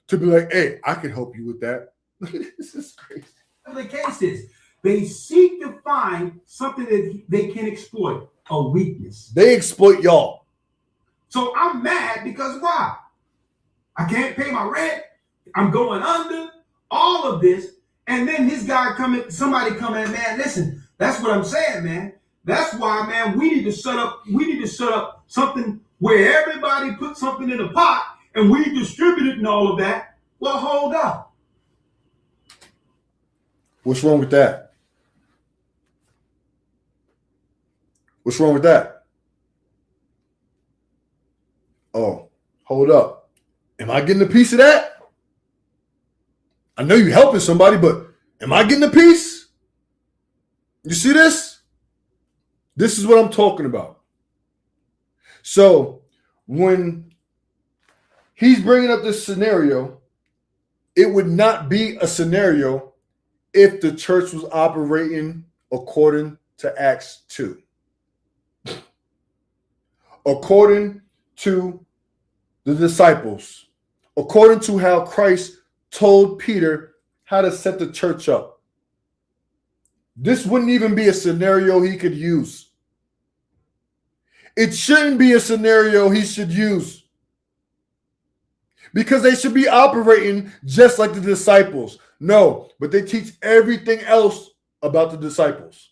to be like, hey, I can help you with that. This is crazy. Whatever the case is, they seek to find something that they can exploit, a weakness. They exploit y'all. So I'm mad because why? I can't pay my rent. I'm going under all of this. And then somebody come in, man, listen, that's what I'm saying, man. That's why, man, we need to set up something where everybody puts something in a pot and we distribute it and all of that. Well, hold up. What's wrong with that? What's wrong with that? Oh, hold up. Am I getting a piece of that? I know you're helping somebody, but am I getting a piece? You see this? This is what I'm talking about. So when he's bringing up this scenario, it would not be a scenario if the church was operating according to Acts 2. According to the disciples, according to how Christ told Peter how to set the church up. This wouldn't even be a scenario he could use. It shouldn't be a scenario he should use. Because they should be operating just like the disciples. No, but they teach everything else about the disciples.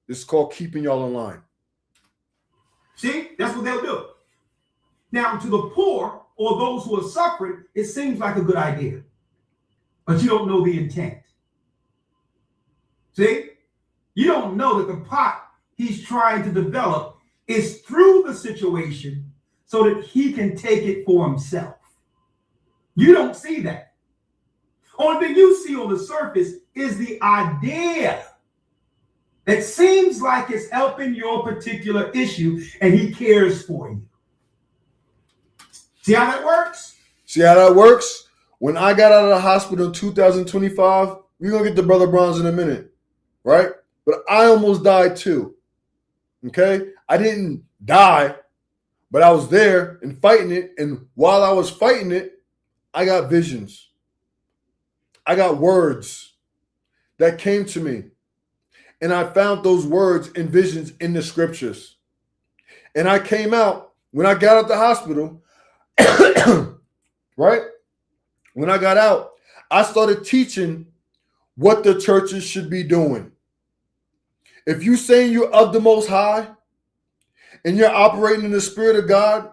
This is called keeping y'all in line. See, that's what they'll do. Now, to the poor or those who are suffering, it seems like a good idea, but you don't know the intent. See, you don't know that the pot he's trying to develop is through the situation so that he can take it for himself. You don't see that. Only thing you see on the surface is the idea that seems like it's helping your particular issue and he cares for you. See how that works? See how that works? When I got out of the hospital in 2025, we're going to get to Brother Bronze in a minute, right? But I almost died too, okay? I didn't die, but I was there and fighting it. And while I was fighting it, I got visions. I got words that came to me. And I found those words and visions in the scriptures. And I came out, when I got out the hospital, right? When I got out, I started teaching what the churches should be doing. If you saying you're of the Most High and you're operating in the Spirit of God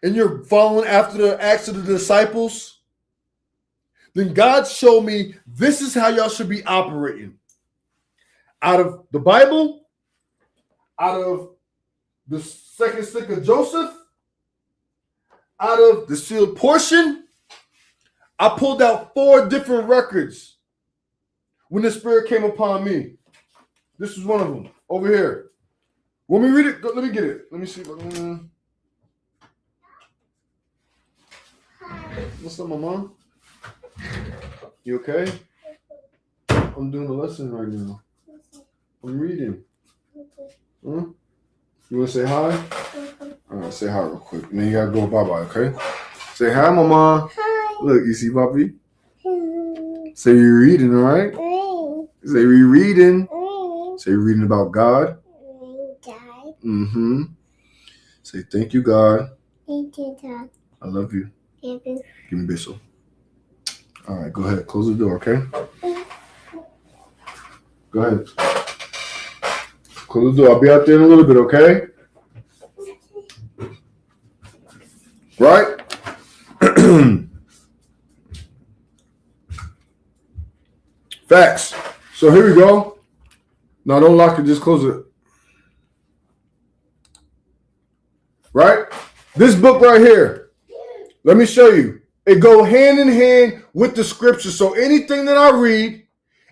and you're following after the acts of the disciples, then God showed me this is how y'all should be operating. Out of the Bible, out of the second stick of Joseph, out of the sealed portion, I pulled out 4 different records when the Spirit came upon me. This is one of them over here. When we read it, let me get it. Let me see. What's up, Mama? You okay? I'm doing a lesson right now. I'm reading. Huh? You want to say hi? All right, say hi real quick. And then you got to go bye-bye, okay? Say hi, Mama. Hi. Look, you see Papi? Say you're reading, all right? Say you're reading. Say you're reading about God. God. Mm-hmm. Say thank you, God. Thank you, God. I love you. Love you. Give me a whistle. All right, go ahead. Close the door, okay? Go ahead. Close the door. I'll be out there in a little bit, okay? Right? Facts. So here we go. No, don't lock it. Just close it. Right? This book right here. Let me show you. It go hand in hand with the scripture. So anything that I read,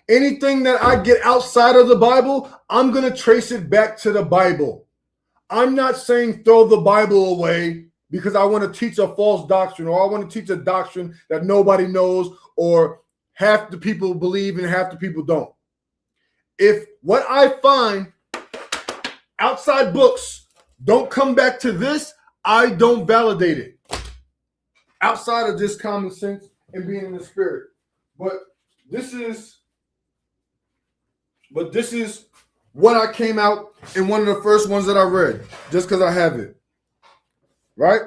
anything that I get outside of the Bible, I'm going to trace it back to the Bible. I'm not saying throw the Bible away because I want to teach a false doctrine or I want to teach a doctrine that nobody knows or half the people believe and half the people don't. If what I find outside books don't come back to this, I don't validate it. Outside of just common sense and being in the spirit. But this is what I came out in one of the first ones that I read, just because I have it. Right?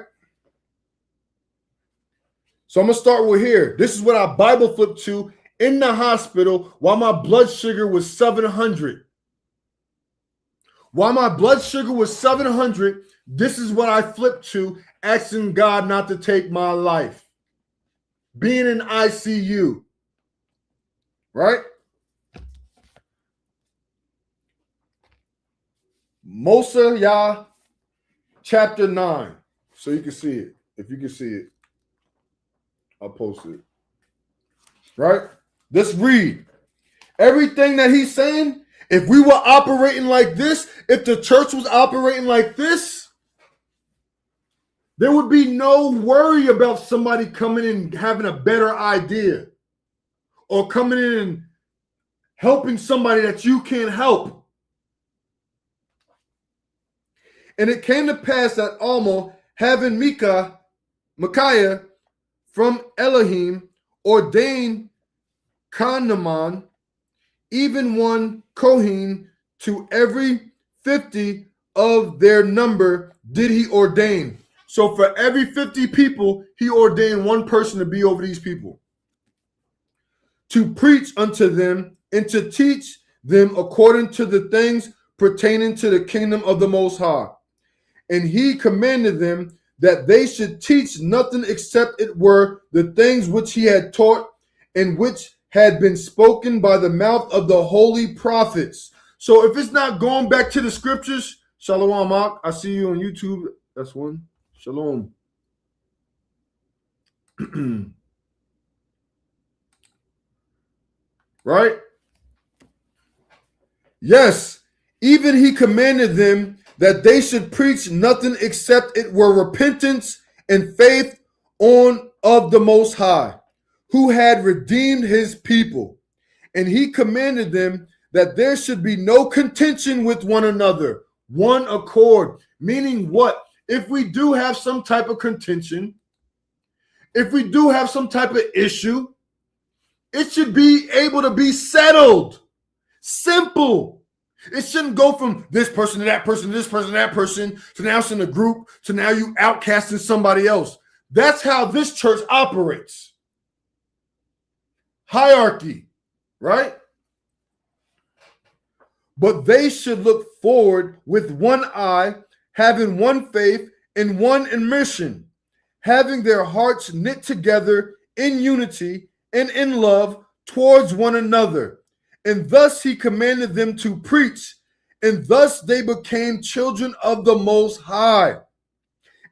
So I'm going to start with here. This is what I Bible flipped to in the hospital while my blood sugar was 700. While my blood sugar was 700, this is what I flipped to, asking God not to take my life. Being in ICU. Right? Mosiah chapter 9. So you can see it. If you can see it, I'll post it. Right? Let's read. Everything that he's saying, if we were operating like this, if the church was operating like this, there would be no worry about somebody coming in and having a better idea or coming in and helping somebody that you can't help. And it came to pass that Alma, having Micaiah from Elohim, ordained Kahneman, even one Kohen, to every 50 of their number did he ordain. So for every 50 people, he ordained one person to be over these people, to preach unto them and to teach them according to the things pertaining to the kingdom of the Most High. And he commanded them that they should teach nothing except it were the things which he had taught and which had been spoken by the mouth of the holy prophets. So if it's not going back to the scriptures, Shalom, Mark. I see you on YouTube. That's one. Shalom. Right? Yes. Even he commanded them that they should preach nothing except it were repentance and faith on of the Most High, who had redeemed his people. And he commanded them that there should be no contention with one another, one accord. Meaning what? If we do have some type of contention, if we do have some type of issue, it should be able to be settled. Simple. It shouldn't go from this person to that person, this person to that person, to now it's in a group, to now you outcasting somebody else. That's how this church operates. Hierarchy, right? But they should look forward with one eye, having one faith and one mission, having their hearts knit together in unity and in love towards one another. And thus he commanded them to preach, and thus they became children of the Most High.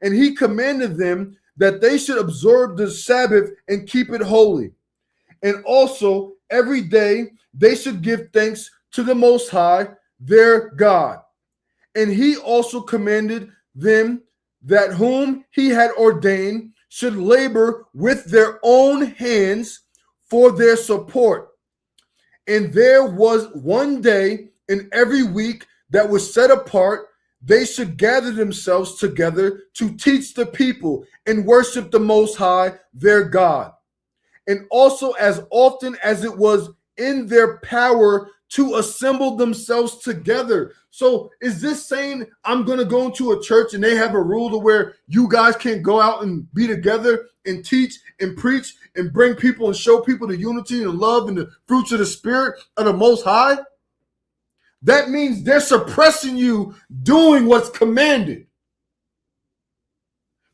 And he commanded them that they should observe the Sabbath and keep it holy. And also every day they should give thanks to the Most High, their God. And he also commanded them that whom he had ordained should labor with their own hands for their support. And there was one day in every week that was set apart, they should gather themselves together to teach the people and worship the Most High, their God. And also as often as it was in their power to assemble themselves together. So is this saying I'm going to go into a church and they have a rule to where you guys can't go out and be together and teach and preach and bring people and show people the unity and love and the fruits of the Spirit of the Most High? That means they're suppressing you doing what's commanded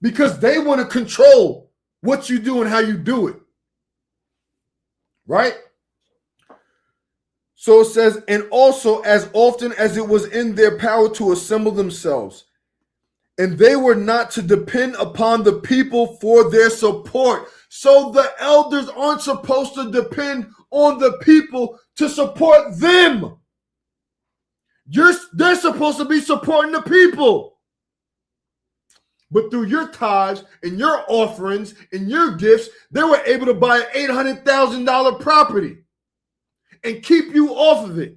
because they want to control what you do and how you do it. Right? So it says, and also as often as it was in their power to assemble themselves. And they were not to depend upon the people for their support. So the elders aren't supposed to depend on the people to support them. They're supposed to be supporting the people. But through your tithes and your offerings and your gifts, they were able to buy an $800,000 property and keep you off of it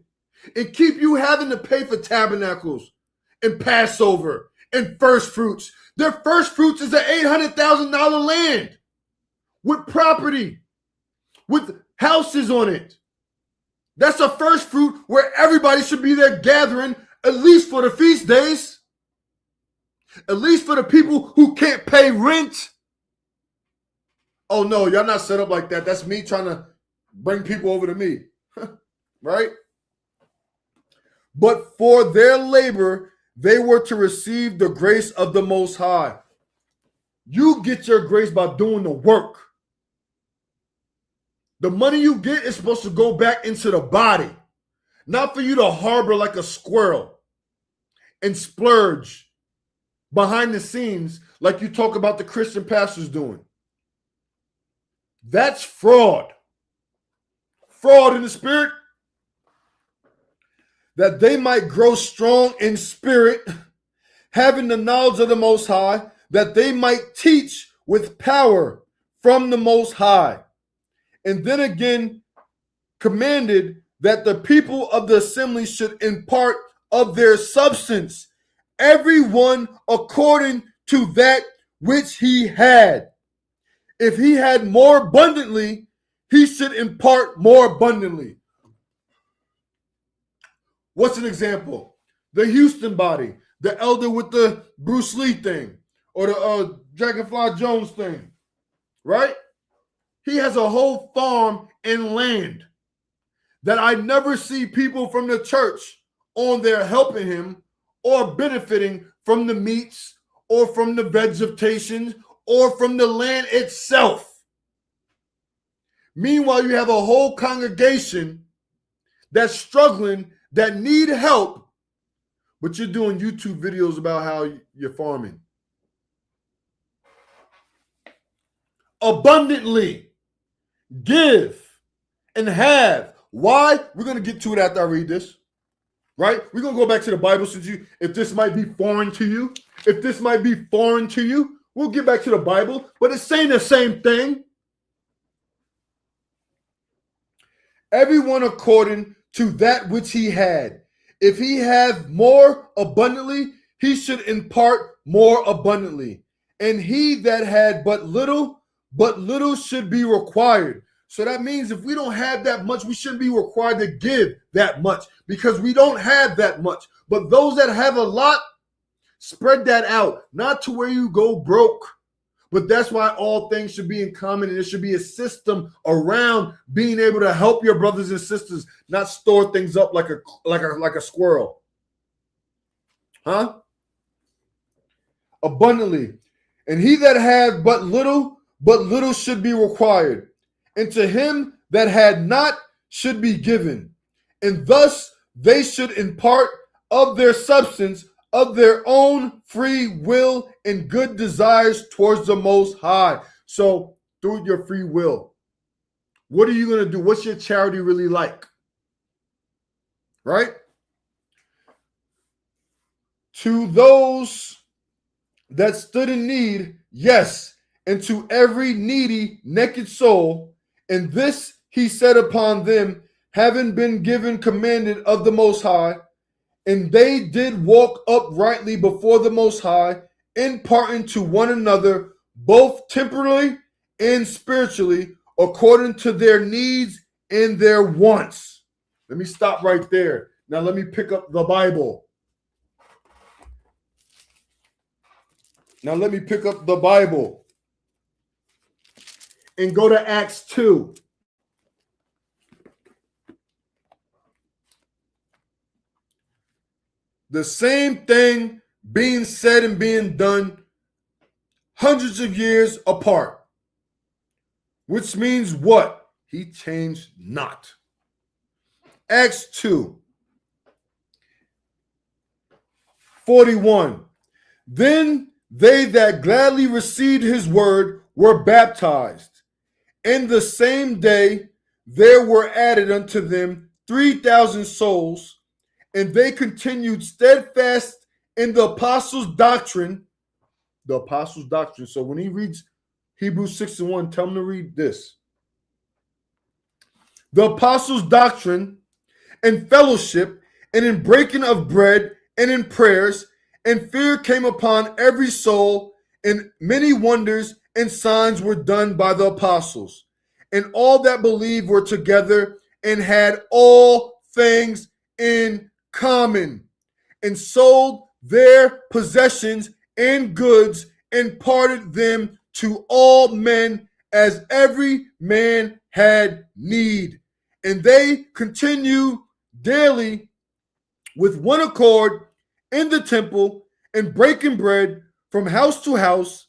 and keep you having to pay for tabernacles and Passover and first fruits. Their first fruits is an $800,000 land with property, with houses on it. That's a first fruit where everybody should be there gathering, at least for the feast days. At least for the people who can't pay rent. Oh no, y'all not set up like that. That's me trying to bring people over to me. Right? But for their labor, they were to receive the grace of the Most High. You get your grace by doing the work. The money you get is supposed to go back into the body, not for you to harbor like a squirrel and splurge behind the scenes like you talk about the Christian pastors doing. That's fraud. Fraud in the spirit. That they might grow strong in spirit, having the knowledge of the Most High, that they might teach with power from the Most High. And then again, commanded that the people of the assembly should impart of their substance, everyone according to that which he had. If he had more abundantly, he should impart more abundantly. What's an example? The Houston body, the elder with the Bruce Lee thing, or the Dragonfly Jones thing, right? He has a whole farm and land that I never see people from the church on there helping him or benefiting from the meats or from the vegetation or from the land itself. Meanwhile, you have a whole congregation that's struggling, that need help, but you're doing YouTube videos about how you're farming. Abundantly give and have. Why? We're going to get to it after I read this, right? We're going to go back to the Bible if this might be foreign to you. If this might be foreign to you, we'll get back to the Bible, but it's saying the same thing. Everyone according to that which he had. If he have more abundantly, he should impart more abundantly. And he that had but little should be required. So that means if we don't have that much, we shouldn't be required to give that much because we don't have that much. But those that have a lot, spread that out, not to where you go broke. But that's why all things should be in common, and there should be a system around being able to help your brothers and sisters, not store things up like a squirrel. Huh? Abundantly. And he that had but little should be required. And to him that had not should be given. And thus they should impart of their substance, of their own free will and good desires towards the Most High. So through your free will, what are you going to do? What's your charity really like? Right? To those that stood in need, yes, and to every needy, naked soul, and this he said upon them, having been given commanded of the Most High, and they did walk uprightly before the Most High, imparting to one another, both temporally and spiritually, according to their needs and their wants. Let me stop right there. Now let me pick up the Bible. And go to Acts 2. The same thing being said and being done hundreds of years apart. Which means what? He changed not. Acts 2:41. Then they that gladly received his word were baptized. And the same day there were added unto them 3,000 souls. And they continued steadfast in the apostles' doctrine. The apostles' doctrine. So when he reads Hebrews 6:1, tell him to read this. The apostles' doctrine and fellowship, and in breaking of bread, and in prayers, and fear came upon every soul, and many wonders and signs were done by the apostles. and all that believed were together and had all things in common, and sold their possessions and goods and parted them to all men as every man had need. And they continue daily with one accord in the temple and breaking bread from house to house,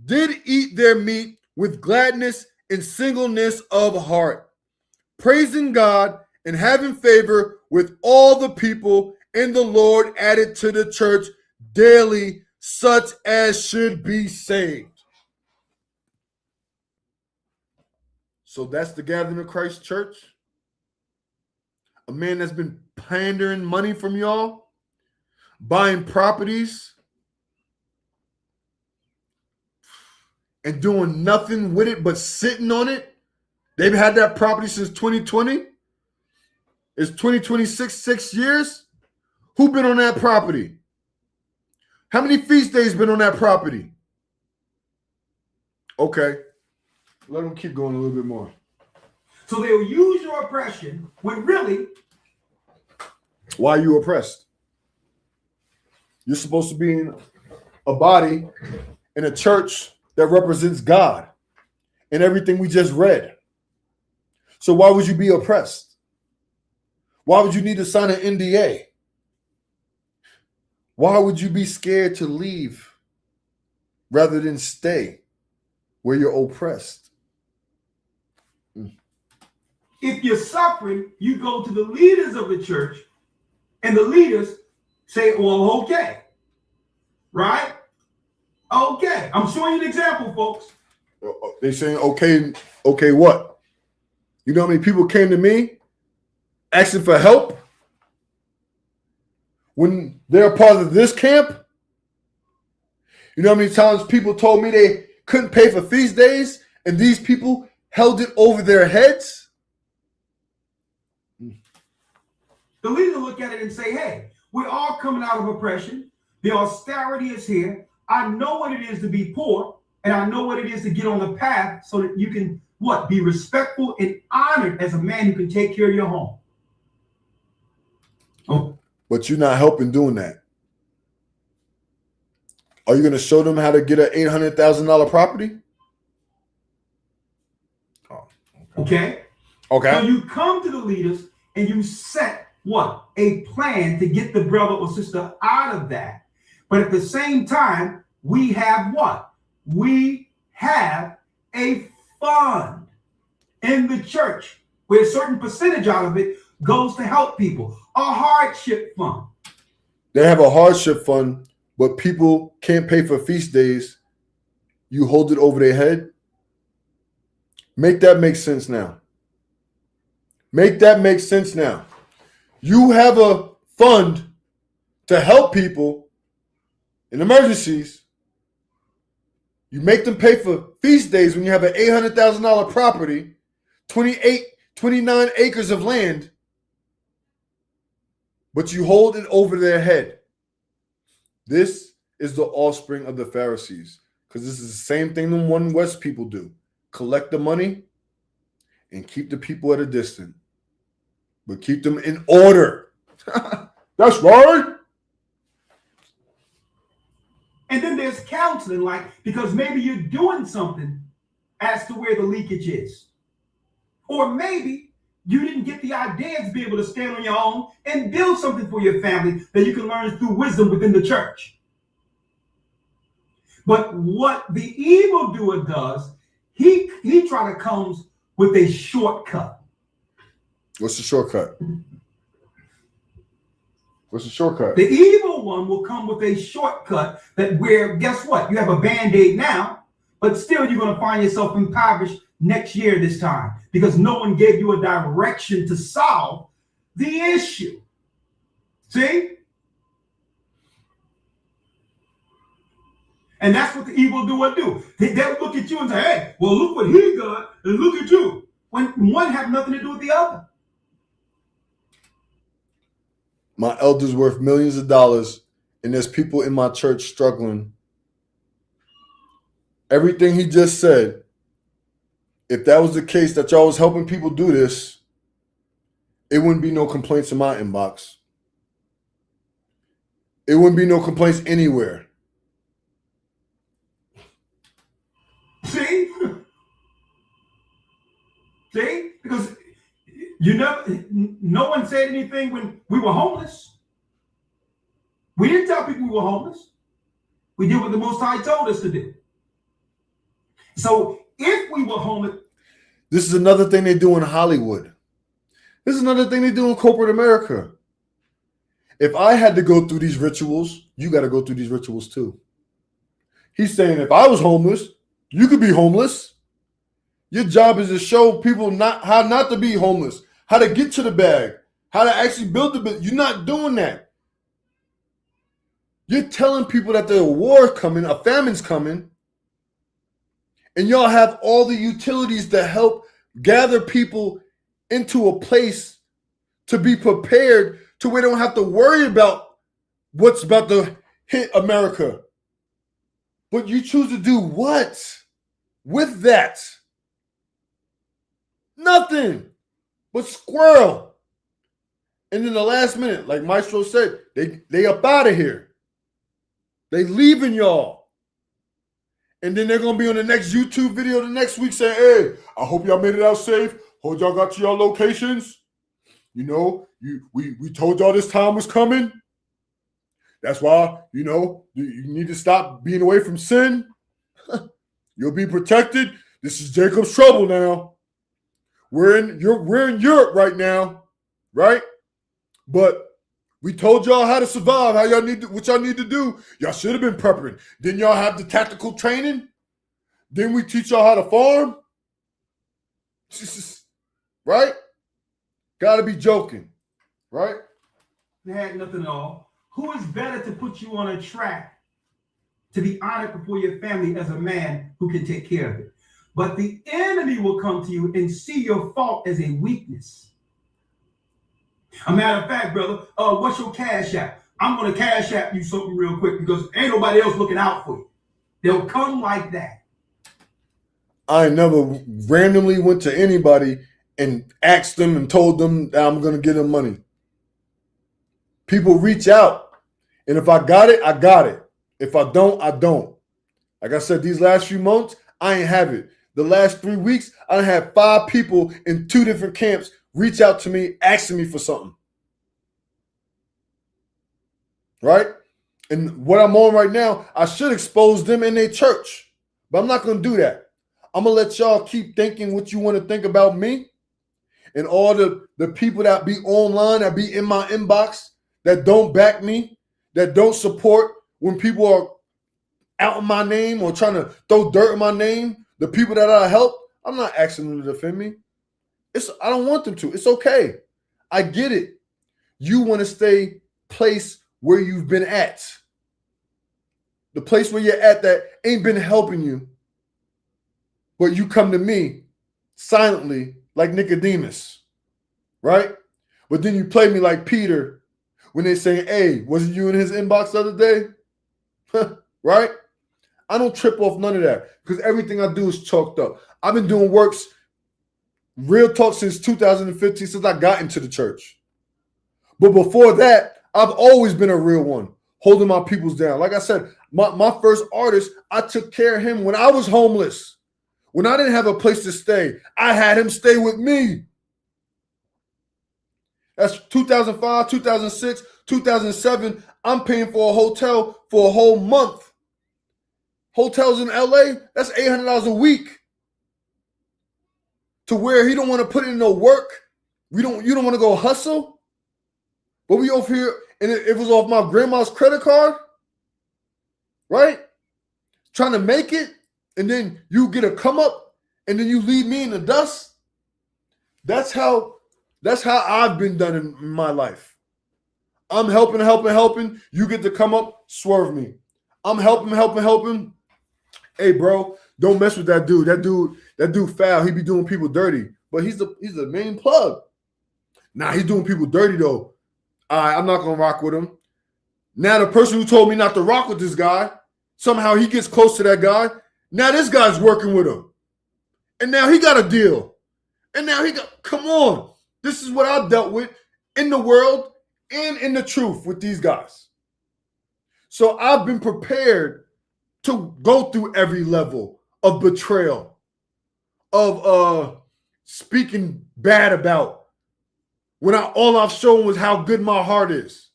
did eat their meat with gladness and singleness of heart, praising God and having favor with all the people. And the Lord added to the church daily such as should be saved. So that's the gathering of Christ church. A man that's been pandering money from y'all, buying properties, and doing nothing with it but sitting on it. They've had that property since 2020. It's 2026, 6 years. Who been on that property? How many feast days been on that property? Okay. Let them keep going a little bit more. So they'll use your oppression when really, why are you oppressed? You're supposed to be in a body, in a church that represents God and everything we just read. So why would you be oppressed? Why would you need to sign an NDA? Why would you be scared to leave rather than stay where you're oppressed? if you're suffering, you go to the leaders of the church, and the leaders say, well, okay. Right? Okay. I'm showing you an example, folks. They saying, okay, what? You know how many people came to me asking for help when they're a part of this camp? You know how many times people told me they couldn't pay for feast days and these people held it over their heads? The leader look at it and say, hey, we're all coming out of oppression. The austerity is here. I know what it is to be poor, and I know what it is to get on the path so that you can, what, be respectful and honored as a man who can take care of your home. Oh. But you're not helping doing that. Are you going to show them how to get an $800,000 property? Oh, okay. Okay. So you come to the leaders and you set what? A plan to get the brother or sister out of that. But at the same time, we have what? We have a fund in the church where a certain percentage out of it goes to help people. A hardship fund. They have a hardship fund, but people can't pay for feast days. You hold it over their head. Make that make sense now. Make that make sense now. You have a fund to help people in emergencies. You make them pay for feast days when you have an $800,000 property, 29 acres of land, but you hold it over their head. This is the offspring of the Pharisees, because this is the same thing the One West people do. Collect the money and keep the people at a distance, but keep them in order. That's right. And then there's counseling, like, because maybe you're doing something as to where the leakage is. Or maybe you didn't get the idea to be able to stand on your own and build something for your family that you can learn through wisdom within the church. But what the evildoer does, he try to comes with a shortcut. What's the shortcut? What's the shortcut? The evil one will come with a shortcut that where, guess what? You have a Band-Aid now, but still you're going to find yourself impoverished next year this time because no one gave you a direction to solve the issue. See? And that's what the evildoer do. They'll look at you and say, hey, well, look what he got and look at you. When one have nothing to do with the other. My elder's worth millions of dollars, and there's people in my church struggling. Everything he just said if that was the case that y'all was helping people do this, it wouldn't be no complaints in my inbox. It wouldn't be no complaints anywhere. See? See? Because no one said anything when we were homeless. We didn't tell people we were homeless. We did what the Most High told us to do. So if we were homeless. This is another thing they do in Hollywood. This is another thing they do in corporate America. If I had to go through these rituals, you got to go through these rituals too. He's saying if I was homeless, you could be homeless. Your job is to show people how not to be homeless, how to get to the bag, how to actually build the business. You're not doing that. You're telling people that there's a war coming, a famine's coming, and y'all have all the utilities to help gather people into a place to be prepared to where they don't have to worry about what's about to hit America. But you choose to do what with that? Nothing but squirrel. And in the last minute, like Maestro said, they up out of here. They leaving y'all. And then they're going to be on the next YouTube video the next week saying, hey, I hope y'all made it out safe. Hope y'all got to y'all locations. You know, we told y'all this time was coming. That's why, you know, you need to stop being away from sin. You'll be protected. This is Jacob's trouble now. We're in Europe right now, right? But we told y'all how to survive, what y'all need to do. Y'all should have been prepping. Didn't y'all have the tactical training? Didn't we teach y'all how to farm? Right? Gotta be joking, right? They had nothing at all. Who is better to put you on a track to be honored before your family as a man who can take care of it? But the enemy will come to you and see your fault as a weakness. A matter of fact, brother, what's your cash app? I'm going to cash app you something real quick because ain't nobody else looking out for you. They'll come like that. I never randomly went to anybody and asked them and told them that I'm going to give them money. People reach out. And if I got it, I got it. If I don't, I don't. Like I said, these last few months, I ain't have it. The last 3 weeks, I had 5 people in 2 different camps reach out to me, asking me for something. Right? And what I'm on right now, I should expose them in their church. But I'm not going to do that. I'm going to let y'all keep thinking what you want to think about me. And all the people that be online, that be in my inbox, that don't back me, that don't support when people are out in my name or trying to throw dirt in my name, the people that I help, I'm not asking them to defend me. I don't want them to. It's okay. I get it. You want to stay place where you've been at. The place where you're at that ain't been helping you. But you come to me silently like Nicodemus, right? But then you play me like Peter when they say, hey, wasn't you in his inbox the other day? Right? I don't trip off none of that because everything I do is chalked up. I've been doing works, real talk, since 2015, since I got into the church. But before that, I've always been a real one, holding my peoples down. Like I said, my first artist, I took care of him when I was homeless. When I didn't have a place to stay, I had him stay with me. That's 2005, 2006, 2007. I'm paying for a hotel for a whole month. Hotels in LA, that's $800 a week. To where he don't want to put in no work. You don't want to go hustle. But we over here, and it was off my grandma's credit card, right? Trying to make it, and then you get a come up, and then you leave me in the dust. That's how I've been done in my life. I'm helping. You get to come up, swerve me. I'm helping. Hey, bro, don't mess with that dude. That dude foul. He be doing people dirty. But he's the main plug. Nah, he's doing people dirty though. All right, I'm not gonna rock with him. Now the person who told me not to rock with this guy, somehow he gets close to that guy. Now this guy's working with him. And now he got a deal. And now come on. This is what I've dealt with in the world and in the truth with these guys. So I've been prepared to go through every level of betrayal, of speaking bad about, when all I've shown was how good my heart is.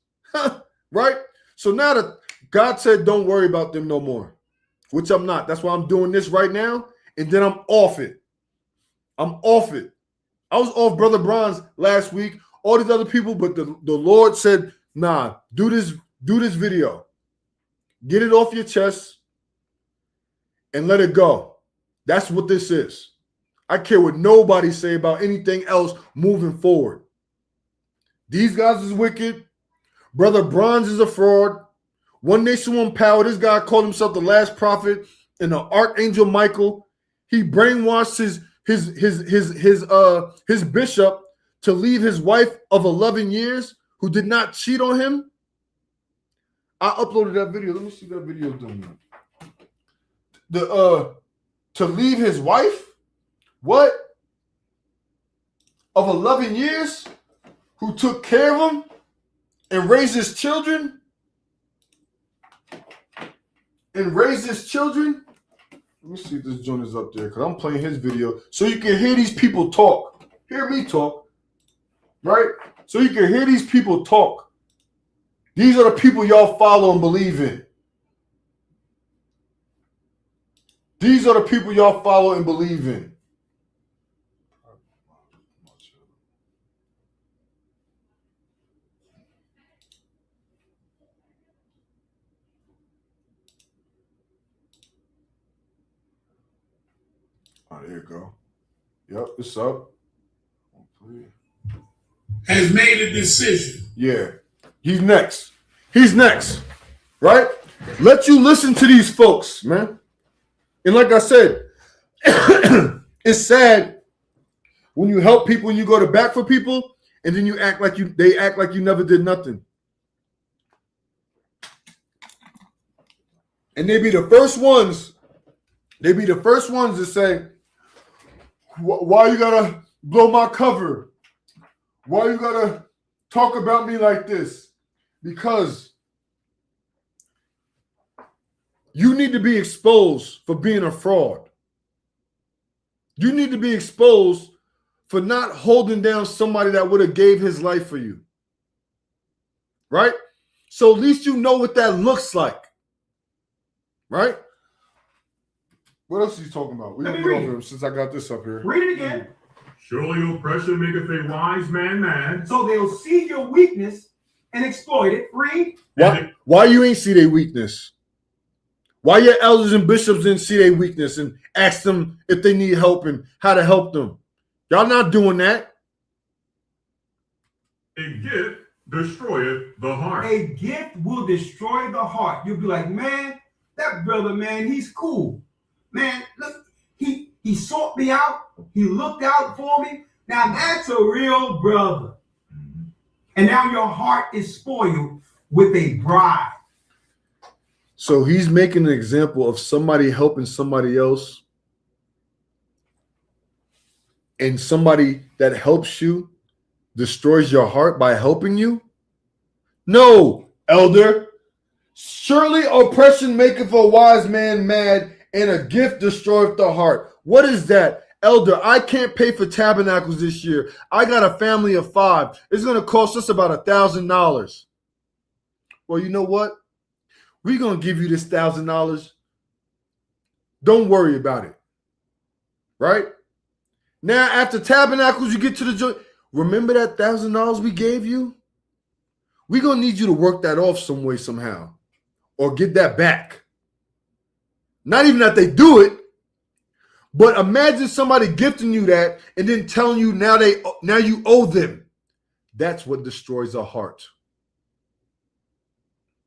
Right? So now that God said, don't worry about them no more, which I'm not. That's why I'm doing this right now. And then I'm off it. I'm off it. I was off Brother Bronze last week, all these other people, but the Lord said, nah, do this video. Get it off your chest and let it go. That's what this is. I care what nobody say about anything else moving forward. These guys is wicked. Brother Bronze is a fraud. One Nation, One Power. This guy called himself the last prophet and the Archangel Michael. He brainwashed his bishop to leave his wife of 11 years who did not cheat on him. I uploaded that video. Let me see that video done. To leave his wife, what? Of 11 years, who took care of him and raised his children. Let me see if this joint is up there, because I'm playing his video so you can hear these people talk. Hear me talk, right? So you can hear these people talk. These are the people y'all follow and believe in. These are the people y'all follow and believe in. Oh, there you go. Yep, it's up. Has made a decision. Yeah. He's next. Right? Let you listen to these folks, man. And like I said, it's sad when you help people and you go to bat for people and then they act like you never did nothing. And they be the first ones to say, why you gotta blow my cover? Why you gotta talk about me like this? Because you need to be exposed for being a fraud. You need to be exposed for not holding down somebody that would have gave his life for you. Right? So at least you know what that looks like. Right? What else are you talking about? Let me read over since I got this up here. Read it again. Surely oppression maketh a wise man mad. So they'll see your weakness and exploit it. Read. Why you ain't see their weakness? Why your elders and bishops didn't see their weakness and ask them if they need help and how to help them? Y'all not doing that. A gift destroyeth the heart. A gift will destroy the heart. You'll be like, man, that brother, man, he's cool. Man, look, he sought me out. He looked out for me. Now that's a real brother. And now your heart is spoiled with a bribe. So he's making an example of somebody helping somebody else. And somebody that helps you destroys your heart by helping you? No, elder. Surely oppression maketh a wise man mad, and a gift destroyeth the heart. What is that? Elder, I can't pay for tabernacles this year. I got a family of 5. It's going to cost us about $1,000. Well, you know what? We're going to give you this $1,000. Don't worry about it. Right? Now, after tabernacles, you get to the joint. Remember that $1,000 we gave you? We're going to need you to work that off some way, somehow. Or get that back. Not even that they do it, but imagine somebody gifting you that and then telling you now you owe them. That's what destroys a heart.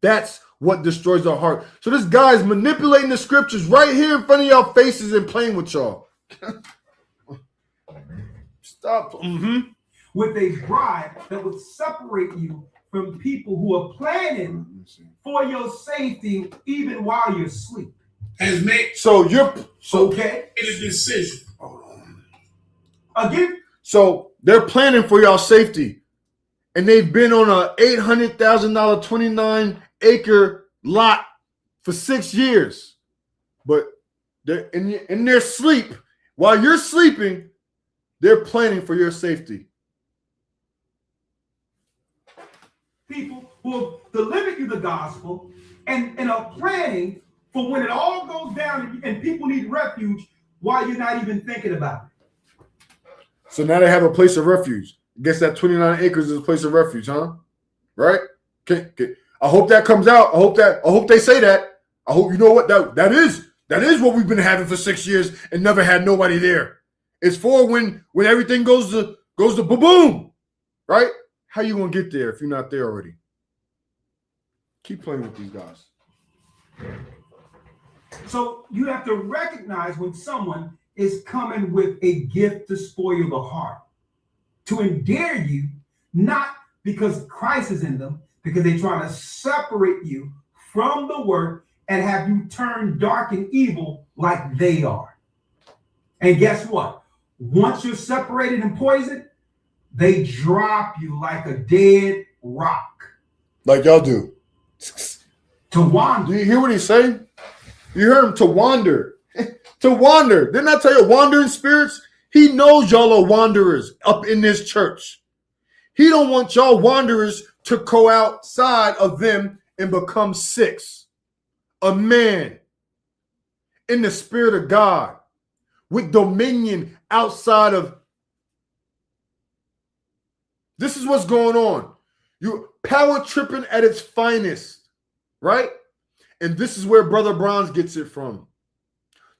That's what destroys our heart. So this guy is manipulating the scriptures right here in front of y'all faces and playing with y'all. Stop. With a bribe that would separate you from people who are planning for your safety even while you're asleep. Has made So you're okay. a decision. Hold Again, So they're planning for y'all safety. And they've been on a $800,000 29-acre lot for 6 years. But they're in their sleep. While you're sleeping, they're planning for your safety. people who have delivered you the gospel and are planning for when it all goes down and people need refuge while you're not even thinking about it. So now they have a place of refuge. I guess that 29 acres is a place of refuge, huh? Right? Okay. I hope that comes out. I hope they say that. I hope you know what that is what we've been having for 6 years and never had nobody there. It's for when everything goes to boom, right? How you gonna get there if you're not there already? Keep playing with these guys. So you have to recognize when someone is coming with a gift to spoil the heart, to endear you, not because Christ is in them, because they're trying to separate you from the word and have you turn dark and evil like they are. And guess what? Once you're separated and poisoned, they drop you like a dead rock. Like y'all do. To wander. Do you hear what he's saying? You heard him, to wander. To wander. Didn't I tell you, wandering spirits? He knows y'all are wanderers up in this church. He don't want y'all wanderers to go outside of them and become six. A man in the spirit of God with dominion outside of. This is what's going on. You power tripping at its finest, right? And this is where Brother Bronze gets it from.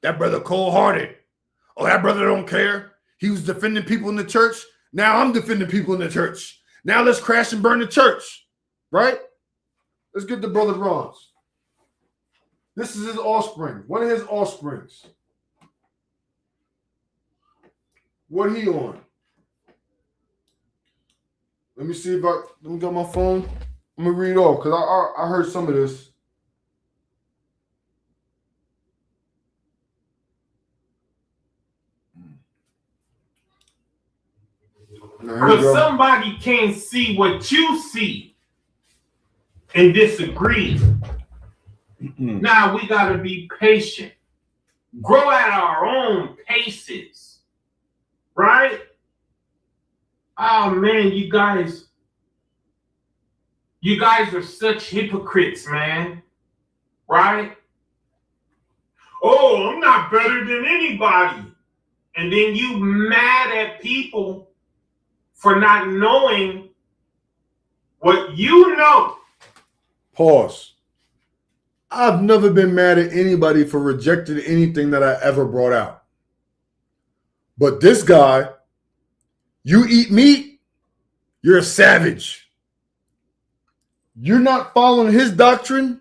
That brother cold-hearted. Oh, that brother don't care. He was defending people in the church. Now I'm defending people in the church. Now let's crash and burn the church, right? Let's get to Brother Bronze. This is his offspring, one of his offsprings. What he on? Let me see let me get my phone. I'm gonna read off because I heard some of this. Because somebody can't see what you see and disagree. Now we got to be patient, grow at our own paces, right? Oh man, you guys are such hypocrites, man, right? Oh, I'm not better than anybody. And then you mad at people for not knowing what you know. Pause. I've never been mad at anybody for rejecting anything that I ever brought out. But this guy, you eat meat, you're a savage. You're not following his doctrine.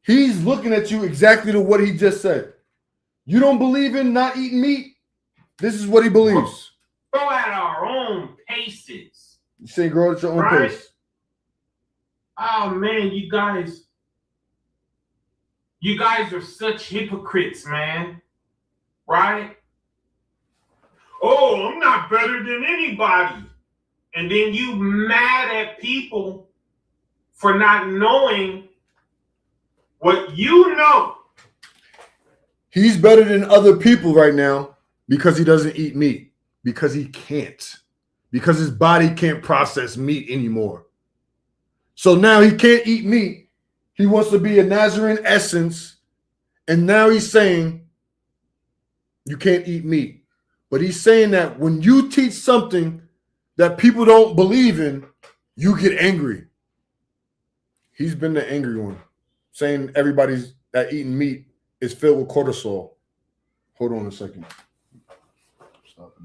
He's looking at you exactly to what he just said. You don't believe in not eating meat? This is what he believes. Grow at our own paces. You say grow at your own pace. Oh man, you guys are such hypocrites, man. Right? Oh, I'm not better than anybody. And then you mad at people for not knowing what you know. He's better than other people right now because he doesn't eat meat. Because he can't. Because his body can't process meat anymore. So now he can't eat meat. He wants to be a Nazarene essence. And now he's saying you can't eat meat. But he's saying that when you teach something that people don't believe in, you get angry. He's been the angry one, saying everybody's that eating meat is filled with cortisol. Hold on a second. Stop.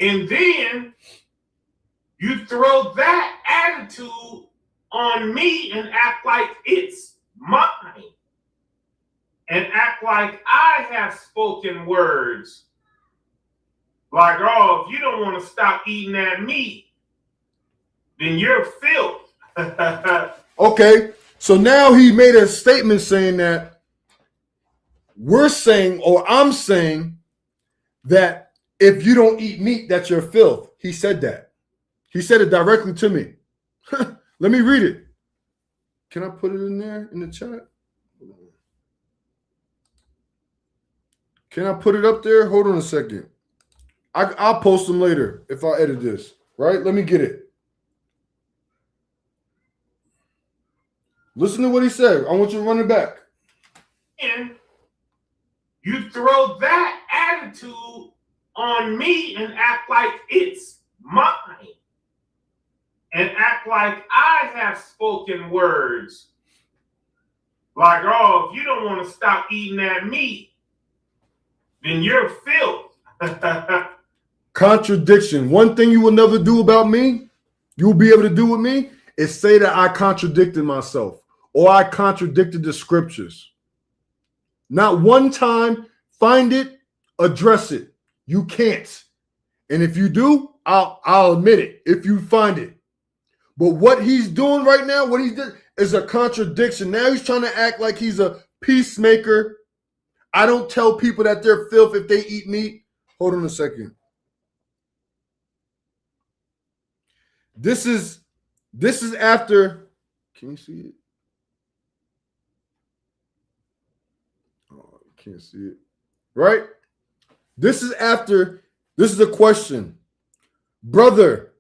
And then you throw that attitude on me and act like it's mine. And act like I have spoken words. Like, oh, if you don't want to stop eating that meat, then you're filth. Okay, so now he made a statement saying that we're saying, or I'm saying, that if you don't eat meat, that you're filth. He said that. He said it directly to me. Let me read it. Can I put it in there in the chat? Can I put it up there? Hold on a second. I'll post them later if I edit this. Right? Let me get it. Listen to what he said. I want you to run it back. And you throw that attitude on me and act like it's mine. And act like I have spoken words. Like, oh, if you don't want to stop eating that meat, then you're filth. Contradiction. One thing you will never do about me, you will be able to do with me, is say that I contradicted myself or I contradicted the scriptures. Not one time, find it, address it. You can't. And if you do, I'll admit it if you find it. But what he's doing right now, what he did is a contradiction. Now he's trying to act like he's a peacemaker. I don't tell people that they're filth if they eat meat. Hold on a second. This is after. Can you see it? Oh, you can't see it. Right? This is after. This is a question. Brother,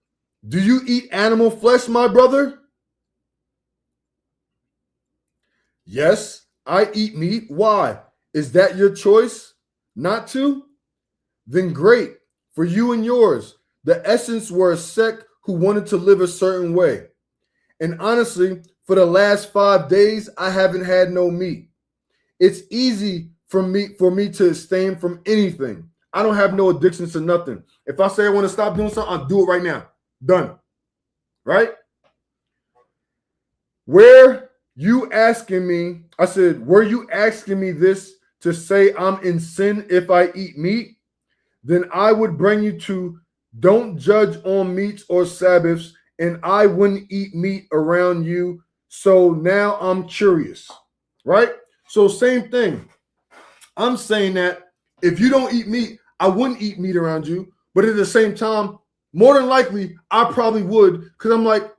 do you eat animal flesh, my brother? Yes, I eat meat. Why? Is that your choice not to? Then great, for you and yours. The essence were a sect who wanted to live a certain way. And honestly, for the last 5 days, I haven't had no meat. It's easy for me to abstain from anything. I don't have no addictions to nothing. If I say I want to stop doing something, I'll do it right now. Done. Right? Were you asking me this to say I'm in sin if I eat meat? Then I would bring you to don't judge on meats or Sabbaths, and I wouldn't eat meat around you. So now I'm curious. Right? So same thing. I'm saying that if you don't eat meat, I wouldn't eat meat around you. But at the same time, more than likely, I probably would, because I'm like,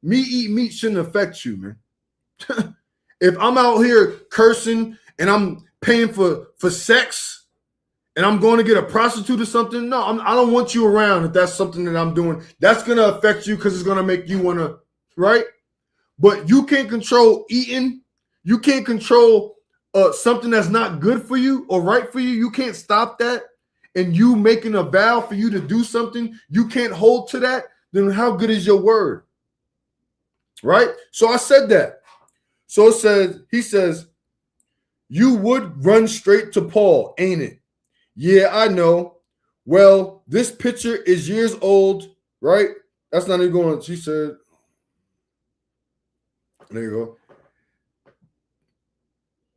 me eating meat shouldn't affect you, man. If I'm out here cursing and I'm paying for sex and I'm going to get a prostitute or something, no, I don't want you around if that's something that I'm doing. That's going to affect you because it's going to make you want to, right? But you can't control eating. You can't control something that's not good for you or right for you. You can't stop that. And you making a vow for you to do something, you can't hold to that, then how good is your word? Right? So I said that. So he says, you would run straight to Paul, ain't it? Yeah, I know. Well, this picture is years old, right? That's not even going. She said, there you go.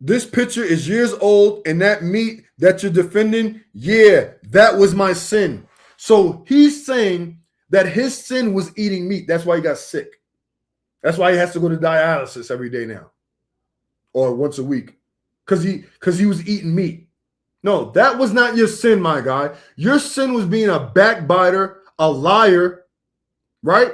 This picture is years old, and that meat that you're defending, yeah, that was my sin. So he's saying that his sin was eating meat. That's why he got sick. That's why he has to go to dialysis every day now, or once a week, because he was eating meat. No, that was not your sin, my guy. Your sin was being a backbiter, a liar, right?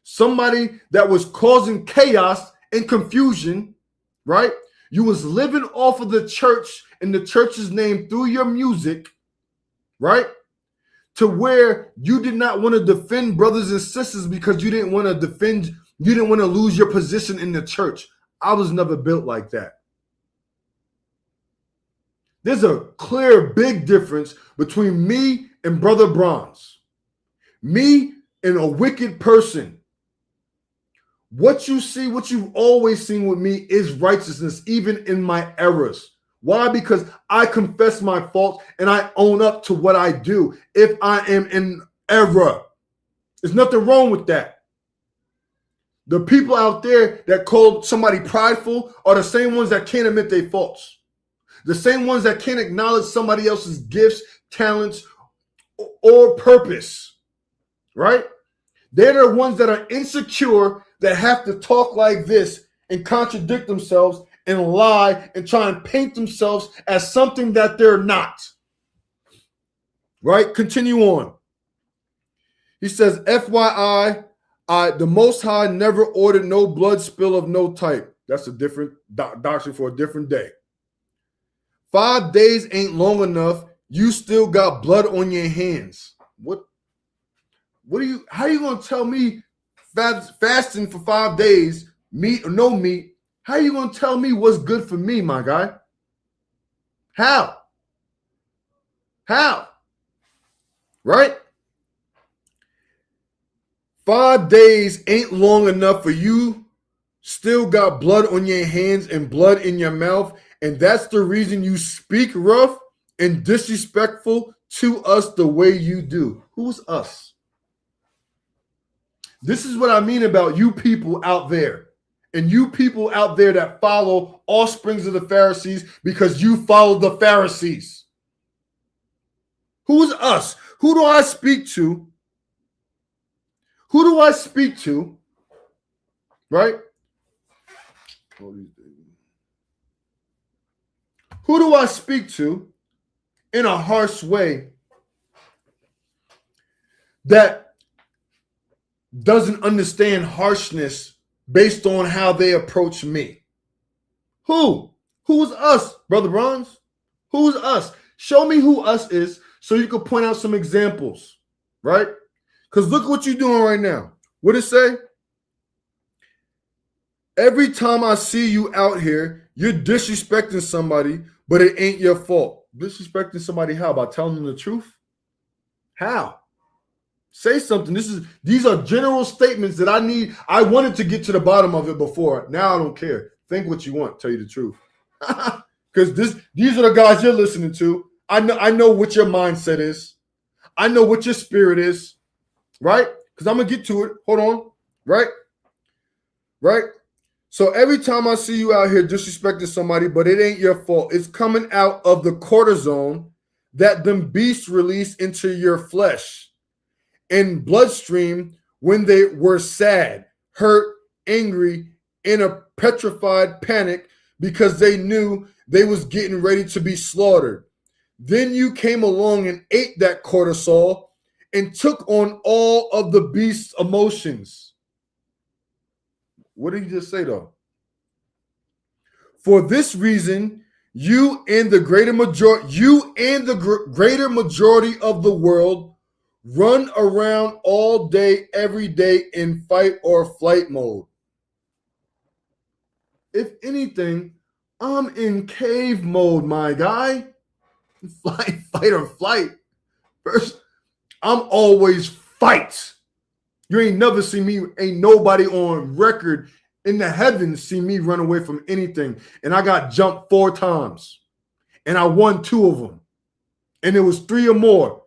Somebody that was causing chaos and confusion, right? You was living off of the church and the church's name through your music, right? To where you did not want to defend brothers and sisters because you didn't want to lose your position in the church. I was never built like that. There's a clear, big difference between me and Brother Bronze. Me and a wicked person. What you see, what you've always seen with me is righteousness, even in my errors. Why? Because I confess my faults and I own up to what I do. If I am in error, there's nothing wrong with that. The people out there that call somebody prideful are the same ones that can't admit their faults. The same ones that can't acknowledge somebody else's gifts, talents, or purpose, right? They're the ones that are insecure, that have to talk like this and contradict themselves and lie and try and paint themselves as something that they're not. Right? Continue on. He says, FYI, the Most High never ordered no blood spill of no type. That's a different doctrine for a different day. 5 days ain't long enough. You still got blood on your hands. How are you going to tell me fasting for 5 days, meat or no meat? How are you going to tell me what's good for me, my guy? How? Right? 5 days ain't long enough for you. Still got blood on your hands and blood in your mouth. And that's the reason you speak rough and disrespectful to us the way you do. Who's us? This is what I mean about you people out there. And you people out there that follow offsprings of the Pharisees because you follow the Pharisees. Who's us? Who do I speak to? Who do I speak to? Right? Who do I speak to in a harsh way that doesn't understand harshness based on how they approach me? Who? Who's us, Brother Bronze? Who's us? Show me who us is so you can point out some examples, right? Because look what you're doing right now. What it say? Every time I see you out here, you're disrespecting somebody, but it ain't your fault. Disrespecting somebody how? By telling them the truth? How? Say something. These are general statements that I need. I wanted to get to the bottom of it before. Now I don't care. Think what you want. Tell you the truth. Because these are the guys you're listening to. I know what your mindset is. I know what your spirit is. Right? Because I'm going to get to it. Hold on. Right? So every time I see you out here disrespecting somebody, but it ain't your fault. It's coming out of the cortisone that them beasts release into your flesh and bloodstream when they were sad, hurt, angry, in a petrified panic because they knew they was getting ready to be slaughtered. Then you came along and ate that cortisol and took on all of the beast's emotions. What did he just say, though? For this reason, you and the greater majority of the world run around all day, every day in fight or flight mode. If anything, I'm in cave mode, my guy. Fight or flight. First, I'm always fight. You ain't never seen me, ain't nobody on record in the heavens see me run away from anything. And I got jumped 4 times. And I won 2 of them. And it was 3 or more.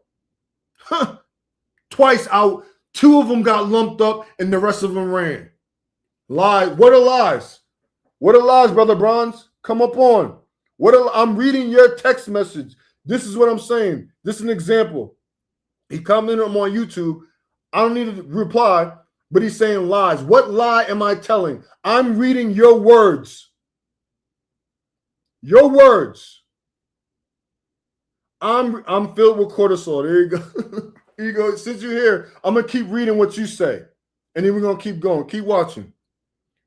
Twice out, 2 of them got lumped up and the rest of them ran. Lies. What are lies? What are lies, Brother Bronze? Come up on. I'm reading your text message. This is what I'm saying. This is an example. He commented on YouTube. I don't need to reply, but he's saying lies. What lie am I telling? I'm reading your words. Your words. I'm filled with cortisol. There you go. Here you go. Since you're here, I'm going to keep reading what you say. And then we're going to keep going. Keep watching.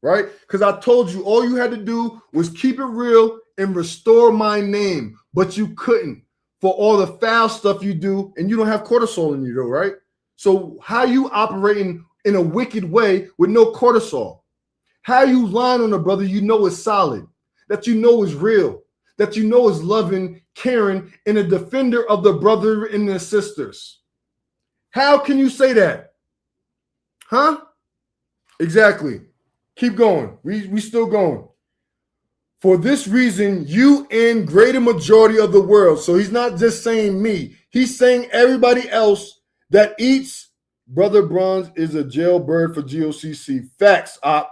Right? Because I told you all you had to do was keep it real and restore my name. But you couldn't for all the foul stuff you do. And you don't have cortisol in you, though, right? So how you operating in a wicked way with no cortisol? How you lying on a brother you know is solid, that you know is real, that you know is loving, caring, and a defender of the brother and the sisters? How can you say that? Huh? Exactly. Keep going. We still going. For this reason, you and greater majority of the world. So he's not just saying me. He's saying everybody else that eats. Brother Bronze is a jailbird for GOCC. Facts, op.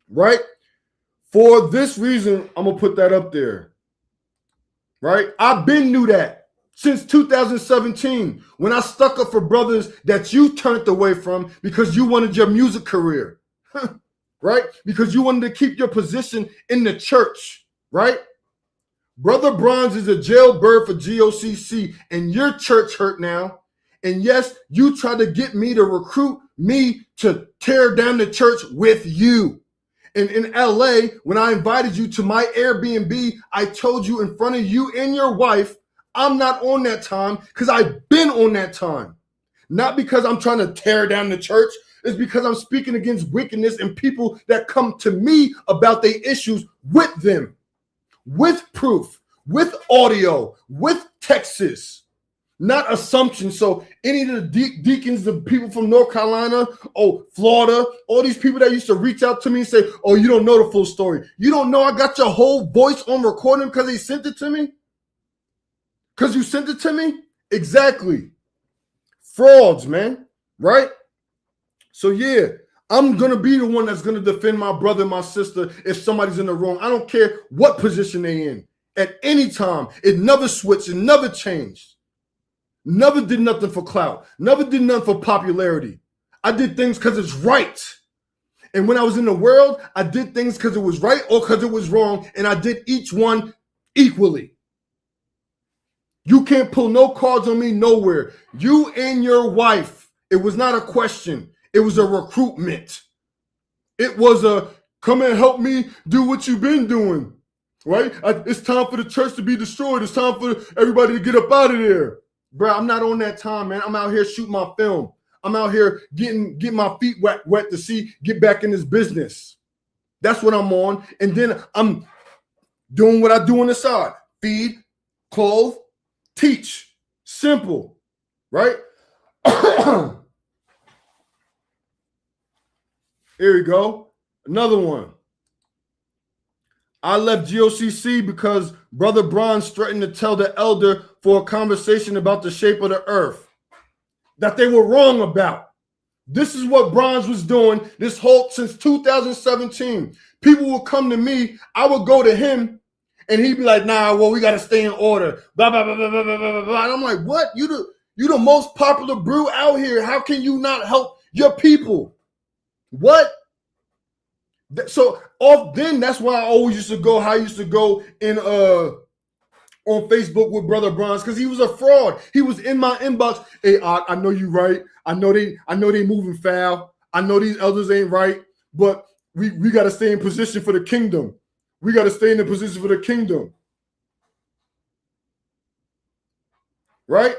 Right? For this reason, I'm going to put that up there. Right? I've been knew that since 2017 when I stuck up for brothers that you turned away from because you wanted your music career. Right? Because you wanted to keep your position in the church. Right? Brother Bronze is a jailbird for GOCC, and your church hurt now. And yes, you tried to get me to recruit me to tear down the church with you. And in LA, when I invited you to my Airbnb, I told you in front of you and your wife, I'm not on that time because I've been on that time. Not because I'm trying to tear down the church. It's because I'm speaking against wickedness and people that come to me about their issues with them, with proof, with audio, with texts, not assumptions. So any of the deacons, the people from North Carolina, Florida, all these people that used to reach out to me and say, oh, you don't know the full story. You don't know I got your whole voice on recording because they sent it to me? Because you sent it to me? Exactly. Frauds, man. Right? So yeah, I'm going to be the one that's going to defend my brother and my sister if somebody's in the wrong. I don't care what position they in. At any time, it never switched. It never changed. Never did nothing for clout. Never did nothing for popularity. I did things because it's right. And when I was in the world, I did things because it was right or because it was wrong. And I did each one equally. You can't pull no cards on me nowhere. You and your wife, it was not a question. It was a recruitment. It was a come and help me do what you've been doing, right? It's time for the church to be destroyed. It's time for everybody to get up out of there. Bro, I'm not on that time, man. I'm out here shooting my film. I'm out here getting my feet wet to get back in this business. That's what I'm on. And then I'm doing what I do on the side. Feed, clothe, teach. Simple, right? Here we go. Another one. I left GOCC because Brother Bronze threatened to tell the elder for a conversation about the shape of the earth that they were wrong about. This is what Bronze was doing this whole since 2017. People would come to me. I would go to him and he'd be like, nah, well, we got to stay in order. Blah, blah, blah, blah, blah, blah, blah, blah. And I'm like, what? You the most popular brew out here. How can you not help your people? What? So then that's why I always used to go. How I used to go in on Facebook with Brother Bronze because he was a fraud. He was in my inbox. Hey, I know you right. I know they moving foul. I know these elders ain't right, but we got to stay in position for the kingdom. We got to stay in the position for the kingdom, right?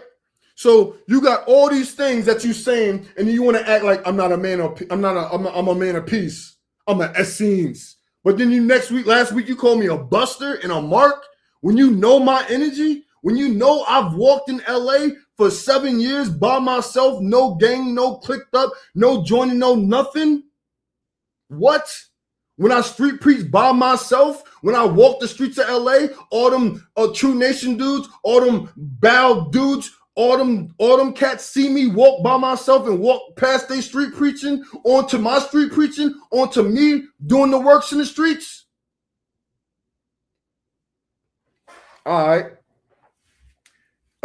So you got all these things that you saying, and then you want to act like I'm not a man of I'm a man of peace. I'm an Essenes. But then last week you called me a buster and a mark when you know my energy, when you know I've walked in LA for 7 years by myself, no gang, no clicked up, no joining, no nothing. What? When I street preach by myself, when I walk the streets of LA, all them True Nation dudes, all them Bow dudes, all them cats see me walk by myself and walk past their street preaching onto my street preaching, onto me doing the works in the streets. All right.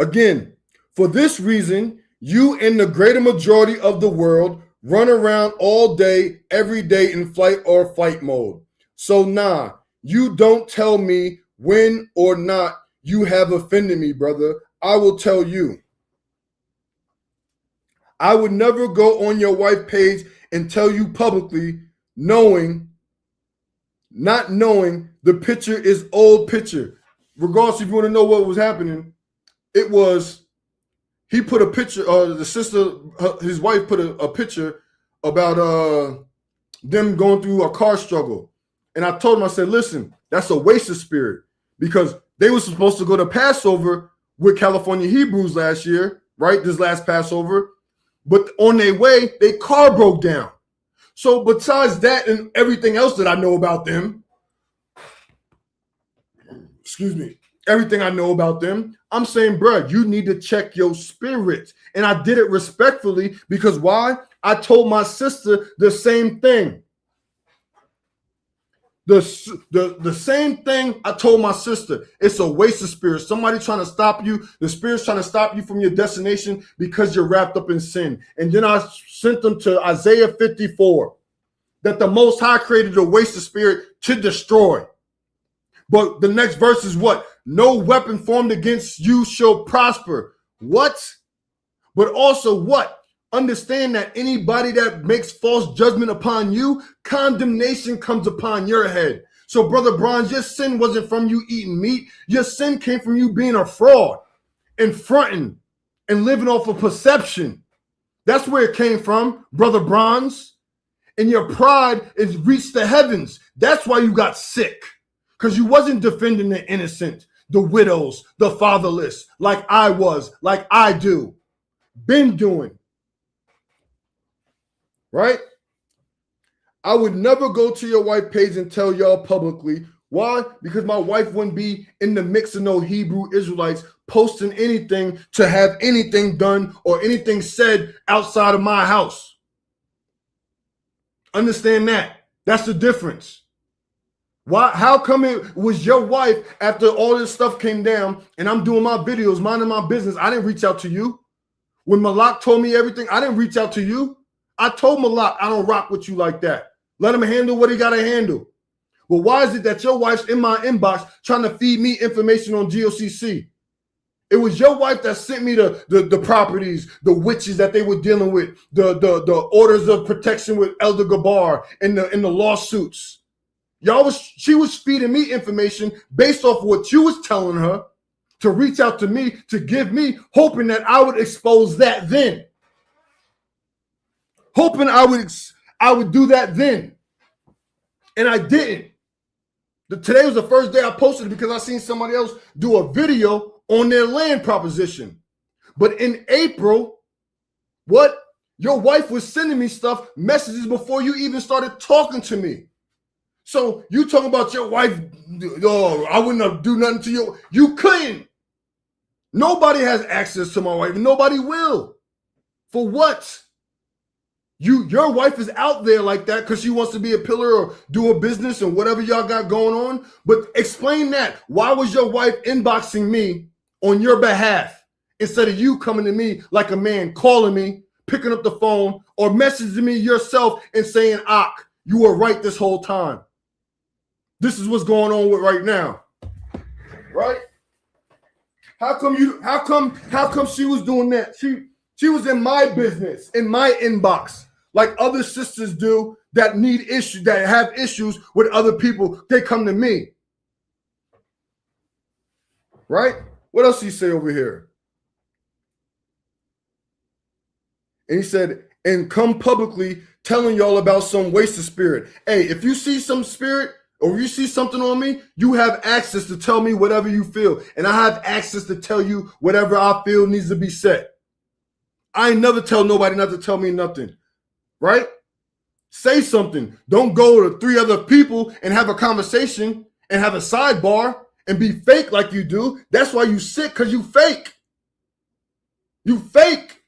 Again, for this reason, you and the greater majority of the world run around all day, every day in flight or fight mode. So nah, you don't tell me when or not you have offended me, brother. I will tell you. I would never go on your wife page and tell you publicly, not knowing the picture is old picture. Regardless if you want to know what was happening, it was, he put a picture, the sister, his wife put a picture about them going through a car struggle. And I told him, I said, listen, that's a waste of spirit because they were supposed to go to Passover with California Hebrews last year, right? This last Passover. But on their way, their car broke down. So besides that and everything else that I know about them, everything I know about them, I'm saying, bro, you need to check your spirit. And I did it respectfully because why? I told my sister the same thing. The same thing I told my sister. It's a waste of spirit. Somebody trying to stop you. The spirit's trying to stop you from your destination because you're wrapped up in sin. And then I sent them to Isaiah 54, that the Most High created a waste of spirit to destroy. But the next verse is what? No weapon formed against you shall prosper. What? But also what? Understand that anybody that makes false judgment upon you, condemnation comes upon your head. So, Brother Bronze, your sin wasn't from you eating meat. Your sin came from you being a fraud and fronting and living off of perception. That's where it came from, Brother Bronze. And your pride has reached the heavens. That's why you got sick. Because you wasn't defending the innocent, the widows, the fatherless, like I was, like I do. Been doing. Right? I would never go to your wife page and tell y'all publicly. Why? Because my wife wouldn't be in the mix of no Hebrew Israelites posting anything to have anything done or anything said outside of my house. Understand that. That's the difference. Why? How come it was your wife after all this stuff came down and I'm doing my videos, minding my business? I didn't reach out to you. When Malak told me everything, I didn't reach out to you. I told Malak, I don't rock with you like that. Let him handle what he got to handle. Well, why is it that your wife's in my inbox trying to feed me information on GOCC? It was your wife that sent me the properties, the witches that they were dealing with, the orders of protection with Elder Gabar and the lawsuits. She was feeding me information based off of what you was telling her to reach out to me, to give me, hoping that I would expose that then. Hoping I would do that then. And I didn't. Today was the first day I posted it because I seen somebody else do a video on their land proposition. But in April, what? Your wife was sending me stuff, messages before you even started talking to me. So you talking about your wife, oh, I wouldn't have do nothing to you. You couldn't. Nobody has access to my wife. Nobody will. For what? Your wife is out there like that because she wants to be a pillar or do a business and whatever y'all got going on. But explain that. Why was your wife inboxing me on your behalf instead of you coming to me like a man, calling me, picking up the phone, or messaging me yourself and saying, Ak, you were right this whole time. This is what's going on with right now. Right? How come she was doing that? She was in my business, in my inbox, like other sisters do that need issues, that have issues with other people. They come to me. Right? What else did he say over here? And he said, and come publicly telling y'all about some wasted spirit. Hey, if you see some spirit or you see something on me, you have access to tell me whatever you feel. And I have access to tell you whatever I feel needs to be said. I ain't never tell nobody not to tell me nothing, right? Say something. Don't go to 3 other people and have a conversation and have a sidebar and be fake like you do. That's why you sick, because you fake. You fake.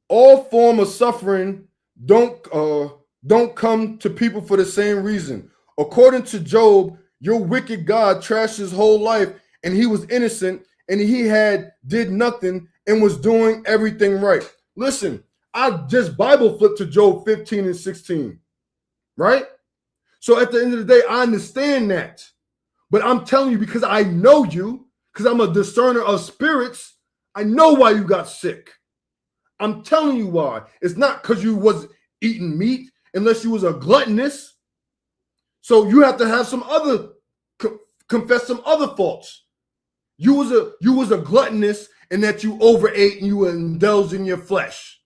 All form of suffering don't come to people for the same reason. According to Job, your wicked God trashed his whole life and he was innocent. And he did nothing and was doing everything right. Listen, I just Bible flipped to Job 15 and 16, right? So at the end of the day, I understand that. But I'm telling you, because I know you, because I'm a discerner of spirits, I know why you got sick. I'm telling you why. It's not because you was eating meat, unless you was a gluttonous. So you have to have some other, confess some other faults. You was a gluttonous in that you overate and you were indulged in your flesh.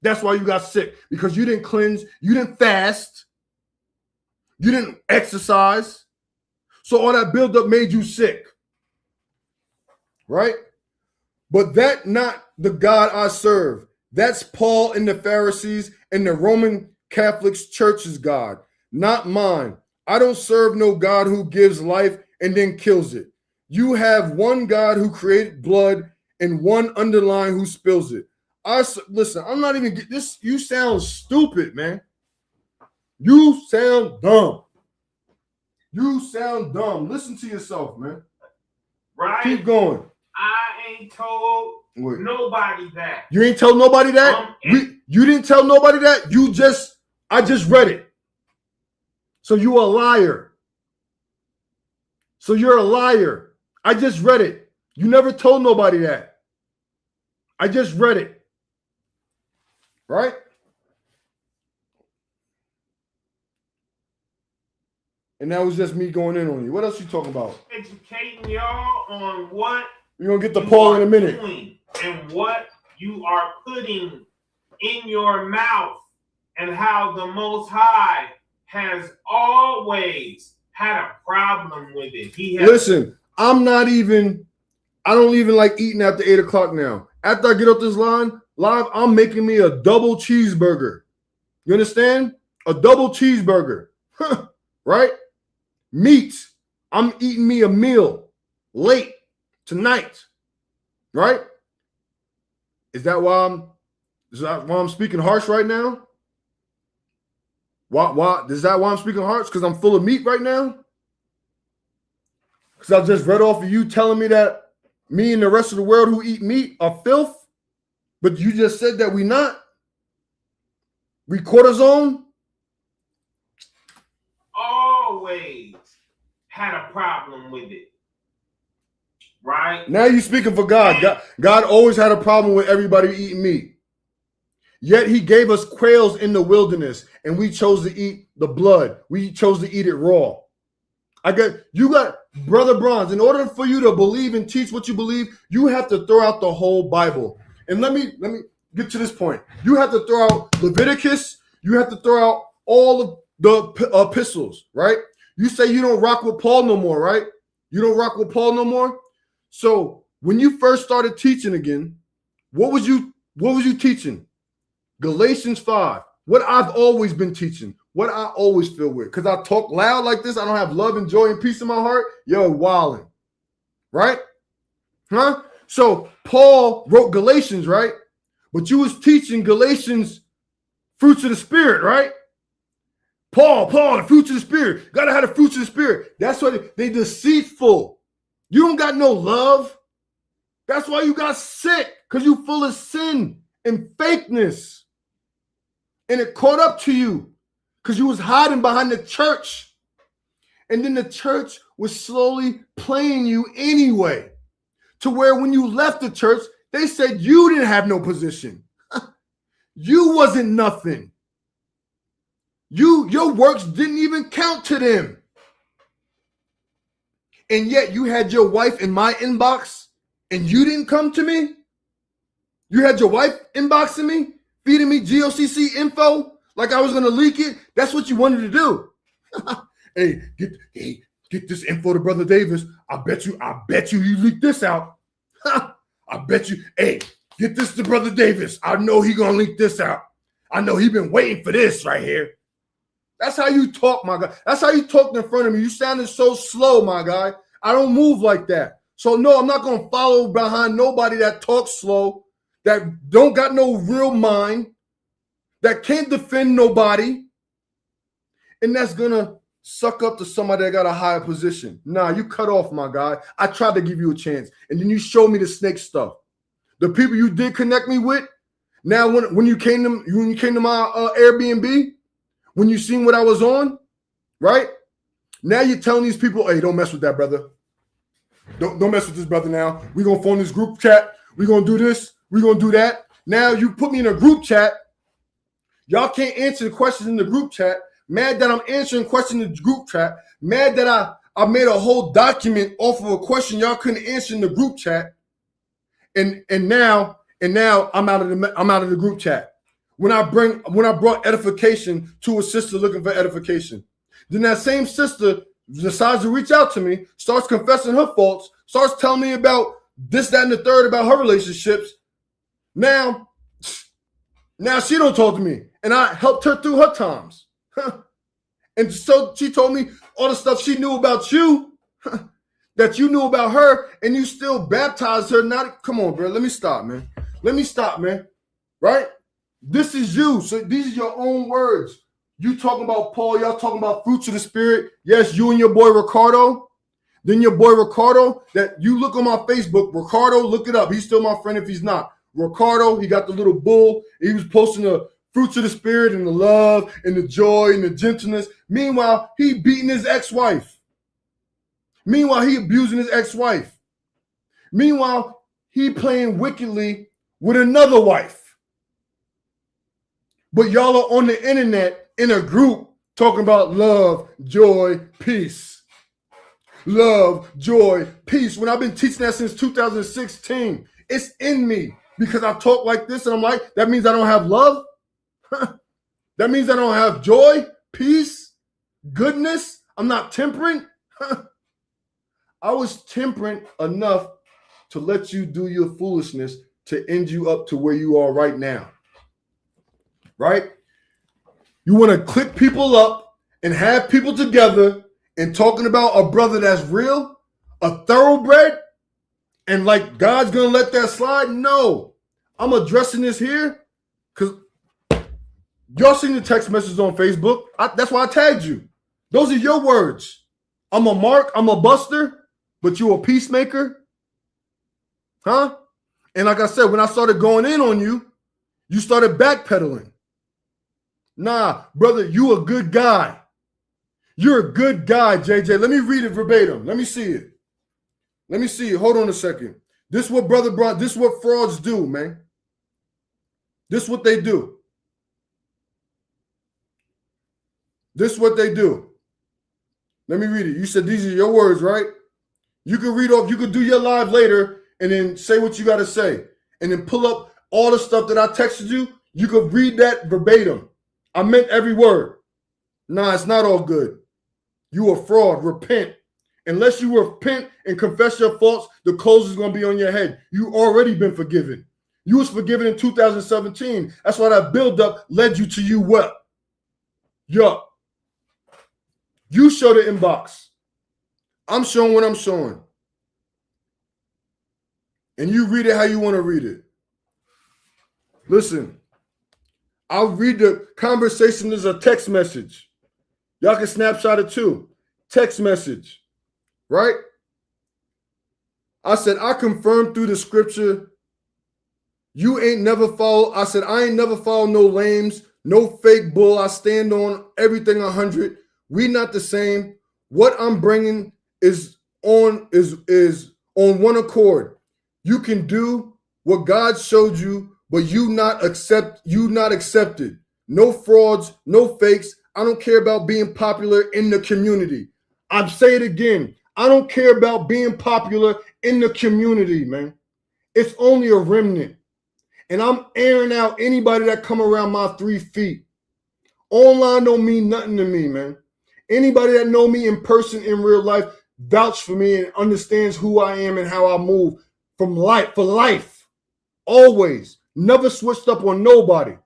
That's why you got sick, because you didn't cleanse, you didn't fast, you didn't exercise. So all that buildup made you sick, right? But that not the God I serve. That's Paul and the Pharisees and the Roman Catholic Church's God, not mine. I don't serve no God who gives life and then kills it. You have one God who created blood and one underlying who spills it. Listen, I'm not even this. You sound stupid, man. You sound dumb. You sound dumb. Listen to yourself, man. Right? Keep going. I ain't told nobody that. You ain't tell nobody that? You didn't tell nobody that? I just read it. So you a liar. So you're a liar. I just read it. You never told nobody that. I just read it. Right? And that was just me going in on you. What else you talking about? Educating y'all on what You're going to get the Paul in a minute. And what you are putting in your mouth, and how the Most High has always had a problem with it. Listen, I don't even like eating after 8 o'clock now. After I get off this live, I'm making me a double cheeseburger. You understand? A double cheeseburger. Right? Meat. I'm eating me a meal late tonight. Right? Is that why I'm speaking harsh right now? Is that why I'm speaking harsh? Because I'm full of meat right now? Because I just read off of you telling me that me and the rest of the world who eat meat are filth? But you just said that we not? We cortisone? Always had a problem with it. Right? Now you're speaking for God. God always had a problem with everybody eating meat. Yet he gave us quails in the wilderness, and we chose to eat the blood. We chose to eat it raw. You got Brother Bronze. In order for you to believe and teach what you believe, you have to throw out the whole Bible. And let me get to this point. You have to throw out Leviticus. You have to throw out all of the epistles, right? You say you don't rock with Paul no more, right? You don't rock with Paul no more. So when you first started teaching again, what was you teaching? Galatians 5. What I've always been teaching. What I always feel with. Because I talk loud like this. I don't have love and joy and peace in my heart. Yo, wildin'. Right? Huh? So Paul wrote Galatians, right? But you was teaching Galatians fruits of the Spirit, right? Paul, the fruits of the Spirit. Gotta have the fruits of the Spirit. That's why they deceitful. You don't got no love. That's why you got sick. Because you full of sin and fakeness. And it caught up to you. Because you was hiding behind the church. And then the church was slowly playing you anyway. To where when you left the church, they said you didn't have no position. You wasn't nothing. Your works didn't even count to them. And yet you had your wife in my inbox and you didn't come to me? You had your wife inboxing me, feeding me GOCC info like I was going to leak it? That's what you wanted to do. Hey, get this info to Brother Davis. I bet you leaked this out. I bet you, hey, get this to Brother Davis. I know he going to leak this out. I know he been waiting for this right here. That's how you talk, my guy. That's how you talked in front of me. You sounded so slow, my guy. I don't move like that. So no, I'm not going to follow behind nobody that talks slow, that don't got no real mind, that can't defend nobody, and that's going to suck up to somebody that got a higher position. Nah, you cut off, my guy. I tried to give you a chance, and then you showed me the snake stuff. The people you did connect me with, now when you came to my Airbnb, when you seen what I was on, right? Now you're telling these people, hey, don't mess with that brother. Don't mess with this brother now. We're going to form this group chat. We're going to do this. We're going to do that. Now you put me in a group chat. Y'all can't answer the questions in the group chat. Mad that I'm answering questions in the group chat. Mad that I made a whole document off of a question y'all couldn't answer in the group chat. And now I'm out of the group chat. When I brought edification to a sister looking for edification, then that same sister decides to reach out to me, starts confessing her faults, starts telling me about this, that, and the third about her relationships. Now she don't talk to me, and I helped her through her times. And so she told me all the stuff she knew about you, that you knew about her, and you still baptized her. Come on, bro. Let me stop, man. Right? This is you. So these are your own words. You talking about Paul, y'all talking about fruits of the Spirit. Yes, you and your boy Ricardo. Then your boy Ricardo, that you look on my Facebook, Ricardo, look it up. He's still my friend if he's not. Ricardo, he got the little bull. He was posting the fruits of the Spirit and the love and the joy and the gentleness. Meanwhile, he beating his ex-wife. Meanwhile, he abusing his ex-wife. Meanwhile, he playing wickedly with another wife. But y'all are on the internet in a group talking about love, joy, peace. Love, joy, peace. When I've been teaching that since 2016, it's in me because I talk like this and I'm like, that means I don't have love? That means I don't have joy, peace, goodness? I'm not temperate? I was temperate enough to let you do your foolishness to end you up to where you are right now. Right? You want to click people up and have people together and talking about a brother that's real, a thoroughbred, and like God's going to let that slide? No. I'm addressing this here because y'all seen the text messages on Facebook. That's why I tagged you. Those are your words. I'm a mark, I'm a buster, but you a peacemaker? Huh? And like I said, when I started going in on you, you started backpedaling. Nah, brother, you a good guy. You're a good guy, JJ. Let me read it verbatim. Let me see it. Let me see it. Hold on a second. This is what brother brought. This is what frauds do, man. This is what they do. This is what they do. Let me read it. You said these are your words, right? You can read off. You can do your live later and then say what you got to say. And then pull up all the stuff that I texted you. You can read that verbatim. I meant every word. Nah, it's not all good. You a fraud. Repent. Unless you repent and confess your faults, the coals is going to be on your head. You already been forgiven. You was forgiven in 2017. That's why that buildup led you to you what? Yup. You show the inbox. I'm showing what I'm showing. And you read it how you want to read it. Listen, I'll read the conversation as a text message. Y'all can snapshot it too. Text message, right? I said, I confirmed through the scripture, you ain't never follow. I said, I ain't never follow no lames, no fake bull. I stand on everything 100. We not the same. What I'm bringing is on one accord. You can do what God showed you, but you not accepted. No frauds, no fakes. I don't care about being popular in the community. I'll say it again. I don't care about being popular in the community, man. It's only a remnant. And I'm airing out anybody that come around my 3 feet. Online don't mean nothing to me, man. Anybody that know me in person in real life vouch for me and understands who I am and how I move from life for life. Always. Never switched up on nobody.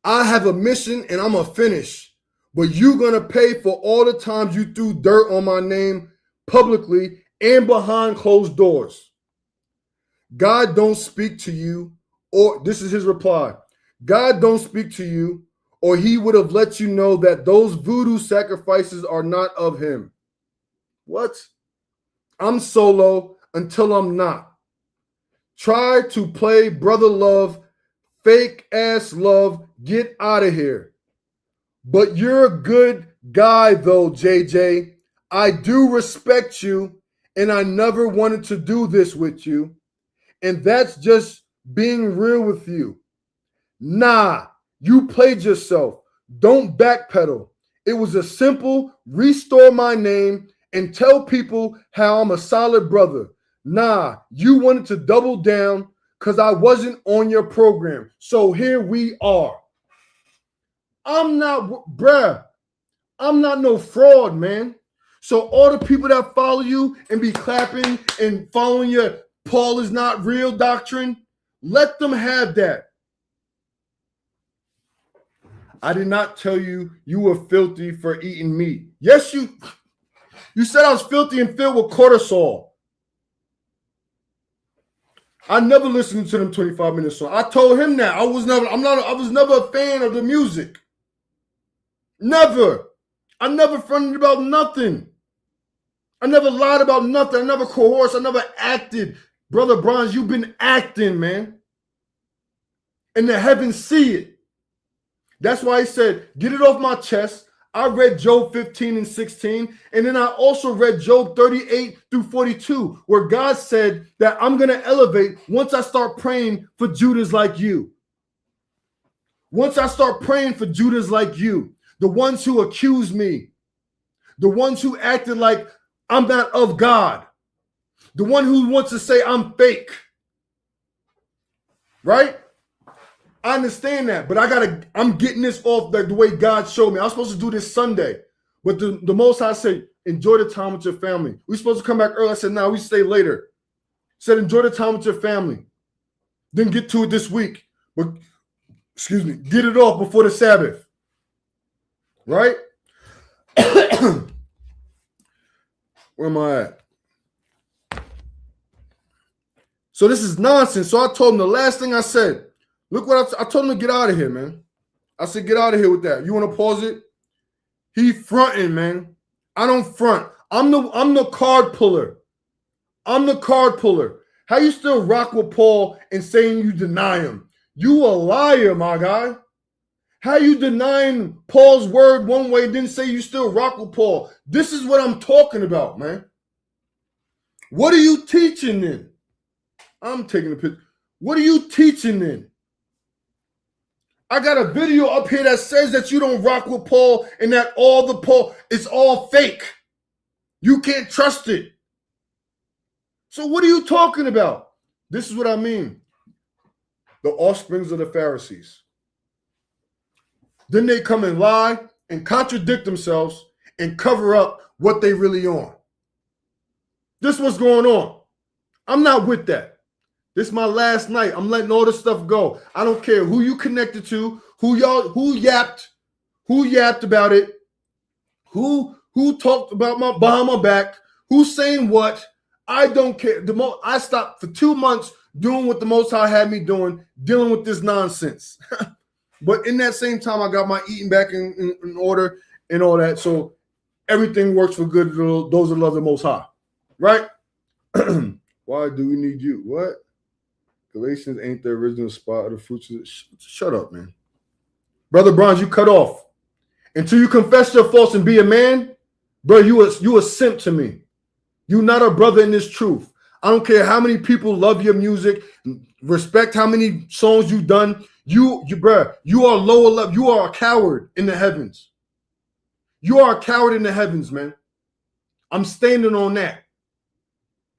I have a mission and I'm going to finish. But you're going to pay for all the times you threw dirt on my name publicly and behind closed doors. God don't speak to you, or this is his reply. God don't speak to you, or he would have let you know that those voodoo sacrifices are not of him. What? I'm solo until I'm not. Try to play brother love, fake ass love, get out of here. But you're a good guy though, JJ. I do respect you, and I never wanted to do this with you. And that's just being real with you. Nah, you played yourself. Don't backpedal. It was a simple restore my name and tell people how I'm a solid brother. Nah, you wanted to double down because I wasn't on your program. So here we are. I'm not no fraud, man. So all the people that follow you and be clapping and following your Paul is not real doctrine, let them have that. I did not tell you you were filthy for eating meat. Yes, you said I was filthy and filled with cortisol. I never listened to them 25-minute songs. I told him that. I was never a fan of the music. Never. I never fronted about nothing. I never lied about nothing. I never coerced. I never acted. Brother Bronze, you've been acting, man. And the heavens see it. That's why he said, get it off my chest. I read Job 15 and 16, and then I also read Job 38 through 42, where God said that I'm going to elevate once I start praying for Judas like you. Once I start praying for Judas like you, the ones who accuse me, the ones who acted like I'm not of God, the one who wants to say I'm fake, right? I understand that, but I'm getting this off the way God showed me. I was supposed to do this Sunday, but the Most High said, enjoy the time with your family. We're supposed to come back early. I said, no, we stay later. Said, enjoy the time with your family. Then get to it this week. But, excuse me, get it off before the Sabbath. Right? Where am I at? So this is nonsense. So I told him the last thing I said. Look what I told him to get out of here, man. I said, get out of here with that. You want to pause it? He fronting, man. I don't front. I'm the card puller. I'm the card puller. How you still rock with Paul and saying you deny him? You a liar, my guy. How you denying Paul's word one way, then say you still rock with Paul? This is what I'm talking about, man. What are you teaching then? I'm taking a picture. What are you teaching then? I got a video up here that says that you don't rock with Paul and that all the Paul, it's all fake. You can't trust it. So what are you talking about? This is what I mean. The offsprings of the Pharisees. Then they come and lie and contradict themselves and cover up what they really on. This is what's going on. I'm not with that. This is my last night. I'm letting all this stuff go. I don't care who you connected to, who yapped about it, who talked about behind my back, who's saying what. I don't care. I stopped for 2 months doing what the Most High had me doing, dealing with this nonsense. But in that same time, I got my eating back in order and all that. So everything works for good to those that love the Most High. Right? Why do we need you? What? Galatians ain't the original spot of the fruits of shut up, man. Brother Bronze, you cut off. Until you confess your faults and be a man, bro, you a simp to me. You not a brother in this truth. I don't care how many people love your music, respect how many songs you've done. You are lower level. You are a coward in the heavens. You are a coward in the heavens, man. I'm standing on that.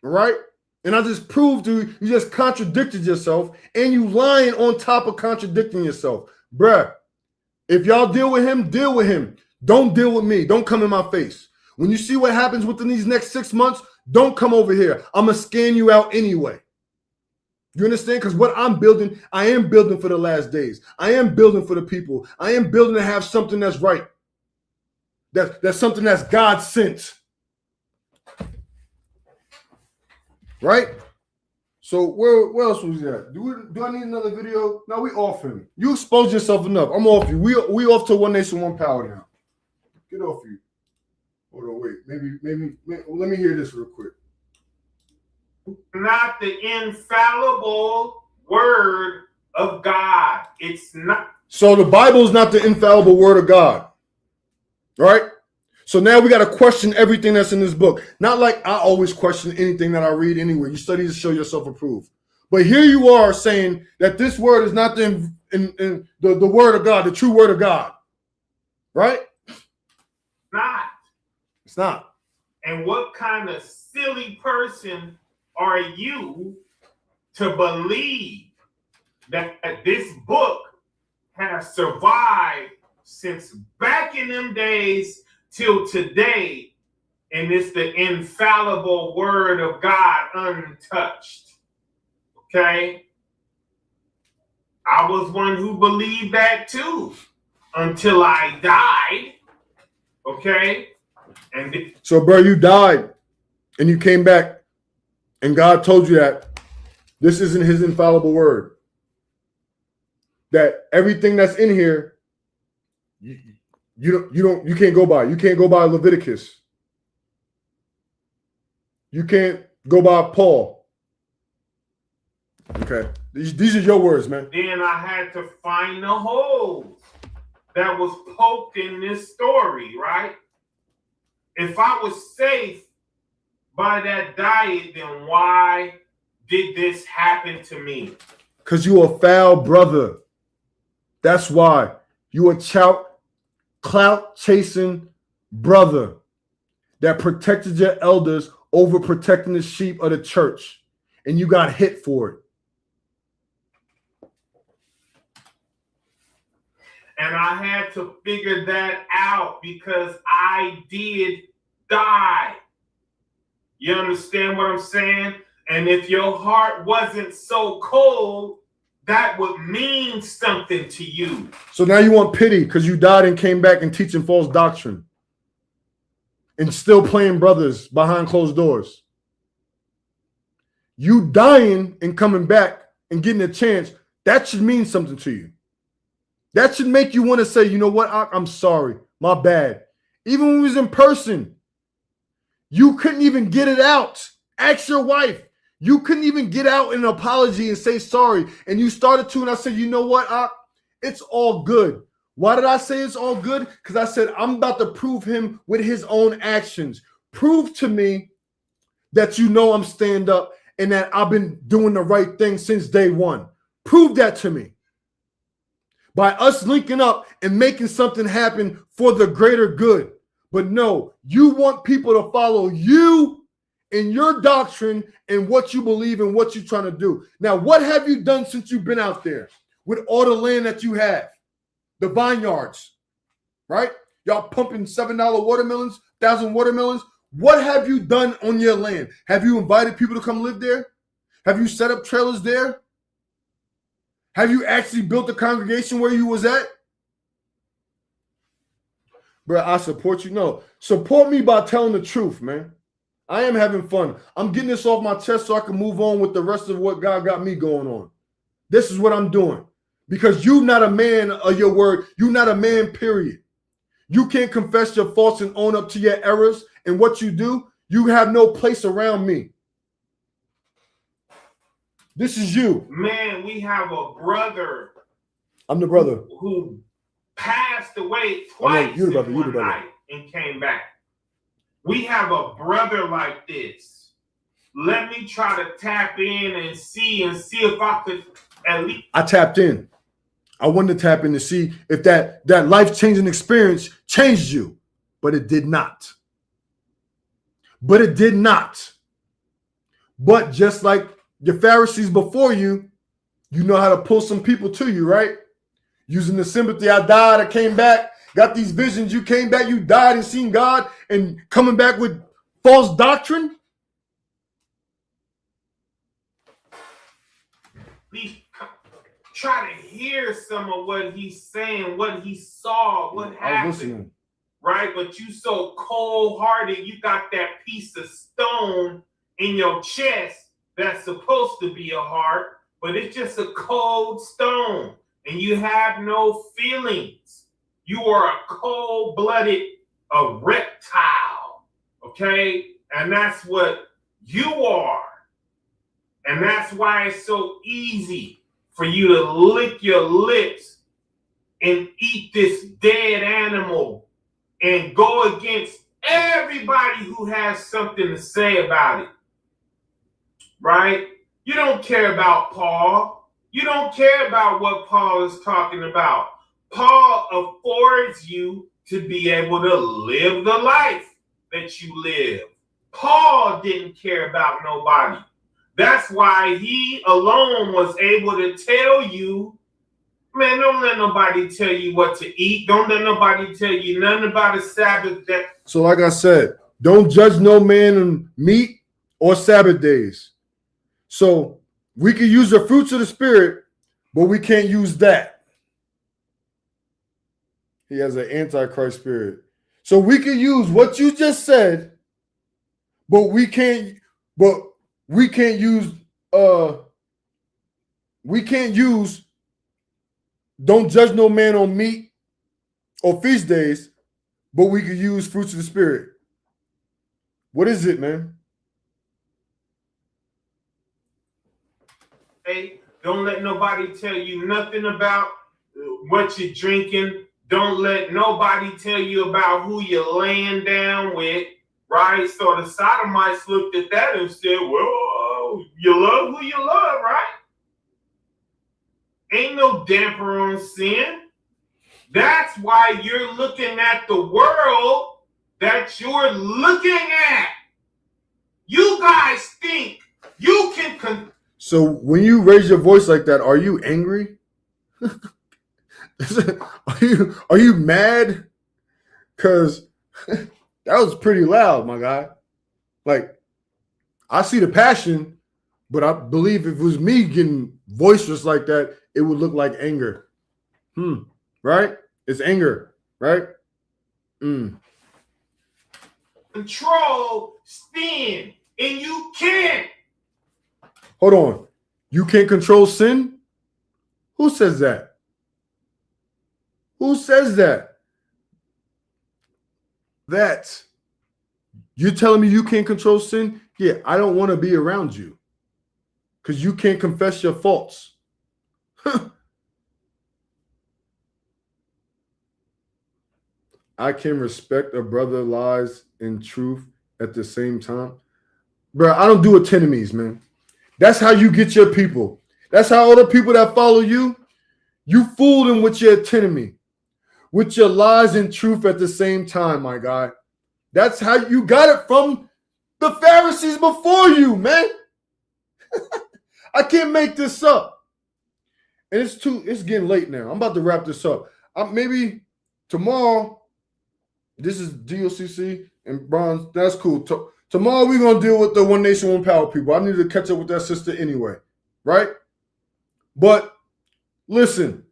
All right? And I just proved you just contradicted yourself and you lying on top of contradicting yourself. Bruh, if y'all deal with him, deal with him. Don't deal with me. Don't come in my face. When you see what happens within these next 6 months, don't come over here. I'm going to scan you out anyway. You understand? Because what I'm building, I am building for the last days. I am building for the people. I am building to have something that's right. That's something that's God sent. Right? So where else was that? Do I need another video? No, we off him. You exposed yourself enough. I'm off you. We off to One Nation, One Power now. Get off you. Hold on, wait. Maybe let me hear this real quick. Not the infallible word of God. It's not. So the Bible is not the infallible word of God. Right? So now we got to question everything that's in this book. Not like I always question anything that I read anyway. You study to show yourself approved. But here you are saying that this word is not the word of God, the true word of God. Right? Not. It's not. And what kind of silly person are you to believe that this book has survived since back in them days till today, and it's the infallible word of God untouched? Okay? I was one who believed that too until I died. Okay? And so, bro, you died and you came back and God told you that this isn't his infallible word. That everything that's in here, you can't go by. You can't go by Leviticus. You can't go by Paul. Okay. These are your words, man. Then I had to find the holes that was poked in this story, right? If I was safe by that diet, then why did this happen to me? Because you a foul brother. That's why. You a clout chasing brother that protected your elders over protecting the sheep of the church. And you got hit for it. And I had to figure that out because I did die. You understand what I'm saying? And if your heart wasn't so cold, that would mean something to you. So now you want pity because you died and came back and teaching false doctrine and still playing brothers behind closed doors. You dying and coming back and getting a chance, that should mean something to you. That should make you want to say, you know what, I'm sorry, my bad. Even when we was in person, you couldn't even get it out. Ask your wife. You couldn't even get out an apology and say sorry. And you started to, and I said, you know what, it's all good. Why did I say it's all good? Because I said, I'm about to prove him with his own actions. Prove to me that you know I'm stand up and that I've been doing the right thing since day one. Prove that to me. By us linking up and making something happen for the greater good. But no, you want people to follow you and your doctrine and what you believe and what you're trying to do. Now, what have you done since you've been out there with all the land that you have? The vineyards, right? Y'all pumping $7 watermelons, 1,000 watermelons. What have you done on your land? Have you invited people to come live there? Have you set up trailers there? Have you actually built a congregation where you was at? Bro, I support you. No, support me by telling the truth, man. I am having fun. I'm getting this off my chest so I can move on with the rest of what God got me going on. This is what I'm doing. Because you're not a man of your word. You're not a man, period. You can't confess your faults and own up to your errors and what you do. You have no place around me. This is you. Man, we have a brother. I'm the brother. Who passed away twice you're the brother, in you're the one brother. night and came back. We have a brother like this. Let me try to tap in and see if I could at least. I tapped in. I wanted to tap in to see if that life-changing experience changed you, but it did not. But it did not. But just like your Pharisees before you, you know how to pull some people to you, right? Using the sympathy, I died, I came back, got these visions, you came back, you died and seen God, and coming back with false doctrine. Please try to hear some of what he's saying, what he saw, what happened, right? But you so cold-hearted, you got that piece of stone in your chest that's supposed to be a heart, but it's just a cold stone, and you have no feelings. You are a cold-blooded reptile, okay? And that's what you are. And that's why it's so easy for you to lick your lips and eat this dead animal and go against everybody who has something to say about it. Right? You don't care about Paul. You don't care about what Paul is talking about. Paul affords you to be able to live the life that you live. Paul didn't care about nobody. That's why he alone was able to tell you, man, don't let nobody tell you what to eat. Don't let nobody tell you nothing about a Sabbath day. So like I said, don't judge no man on meat or Sabbath days. So we can use the fruits of the Spirit, but we can't use that. He has an antichrist spirit. So we can use what you just said, but we can't use don't judge no man on meat or feast days, but we could use fruits of the Spirit. What is it, man? Hey, don't let nobody tell you nothing about what you're drinking. Don't let nobody tell you about who you're laying down with, right? So the sodomites looked at that and said, well, you love who you love, right? Ain't no damper on sin. That's why you're looking at the world that you're looking at. You guys think you can... So when you raise your voice like that, are you angry? Are you mad? Because that was pretty loud, my guy. Like, I see the passion, but I believe if it was me getting boisterous like that, it would look like anger. Right? It's anger, right? Control sin, and you can't. Hold on. You can't control sin? Who says that? Who says that? That you're telling me you can't control sin? Yeah, I don't want to be around you because you can't confess your faults. I can respect a brother lies in truth at the same time. Bro, I don't do antinomies, man. That's how you get your people. That's how all the people that follow you, you fool them with your antinomy, with your lies and truth at the same time, my guy. That's how you got it from the Pharisees before you, man. I can't make this up. And it's getting late now. I'm about to wrap this up. Maybe tomorrow, this is DOCC and Bronze. That's cool. Tomorrow we're going to deal with the One Nation, One Power people. I need to catch up with that sister anyway, right? But listen,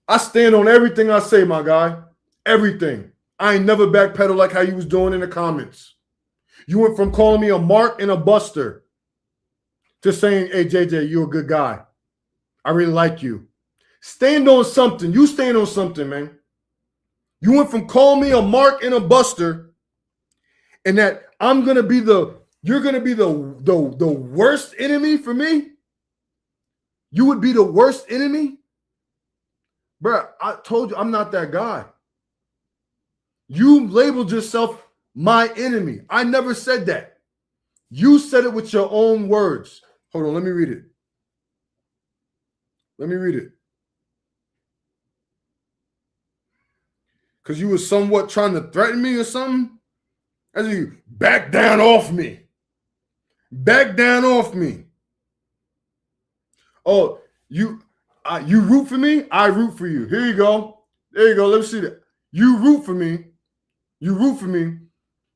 I stand on everything I say, my guy. Everything. I ain't never backpedal like how you was doing in the comments. You went from calling me a mark and a buster to saying, hey, JJ, you're a good guy. I really like you. Stand on something. You stand on something, man. You went from calling me a mark and a buster and that you're going to be the worst enemy for me. You would be the worst enemy. Bro, I told you I'm not that guy. You labeled yourself my enemy. I never said that. You said it with your own words. Hold on, let me read it. Let me read it. Because you were somewhat trying to threaten me or something. As you back down off me. Back down off me. Oh, you root for me? I root for you. Here you go. There you go. Let me see that. You root for me. You root for me,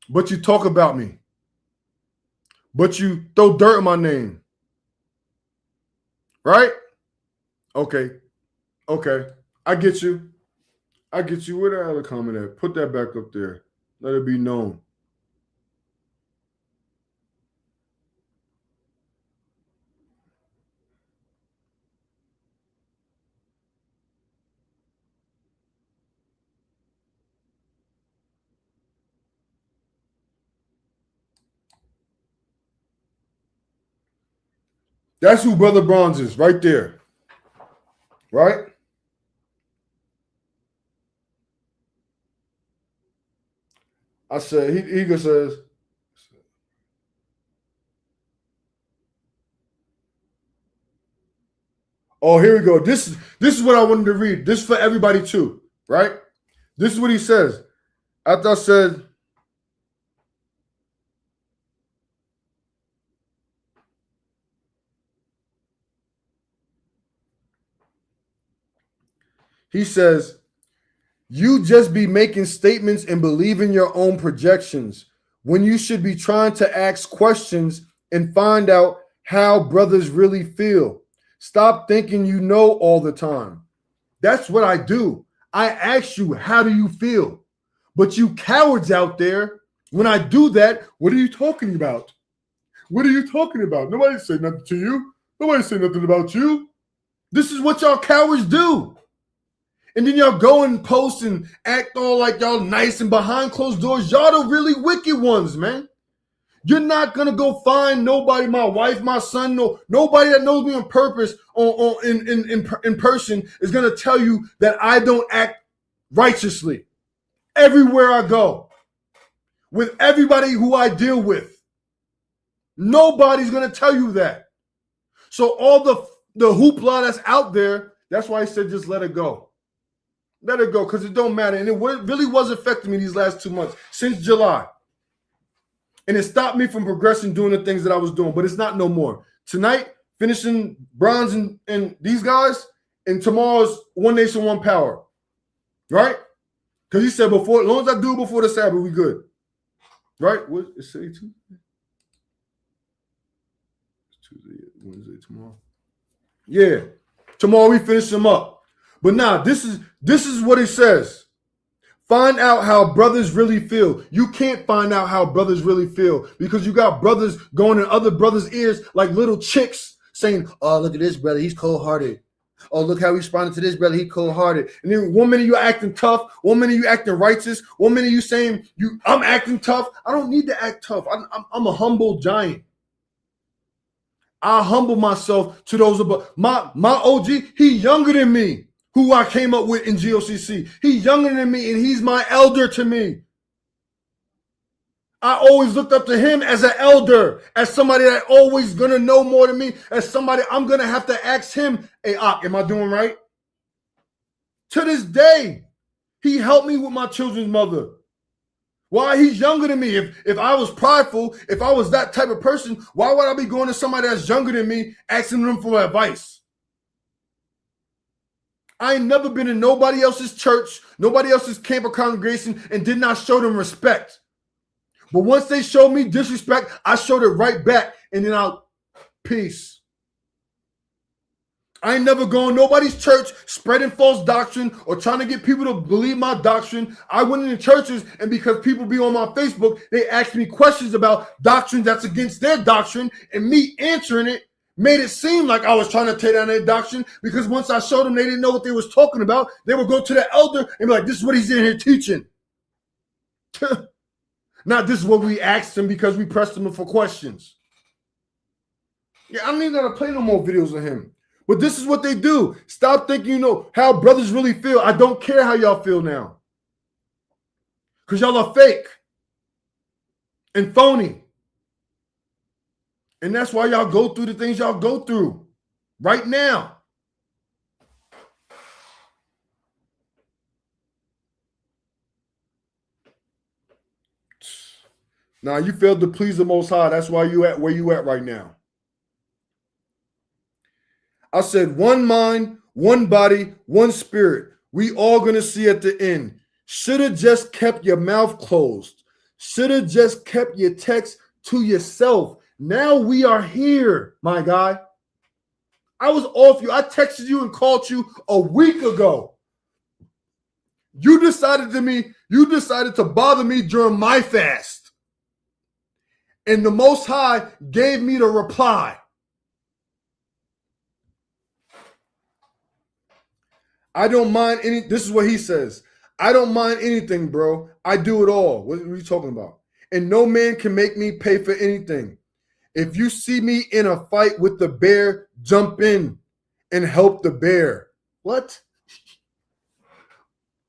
but you talk about me. But you throw dirt in my name. Right? Okay. Okay. I get you. I get you. Where the other comment at? Put that back up there. Let it be known. That's who Brother Bronze is, right there. Right? I said, he says, oh, here we go. This is what I wanted to read. This is for everybody too, right? This is what he says. After I said, he says, you just be making statements and believing your own projections when you should be trying to ask questions and find out how brothers really feel. Stop thinking you know all the time. That's what I do. I ask you, how do you feel? But you cowards out there, when I do that, what are you talking about? What are you talking about? Nobody said nothing to you. Nobody said nothing about you. This is what y'all cowards do. And then y'all go and post and act all like y'all nice and behind closed doors. Y'all the really wicked ones, man. You're not gonna go find nobody, my wife, my son, nobody that knows me on purpose in person is gonna tell you that I don't act righteously everywhere I go, with everybody who I deal with. Nobody's going to tell you that. So all the hoopla that's out there, that's why I said just let it go. Let it go, because it don't matter. And it really was affecting me these last 2 months, since July. And it stopped me from progressing doing the things that I was doing, but it's not no more. Tonight, finishing bronze and these guys, and tomorrow's One Nation, One Power. Right? Because he said before, as long as I do it before the Sabbath, we good. Right? What is Tuesday? Tuesday, Wednesday, tomorrow. Yeah. Tomorrow we finish them up. But now, this is what it says. Find out how brothers really feel. You can't find out how brothers really feel because you got brothers going in other brothers' ears like little chicks saying, oh, look at this brother, he's cold-hearted. Oh, look how he responded to this brother, he's cold-hearted. And then 1 minute you acting tough, 1 minute you acting righteous, 1 minute you saying I'm acting tough. I don't need to act tough. I'm a humble giant. I humble myself to those above. My OG, he younger than me, who I came up with in GOCC. He's younger than me, and he's my elder to me. I always looked up to him as an elder, as somebody that always going to know more than me, as somebody I'm going to have to ask him, hey, Ak, am I doing right? To this day, he helped me with my children's mother. Why? He's younger than me. If I was prideful, if I was that type of person, why would I be going to somebody that's younger than me, asking them for advice? I ain't never been in nobody else's church, nobody else's camp or congregation, and did not show them respect. But once they showed me disrespect, I showed it right back, and then I'll peace. I ain't never going nobody's church spreading false doctrine or trying to get people to believe my doctrine. I went into churches, and because people be on my Facebook, they asked me questions about doctrine that's against their doctrine, and me answering it made it seem like I was trying to tear down their doctrine, because once I showed them they didn't know what they was talking about, they would go to the elder and be like, this is what he's in here teaching. Not this is what we asked him because we pressed him for questions. Yeah, I don't even gotta play no more videos of him. But this is what they do. Stop thinking you know how brothers really feel. I don't care how y'all feel now. Because y'all are fake and phony. And that's why y'all go through the things y'all go through right now. Now you failed to please the Most High. That's why you at where you at right now. I said one mind, one body, one spirit. We all going to see at the end. Should have just kept your mouth closed. Should have just kept your text to yourself. Now we are here, my guy. I was off you. I texted you and called you a week ago. You decided to bother me during my fast. And the Most High gave me the reply. I don't mind any. This is what he says. I don't mind anything, bro. I do it all. What are you talking about? And no man can make me pay for anything. If you see me in a fight with the bear, jump in and help the bear. What?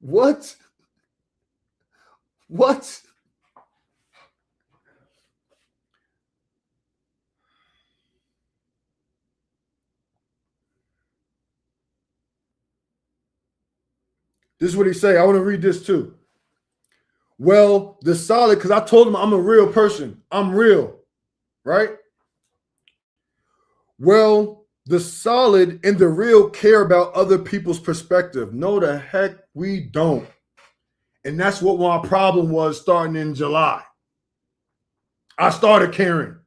What? What? This is what he say. I want to read this too. Well, the solid, because I told him I'm a real person. I'm real, right? Well, the solid and the real care about other people's perspective. No, the heck we don't. And that's what my problem was starting in July. I started caring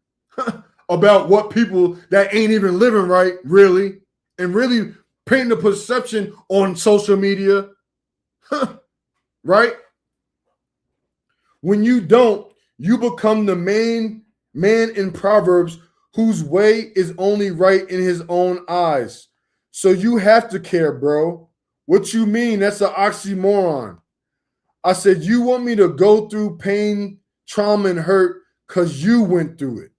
about what people that ain't even living right, really, and really painting the perception on social media. Right? When you don't, you become the main man in Proverbs whose way is only right in his own eyes. So you have to care, bro. What you mean? That's an oxymoron. I said, you want me to go through pain, trauma, and hurt because you went through it.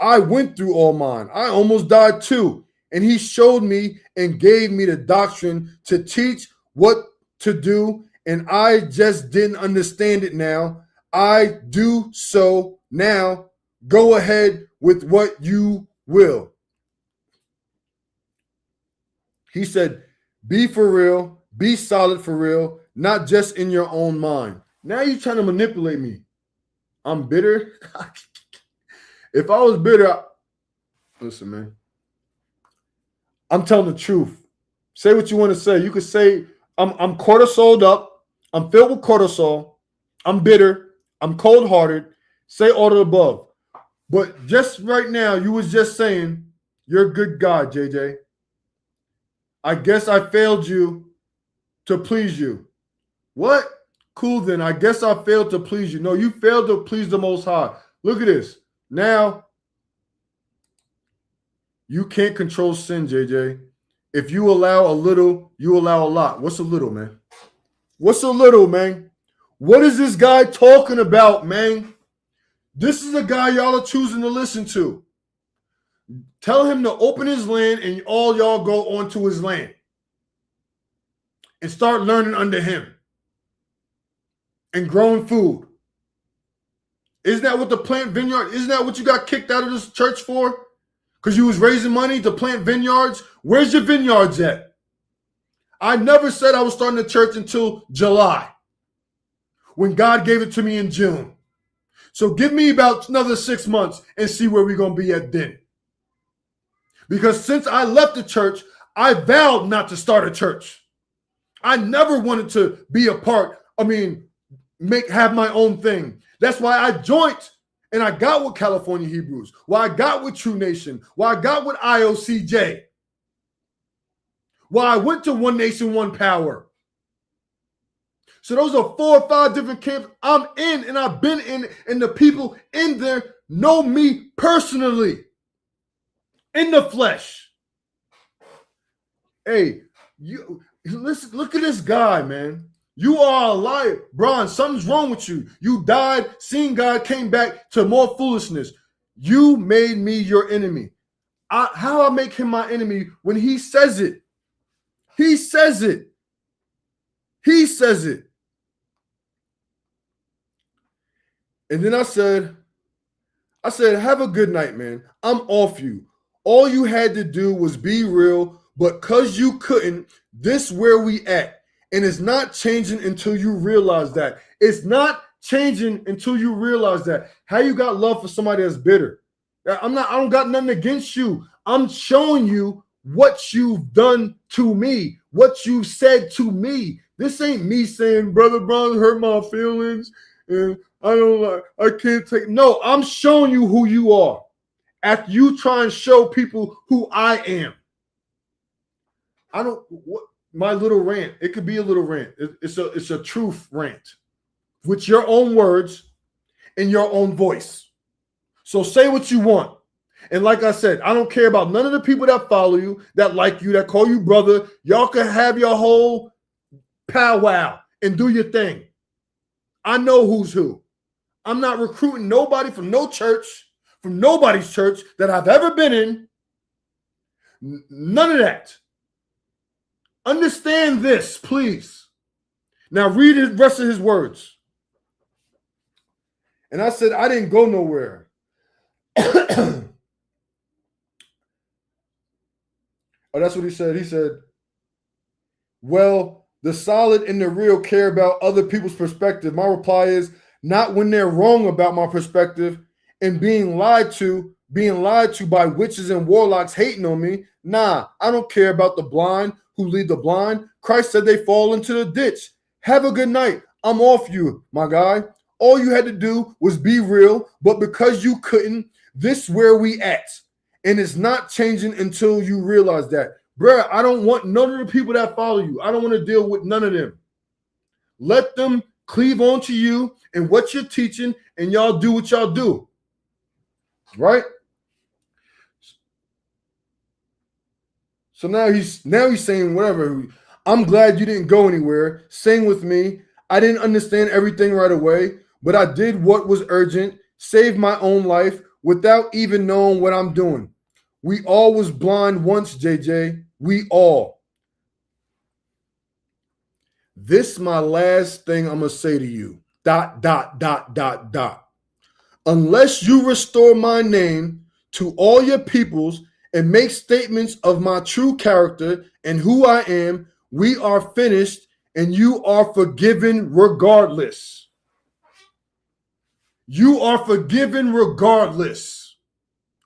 I went through all mine. I almost died too. And he showed me and gave me the doctrine to teach what to do and I just didn't understand it now. I do so now. Go ahead with what you will. He said, be for real, be solid for real, not just in your own mind. Now you're trying to manipulate me. I'm bitter. If I was bitter, listen, man. I'm telling the truth. Say what you want to say. You could say, I'm cortisoled up. I'm filled with cortisol. I'm bitter. I'm cold-hearted. Say all of the above. But just right now, you was just saying, you're a good guy, JJ. I guess I failed you to please you. What? Cool then. I guess I failed to please you. No, you failed to please the Most High. Look at this. Now, you can't control sin, JJ. If you allow a little, you allow a lot. What's a little, man? What's a little, man? What is this guy talking about, man? This is the guy y'all are choosing to listen to. Tell him to open his land and all y'all go onto his land and start learning under him and growing food. Isn't that what the plant vineyard, isn't that what you got kicked out of this church for? Because you was raising money to plant vineyards? Where's your vineyards at? I never said I was starting a church until July, when God gave it to me in June. So give me about another 6 months and see where we're going to be at then. Because since I left the church, I vowed not to start a church. I never wanted to be a part, have my own thing. That's why I joined and I got with California Hebrews, why I got with True Nation, why I got with IOCJ, why I went to One Nation, One Power. So those are 4 or 5 different camps I'm in and I've been in, and the people in there know me personally, in the flesh. Hey, you listen, look at this guy, man. You are a liar. Bron, something's wrong with you. You died, seen God, came back to more foolishness. You made me your enemy. How I make him my enemy when he says it? He says it. He says it. And then I said, have a good night, man. I'm off you. All you had to do was be real, but because you couldn't, this where we at. And it's not changing until you realize that. It's not changing until you realize that. How you got love for somebody that's bitter? I don't got nothing against you. I'm showing you what you've done to me, what you've said to me. This ain't me saying, Brother Brown hurt my feelings, and I can't take. No, I'm showing you who you are. After you try and show people who I am. My little rant. It could be a little rant. It's a truth rant with your own words in your own voice. So say what you want. And like I said, I don't care about none of the people that follow you, that like you, that call you brother. Y'all can have your whole powwow and do your thing. I know who's who. I'm not recruiting nobody from no church, from nobody's church that I've ever been in. None of that. Understand this, please. Now read the rest of his words. And I said, I didn't go nowhere. Oh, that's what he said. He said, well, the solid and the real care about other people's perspective. My reply is, not when they're wrong about my perspective and being lied to by witches and warlocks hating on me. Nah, I don't care about the blind who lead the blind. Christ said they fall into the ditch. Have a good night. I'm off you, my guy. All you had to do was be real, but because you couldn't, this where we at. And it's not changing until you realize that. Bruh, I don't want none of the people that follow you. I don't want to deal with none of them. Let them cleave on to you and what you're teaching, and y'all do what y'all do. Right? So now he's saying whatever. I'm glad you didn't go anywhere. Same with me. I didn't understand everything right away, but I did what was urgent, saved my own life without even knowing what I'm doing. We all was blind once, JJ. We all. This my last thing I'm going to say to you. ... Unless you restore my name to all your peoples and make statements of my true character and who I am, we are finished and you are forgiven regardless. You are forgiven regardless.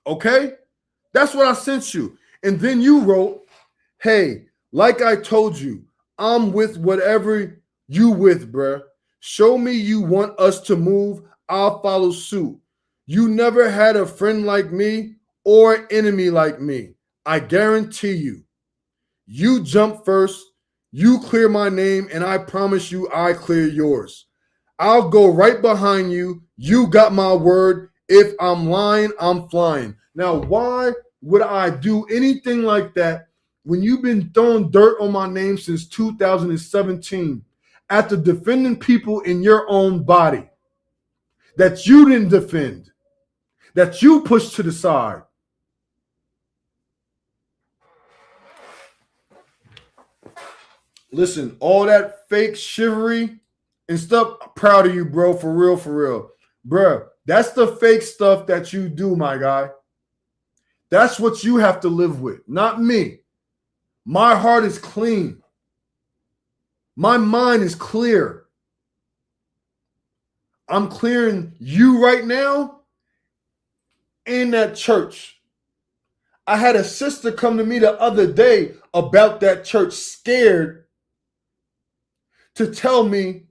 Okay? That's what I sent you. And then you wrote, hey, like I told you, I'm with whatever you with, bruh. Show me you want us to move, I'll follow suit. You never had a friend like me or an enemy like me. I guarantee you. You jump first, you clear my name, and I promise you I clear yours. I'll go right behind you. You got my word. If I'm lying, I'm flying. Now, why would I do anything like that when you've been throwing dirt on my name since 2017 after defending people in your own body that you didn't defend, that you pushed to the side? Listen, all that fake chivalry and stuff, I'm proud of you, bro, for real, for real. Bro, that's the fake stuff that you do, my guy. That's what you have to live with, not me. My heart is clean. My mind is clear. I'm clearing you right now in that church. I had a sister come to me the other day about that church, scared to tell me.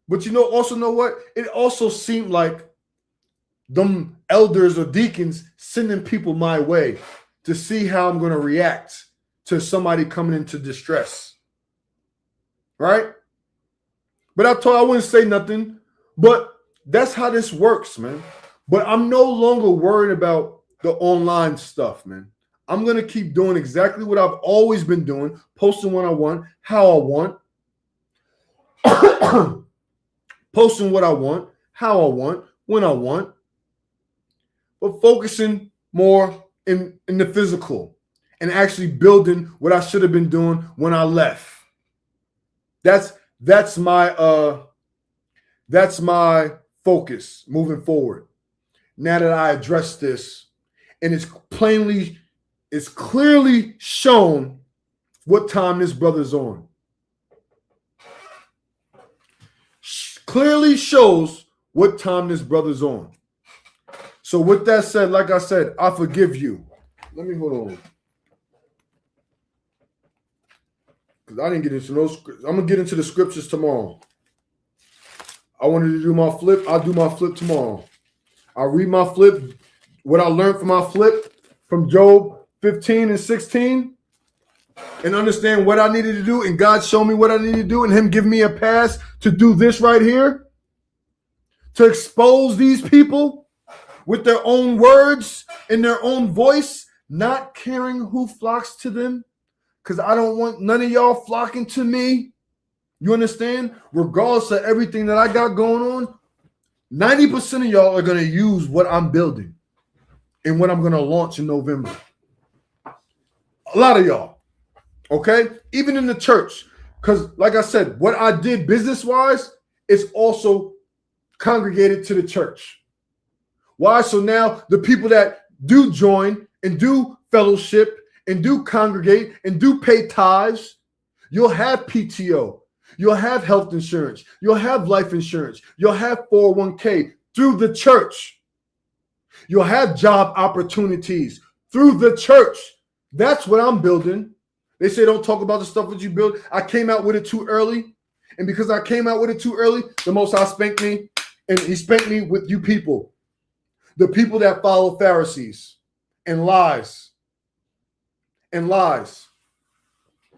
But you know, also know what? It also seemed like them elders or deacons sending people my way to see how I'm going to react to somebody coming into distress. Right? But I wouldn't say nothing. But that's how this works, man. But I'm no longer worried about the online stuff, man. I'm going to keep doing exactly what I've always been doing, posting when I want, how I want. Posting what I want, how I want, when I want, but focusing more in the physical and actually building what I should have been doing when I left. That's my focus moving forward. Now that I address this, and it's clearly shown what time this brother's on. Clearly shows what time this brother's on. So with that said, like I said, I forgive you. Let me hold on. Because I didn't get into those. I'm going to get into the scriptures tomorrow. I wanted to do my flip. I'll do my flip tomorrow. I'll read my flip, what I learned from my flip from Job 15 and 16, and understand what I needed to do, and God showed me what I needed to do, and him give me a pass to do this right here, to expose these people with their own words in their own voice, not caring who flocks to them, because I don't want none of y'all flocking to me. You understand? Regardless of everything that I got going on, 90% of y'all are going to use what I'm building and what I'm going to launch in November. A lot of y'all. Okay? Even in the church. Because like I said, what I did business-wise is also congregated to the church. Why? So now the people that do join and do fellowship and do congregate and do pay tithes, you'll have PTO. You'll have health insurance. You'll have life insurance. You'll have 401k through the church. You'll have job opportunities through the church. That's what I'm building. They say don't talk about the stuff that you build. I came out with it too early. And because I came out with it too early, the Most High spanked me. And he spanked me with you people. The people that follow Pharisees and lies. And lies.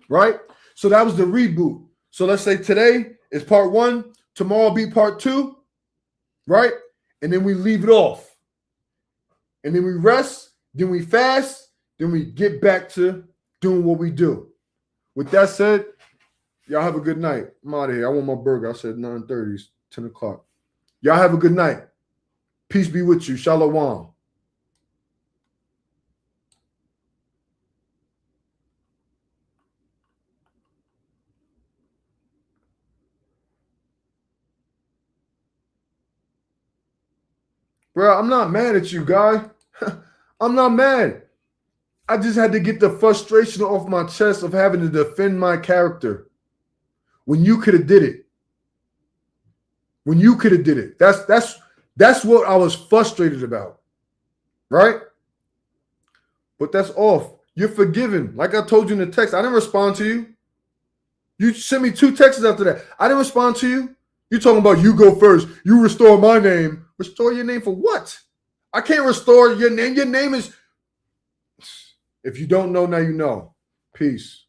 Right? So that was the reboot. So let's say today is part 1, tomorrow be part 2, right? And then we leave it off. And then we rest, then we fast, then we get back to doing what we do. With that said, y'all have a good night. I'm out of here. I want my burger. I said 9:30, 10 o'clock. Y'all have a good night. Peace be with you. Shalom. Bro, I'm not mad at you, guy. I'm not mad. I just had to get the frustration off my chest of having to defend my character when you could have did it. When you could have did it. That's what I was frustrated about. Right? But that's off. You're forgiven. Like I told you in the text, I didn't respond to you. You sent me 2 texts after that. I didn't respond to you. You're talking about you go first. You restore my name. Restore your name for what? I can't restore your name. Your name is... If you don't know, now you know. Peace.